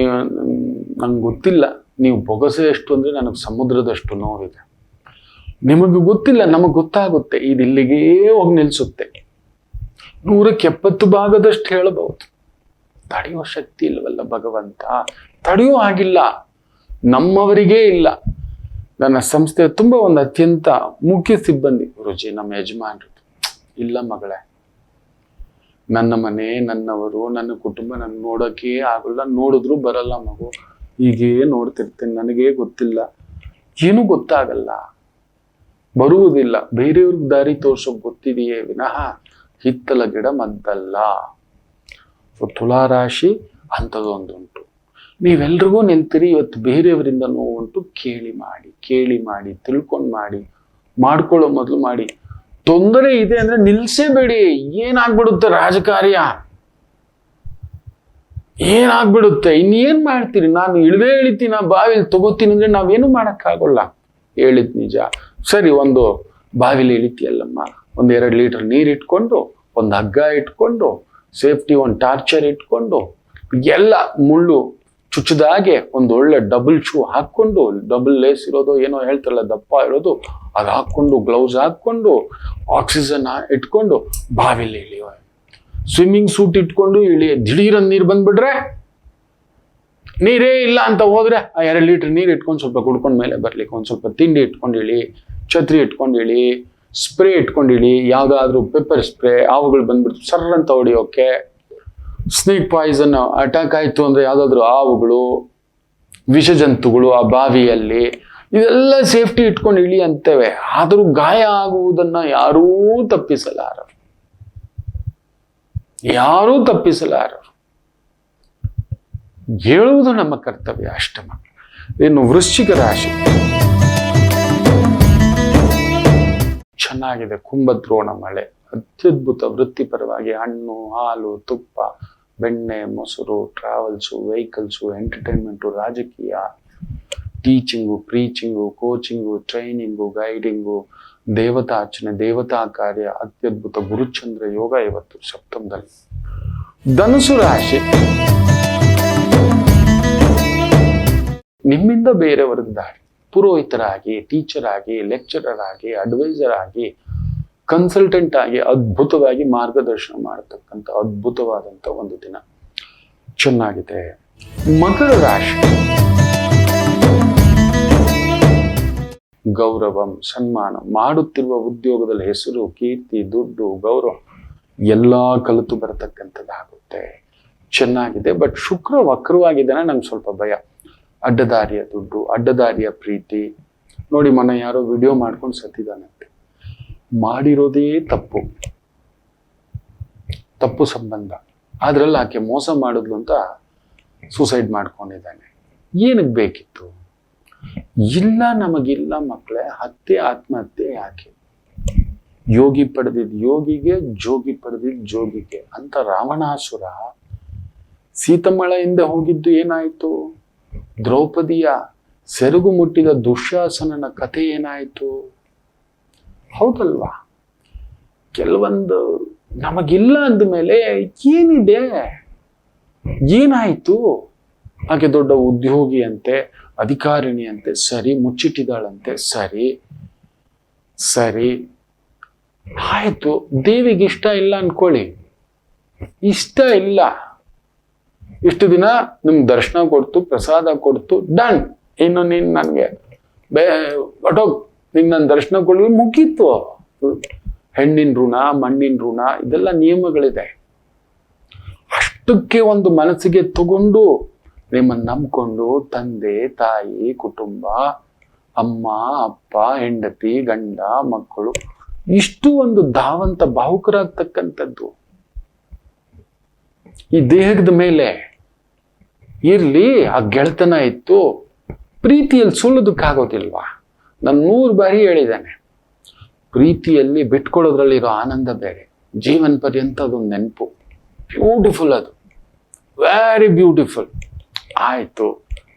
ನಂಗೆ ಗೊತ್ತಿಲ್ಲ. ನೀವು ಬೊಗಸೆ ಎಷ್ಟು ಅಂದ್ರೆ ನನಗೆ ಸಮುದ್ರದಷ್ಟು ನೋವಿದೆ. ನಿಮಗೆ ಗೊತ್ತಿಲ್ಲ, ನಮಗೆ ಗೊತ್ತಾಗುತ್ತೆ. ಇದು ಇಲ್ಲಿಗೇ ಹೋಗಿ ನಿಲ್ಸುತ್ತೆ. 100ಕ್ಕೆ 70 ಭಾಗದಷ್ಟು ಹೇಳಬಹುದು. ತಡೆಯುವ ಶಕ್ತಿ ಇಲ್ವಲ್ಲ ಭಗವಂತ. ತಡೆಯೋ ಆಗಿಲ್ಲ, ನಮ್ಮವರಿಗೇ ಇಲ್ಲ. ನನ್ನ ಸಂಸ್ಥೆ ತುಂಬಾ ಒಂದು ಅತ್ಯಂತ ಮುಖ್ಯ ಸಿಬ್ಬಂದಿ, ಗುರುಜಿ ನಮ್ಮ ಯಜಮಾನರು, ಇಲ್ಲ ಮಗಳೇ, ನನ್ನ ಮನೆ, ನನ್ನವರು, ನನ್ನ ಕುಟುಂಬ ನನ್ನ ನೋಡೋಕೆ ಆಗಲ್ಲ. ನೋಡಿದ್ರು ಬರಲ್ಲ ಮಗು. ಹೀಗೇ ನೋಡ್ತಿರ್ತೇನೆ. ನನಗೇ ಗೊತ್ತಿಲ್ಲ, ಏನೂ ಗೊತ್ತಾಗಲ್ಲ, ಬರುವುದಿಲ್ಲ. ಬೇರೆಯವ್ರಿಗೆ ದಾರಿ ತೋರ್ಸೋಕ್ ಗೊತ್ತಿದೆಯೇ ವಿನಃ ಹಿತ್ತಲ ಗಿಡ ಮದ್ದಲ್ಲ. ತುಲಾರಾಶಿ ಅಂಥದ್ದೊಂದುಂಟು. ನೀವೆಲ್ರಿಗೂ ನಿಲ್ತೀರಿ. ಇವತ್ತು ಬೇರೆಯವರಿಂದ ನೋವುಂಟು. ಕೇಳಿ ಮಾಡಿ ತಿಳ್ಕೊಂಡು ಮಾಡ್ಕೊಳ್ಳೋ ಮೊದಲು ಮಾಡಿ. ತೊಂದರೆ ಇದೆ ಅಂದ್ರೆ ನಿಲ್ಸೇಬೇಡಿ. ಏನಾಗ್ಬಿಡುತ್ತೆ ರಾಜಕಾರ್ಯ. ಏನಾಗ್ಬಿಡುತ್ತೆ, ಇನ್ನೇನ್ ಮಾಡ್ತೀರಿ, ನಾನು ಇಳಿತೀನಿ ಬಾವಿಲಿ ತಗೋತೀನಿ ಅಂದ್ರೆ ನಾವೇನು ಮಾಡಕ್ಕಾಗಲ್ಲ. ಹೇಳಿದ್ ನಿಜ. ಸರಿ, ಒಂದು ಬಾವಿಲಿ ಇಳಿತೀಯಲ್ಲಮ್ಮ, 1-2 ಲೀಟರ್ ನೀರ್ ಇಟ್ಕೊಂಡು, ಒಂದು ಹಗ್ಗ ಇಟ್ಕೊಂಡು, ಸೇಫ್ಟಿ ಒಂದು ಟಾರ್ಚರ್ ಇಟ್ಕೊಂಡು, ಎಲ್ಲ ಮುಳ್ಳು ಚುಚ್ಚದಾಗೆ ಒಂದು ಒಳ್ಳೆ ಡಬಲ್ ಶೂ ಹಾಕೊಂಡು, ಡಬಲ್ ಲೇಸ್ ಇರೋದು ಏನೋ ಹೇಳ್ತಾರಲ್ಲ ದಪ್ಪ ಇರೋದು, ಅದು ಹಾಕೊಂಡು, ಗ್ಲೌಸ್ ಹಾಕೊಂಡು, ಆಕ್ಸಿಜನ್ ಇಟ್ಕೊಂಡು ಬಾವಿಲಿ ಇಳಿಯುವ. ಸ್ವಿಮ್ಮಿಂಗ್ ಸೂಟ್ ಇಟ್ಕೊಂಡು ದಿಢೀರನ್ ನೀರು ಬಂದ್ಬಿಟ್ರೆ, ನೀರೇ ಇಲ್ಲ ಅಂತ ಹೋದ್ರೆ 2 ಲೀಟರ್ ನೀರು ಇಟ್ಕೊಂಡು ಸ್ವಲ್ಪ ಕುಡ್ಕೊಂಡ್ ಮೇಲೆ ಬರ್ಲಿಕ್ಕೆ ಒಂದು ಸ್ವಲ್ಪ ತಿಂಡಿ ಇಟ್ಕೊಂಡು ಇಳಿ, ಛತ್ರಿ ಇಟ್ಕೊಂಡು ಇಳಿ, ಸ್ಪ್ರೇ ಇಟ್ಕೊಂಡು ಇಳಿ, ಯಾವ್ದಾದ್ರು ಪೆಪ್ಪರ್ ಸ್ಪ್ರೇ, ಹಾವುಗಳು ಬಂದ್ಬಿಡ್ತು ಸರ್ರ ಅಂತ ಹೊಡಿಯೋಕೆ. ಸ್ನೇಕ್ ಪಾಯ್ಸನ್ ಅಟ್ಯಾಕ್ ಆಯ್ತು ಅಂದ್ರೆ ಯಾವ್ದಾದ್ರು ಹಾವುಗಳು, ವಿಷಜಂತುಗಳು ಆ ಬಾವಿಯಲ್ಲಿ, ಇದೆಲ್ಲ ಸೇಫ್ಟಿ ಇಟ್ಕೊಂಡು ಇಳಿ ಅಂತೇವೆ. ಆದರೂ ಗಾಯ ಆಗುವುದನ್ನ ಯಾರೂ ತಪ್ಪಿಸಲಾರರು. ಹೇಳುವುದು ನಮ್ಮ ಕರ್ತವ್ಯ ಅಷ್ಟೇ. ಇನ್ನು ವೃಶ್ಚಿಕ ರಾಶಿ ಚೆನ್ನಾಗಿದೆ. ಕುಂಭದ್ರೋಣ ಮಳೆ, ಅತ್ಯದ್ಭುತ. ವೃತ್ತಿಪರವಾಗಿ ಹಣ್ಣು, ಹಾಲು, ತುಪ್ಪ, ಬೆಣ್ಣೆ, ಮೊಸರು, ಟ್ರಾವೆಲ್ಸು, ವೆಹಿಕಲ್ಸು, ಎಂಟರ್ಟೈನ್ಮೆಂಟು, ರಾಜಕೀಯ, ಟೀಚಿಂಗು, ಪ್ರೀಚಿಂಗು, ಕೋಚಿಂಗು, ಟ್ರೈನಿಂಗು, ಗೈಡಿಂಗು, ದೇವತಾರ್ಚನೆ, ದೇವತಾ ಕಾರ್ಯ, ಅತ್ಯದ್ಭುತ. ಗುರುಚಂದ್ರ ಯೋಗ ಇವತ್ತು ಸಪ್ತಮದಲ್ಲಿ. ಧನುಸು ರಾಶಿ, ನಿಮ್ಮಿಂದ ಬೇರೆಯವರಿಗೆ ದಾರಿ. ಪುರೋಹಿತರಾಗಿ, ಟೀಚರ್ ಆಗಿ, ಲೆಕ್ಚರರ್ ಆಗಿ, ಅಡ್ವೈಸರ್ ಆಗಿ, ಕನ್ಸಲ್ಟೆಂಟ್ ಆಗಿ ಅದ್ಭುತವಾಗಿ ಮಾರ್ಗದರ್ಶನ ಮಾಡತಕ್ಕಂಥ ಅದ್ಭುತವಾದಂಥ ಒಂದು ದಿನ ಚೆನ್ನಾಗಿದೆ. ಮಕರ ರಾಶಿ, ಗೌರವ, ಸನ್ಮಾನ, ಮಾಡುತ್ತಿರುವ ಉದ್ಯೋಗದಲ್ಲಿ ಹೆಸರು, ಕೀರ್ತಿ, ದುಡ್ಡು, ಗೌರವ ಎಲ್ಲ ಕಲಿತು ಬರತಕ್ಕಂಥದ್ದಾಗುತ್ತೆ. ಚೆನ್ನಾಗಿದೆ. ಬಟ್ ಶುಕ್ರ ವಕ್ರವಾಗಿದ್ದಾನೆ, ನಂಗೆ ಸ್ವಲ್ಪ ಭಯ. ಅಡ್ಡದಾರಿಯ ದುಡ್ಡು, ಅಡ್ಡದಾರಿಯ ಪ್ರೀತಿ. ನೋಡಿ, ಮೊನ್ನೆ ಯಾರೋ ವಿಡಿಯೋ ಮಾಡ್ಕೊಂಡು ಸತ್ತಿದ್ದಾನಂತೆ. ಮಾಡಿರೋದೇ ತಪ್ಪು ಸಂಬಂಧ, ಅದ್ರಲ್ಲಿ ಆಕೆ ಮೋಸ ಮಾಡಿದ್ಲು ಅಂತ ಸೂಸೈಡ್ ಮಾಡ್ಕೊಂಡಿದ್ದಾನೆ. ಏನಕ್ಕೆ ಬೇಕಿತ್ತು? ಇಲ್ಲ, ನಮಗಿಲ್ಲ ಮಕ್ಕಳೇ. ಆತ್ಮಹತ್ಯೆ ಯಾಕೆ? ಯೋಗಿ ಪಡೆದಿದ್ ಯೋಗಿಗೆ, ಜೋಗಿ ಪಡೆದಿದ್ ಜೋಗಿಗೆ ಅಂತ ರಾವಣಾಸುರ ಸೀತಮ್ಮಳ ಹಿಂದೆ ಹೋಗಿದ್ದು ಏನಾಯ್ತು? ದ್ರೌಪದಿಯ ಸೆರಗು ಮುಟ್ಟಿದ ದುಶ್ಯಾಸನನ ಕಥೆ ಏನಾಯ್ತು? ಹೌದಲ್ವಾ? ಕೆಲವೊಂದು ನಮಗಿಲ್ಲ ಅಂದಮೇಲೆ ಏನಿದೆ, ಏನಾಯ್ತು? ಹಾಗೆ ದೊಡ್ಡ ಉದ್ಯೋಗಿ ಅಂತೆ, ಅಧಿಕಾರಿಣಿ ಅಂತೆ, ಸರಿ, ಮುಚ್ಚಿಟ್ಟಿದ್ದಾಳಂತೆ, ಸರಿ ಆಯ್ತು. ದೇವಿಗೆ ಇಷ್ಟ ಇಲ್ಲ ಅನ್ಕೊಳ್ಳಿ, ಇಷ್ಟ ಇಲ್ಲ. ಇಷ್ಟು ದಿನ ನಿಮ್ಗೆ ದರ್ಶನ ಕೊಡ್ತು, ಪ್ರಸಾದ ಕೊಡ್ತು, ಡನ್. ಇನ್ನು ನೀನ್ ನನ್ಗೆ ಒಟೋಗ್ ನಿಂಗೆ ನಾನು ದರ್ಶನ ಕೊಡಲು ಮುಗೀತು. ಹೆಣ್ಣಿನ ಋಣ, ಮಣ್ಣಿನ ಋಣ, ಇದೆಲ್ಲ ನಿಯಮಗಳಿದೆ. ಅಷ್ಟಕ್ಕೆ ಒಂದು ಮನಸ್ಸಿಗೆ ತಗೊಂಡು ನಿಮ್ಮನ್ನು ನಂಬ್ಕೊಂಡು ತಂದೆ, ತಾಯಿ, ಕುಟುಂಬ, ಅಮ್ಮ, ಅಪ್ಪ, ಹೆಂಡತಿ, ಗಂಡ, ಮಕ್ಕಳು, ಇಷ್ಟು ಒಂದು ಧಾವಂತ ಭಾವುಕರಾಗ್ತಕ್ಕಂಥದ್ದು ಈ ದೇಹದ ಮೇಲೆ ಇರ್ಲಿ. ಆ ಗೆಳೆತನ ಇತ್ತು, ಪ್ರೀತಿಯಲ್ಲಿ ಸುಳ್ಳೋದಕ್ಕಾಗೋದಿಲ್ವಾ? ನಾನು 100 ಬಾರಿ ಹೇಳಿದ್ದೇನೆ, ಪ್ರೀತಿಯಲ್ಲಿ ಬಿಟ್ಕೊಳ್ಳೋದ್ರಲ್ಲಿರೋ ಆನಂದ ಬೇರೆ, ಜೀವನ ಪರ್ಯಂತ ಅದೊಂದು ನೆನಪು. ಬ್ಯೂಟಿಫುಲ್, ಅದು ವೆರಿ ಬ್ಯೂಟಿಫುಲ್. ಆಯ್ತು,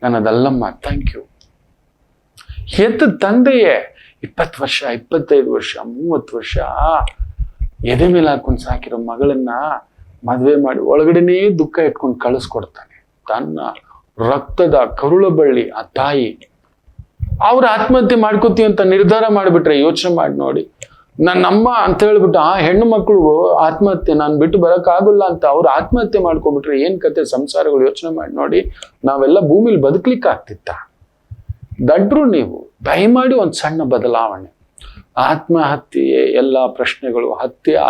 ನಾನು ಅದಲ್ಲಮ್ಮ, ಥ್ಯಾಂಕ್ ಯು. ಹೆತ್ತ ತಂದೆಯೇ 20 ವರ್ಷ, 25 ವರ್ಷ, 30 ವರ್ಷ ಎದೆ ಮೇಲೆ ಹಾಕೊಂಡು ಸಾಕಿರೋ ಮಗಳನ್ನ ಮದುವೆ ಮಾಡಿ ಒಳಗಡೆನೇ ದುಃಖ ಇಟ್ಕೊಂಡು ಕಳಿಸ್ಕೊಡ್ತಾನೆ. ತನ್ನ ರಕ್ತದ ಕರುಳ ಬಳ್ಳಿ ಆ ತಾಯಿ. ಅವ್ರ ಆತ್ಮಹತ್ಯೆ ಮಾಡ್ಕೋತೀವಿ ಅಂತ ನಿರ್ಧಾರ ಮಾಡಿಬಿಟ್ರೆ ಯೋಚನೆ ಮಾಡಿ ನೋಡಿ. ನನ್ನಮ್ಮ ಅಂತ ಹೇಳ್ಬಿಟ್ಟು ಆ ಹೆಣ್ಣು ಮಕ್ಕಳು ಆತ್ಮಹತ್ಯೆ, ನಾನು ಬಿಟ್ಟು ಬರೋಕ್ಕಾಗಲ್ಲ ಅಂತ ಅವ್ರು ಆತ್ಮಹತ್ಯೆ ಮಾಡ್ಕೊಬಿಟ್ರೆ ಏನ್ ಕತೆ ಸಂಸಾರಗಳು? ಯೋಚನೆ ಮಾಡಿ ನೋಡಿ, ನಾವೆಲ್ಲ ಭೂಮಿಲಿ ಬದುಕಲಿಕ್ಕೆ ಆಗ್ತಿತ್ತ? ದಡ್ರು ನೀವು. ದಯಮಾಡಿ ಒಂದು ಸಣ್ಣ ಬದಲಾವಣೆ. ಆತ್ಮಹತ್ಯೆ ಎಲ್ಲ ಪ್ರಶ್ನೆಗಳು,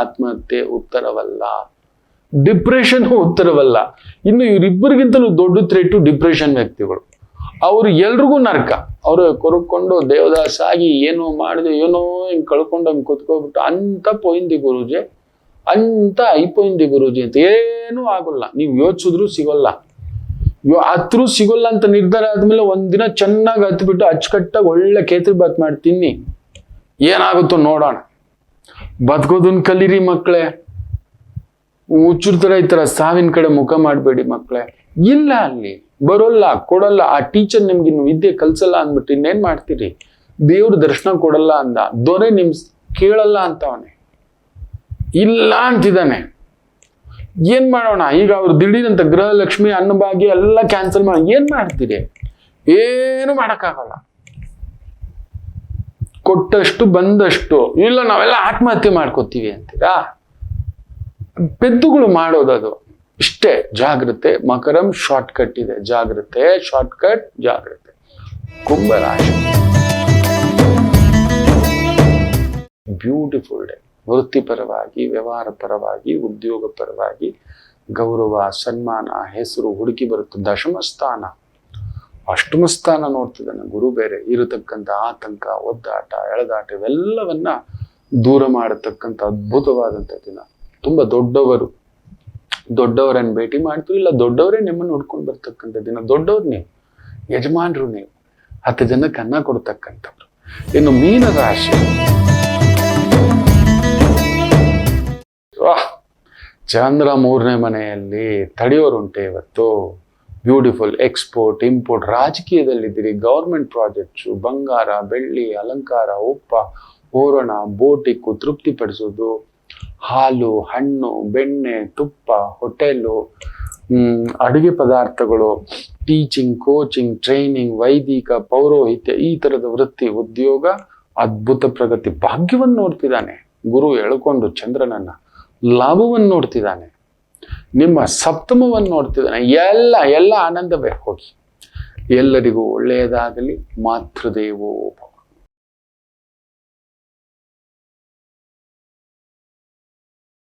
ಆತ್ಮಹತ್ಯೆ ಉತ್ತರವಲ್ಲ, ಡಿಪ್ರೆಷನ್ ಉತ್ತರವಲ್ಲ. ಇನ್ನು ಇವರಿಬ್ಬರಿಗಿಂತಲೂ ದೊಡ್ಡ ಥ್ರೆಟ್ ಡಿಪ್ರೆಷನ್ ವ್ಯಕ್ತಿಗಳು. ಅವ್ರು ಎಲ್ರಿಗೂ ನರಕ. ಅವ್ರು ಕೊರಕೊಂಡು ದೇವದಾಸ ಆಗಿ ಏನೋ ಮಾಡಿದೆ, ಏನೋ ಹಿಂಗೆ ಕಳ್ಕೊಂಡು ಹಂಗೆ ಕುತ್ಕೋಬಿಟ್ಟು ಅಂತ ಪೋಯಿಂದಿ ಗುರೂಜಿ, ಅಂತ ಐಪೋಯಿಂದಿ ಗುರೂಜಿ ಅಂತ ಏನೂ ಆಗೋಲ್ಲ. ನೀವು ಯೋಚಿಸಿದ್ರು ಸಿಗೋಲ್ಲ, ಹತ್ರೂ ಸಿಗೋಲ್ಲ ಅಂತ ನಿರ್ಧಾರ ಆದ್ಮೇಲೆ ಒಂದಿನ ಚೆನ್ನಾಗಿ ಹತ್ಬಿಟ್ಟು ಅಚ್ಚುಕಟ್ಟಾಗಿ ಒಳ್ಳೆ ಕೇಸರಿ ಬಾತ್ ಮಾಡಿ ತಿನ್ನಿ, ಏನಾಗುತ್ತೋ ನೋಡೋಣ. ಬದುಕೋದನ್ನ ಕಲೀರಿ ಮಕ್ಕಳೇ. ಹುಚ್ಚುರ್ ಈ ತರ ಸಾವಿನ ಕಡೆ ಮುಖ ಮಾಡಬೇಡಿ ಮಕ್ಕಳೇ. ಇಲ್ಲ, ಅಲ್ಲಿ ಬರೋಲ್ಲ, ಕೊಡಲ್ಲ. ಆ ಟೀಚರ್ ನಿಮ್ಗೆ ಇನ್ನು ವಿದ್ಯೆ ಕಲ್ಸಲ್ಲ ಅಂದ್ಬಿಟ್ಟು ಇನ್ನೇನ್ ಮಾಡ್ತೀರಿ? ದೇವ್ರ ದರ್ಶನ ಕೊಡಲ್ಲ ಅಂದ, ದೊರೆ ನಿಮ್ ಕೇಳಲ್ಲ ಅಂತವನೆ, ಇಲ್ಲ ಅಂತಿದ್ದಾನೆ. ಏನ್ ಮಾಡೋಣ ಈಗ? ಅವ್ರು ದಿಢೀರಂತ ಗೃಹಲಕ್ಷ್ಮಿ, ಅನ್ನಭಾಗ್ಯ ಎಲ್ಲ ಕ್ಯಾನ್ಸಲ್ ಮಾಡಿ ಏನ್ ಮಾಡ್ತೀರಿ? ಏನು ಮಾಡಕ್ಕಾಗಲ್ಲ. ಕೊಟ್ಟಷ್ಟು ಬಂದಷ್ಟು. ಇಲ್ಲ ನಾವೆಲ್ಲ ಆತ್ಮಹತ್ಯೆ ಮಾಡ್ಕೋತೀವಿ ಅಂತೀರಾ? ಪೆದ್ದುಗಳು ಮಾಡೋದದು. ಇಷ್ಟೇ. ಜಾಗ್ರತೆ. ಮಕರಂ ಶಾರ್ಟ್ಕಟ್ ಇದೆ. ಜಾಗ್ರತೆ, ಶಾರ್ಟ್ಕಟ್, ಜಾಗ್ರತೆ. ಕುಂಭರಾಶಿ ಬ್ಯೂಟಿಫುಲ್ ಡೇ. ವೃತ್ತಿಪರವಾಗಿ, ವ್ಯವಹಾರ ಪರವಾಗಿ, ಉದ್ಯೋಗ ಪರವಾಗಿ ಗೌರವ, ಸನ್ಮಾನ, ಹೆಸರು ಹುಡುಕಿ ಬರುತ್ತೆ. ದಶಮ ಸ್ಥಾನ, ಅಷ್ಟಮ ಸ್ಥಾನ ನೋಡ್ತಿದ್ದಾನೆ ಗುರು. ಬೇರೆ ಇರತಕ್ಕಂಥ ಆತಂಕ, ಒದ್ದಾಟ, ಎಳೆದಾಟ ಇವೆಲ್ಲವನ್ನ ದೂರ ಮಾಡತಕ್ಕಂಥ ಅದ್ಭುತವಾದಂಥ ದಿನ. ತುಂಬಾ ದೊಡ್ಡವರನ್ನು ಭೇಟಿ ಮಾಡ್ತೀವಿ, ಇಲ್ಲ ದೊಡ್ಡವರೇ ನಿಮ್ಮನ್ನು ನೋಡ್ಕೊಂಡು ಬರ್ತಕ್ಕಂಥ ದಿನ. ದೊಡ್ಡವ್ರು ನೀವು, ಯಜಮಾನ್ರು ನೀವು, 10 ಜನಕ್ಕೆ ಅನ್ನ ಕೊಡ್ತಕ್ಕಂಥವ್ರು. ಇನ್ನು ಮೀನರಾಶಿ, ಚಂದ್ರ 3ನೇ ಮನೆಯಲ್ಲಿ ತಡೆಯೋರುಂಟೆ ಇವತ್ತು. ಬ್ಯೂಟಿಫುಲ್. ಎಕ್ಸ್ಪೋರ್ಟ್, ಇಂಪೋರ್ಟ್, ರಾಜಕೀಯದಲ್ಲಿದ್ದೀರಿ, ಗೌರ್ಮೆಂಟ್ ಪ್ರಾಜೆಕ್ಟ್ಸು, ಬಂಗಾರ, ಬೆಳ್ಳಿ, ಅಲಂಕಾರ, ಉಪ್ಪ, ಹೂರಣ, ಬೋಟಿಕ್ಕು, ತೃಪ್ತಿಪಡಿಸೋದು, ಹಾಲು, ಹಣ್ಣು, ಬೆಣ್ಣೆ, ತುಪ್ಪ, ಹೋಟೆಲು, ಅಡುಗೆ ಪದಾರ್ಥಗಳು, ಟೀಚಿಂಗ್, ಕೋಚಿಂಗ್, ಟ್ರೈನಿಂಗ್, ವೈದಿಕ, ಪೌರೋಹಿತ್ಯ, ಈ ತರದ ವೃತ್ತಿ, ಉದ್ಯೋಗ, ಅದ್ಭುತ ಪ್ರಗತಿ. ಭಾಗ್ಯವನ್ನು ನೋಡ್ತಿದ್ದಾನೆ ಗುರು ಎಳ್ಕೊಂಡು ಚಂದ್ರನನ್ನ. ಲಾಭವನ್ನು ನೋಡ್ತಿದ್ದಾನೆ. ನಿಮ್ಮ ಸಪ್ತಮವನ್ನು ನೋಡ್ತಿದ್ದಾನೆ. ಎಲ್ಲ ಆನಂದವೇ. ಹೋಗಿ ಎಲ್ಲರಿಗೂ ಒಳ್ಳೆಯದಾಗಲಿ. ಮಾತೃದೇವೋ ಭವ.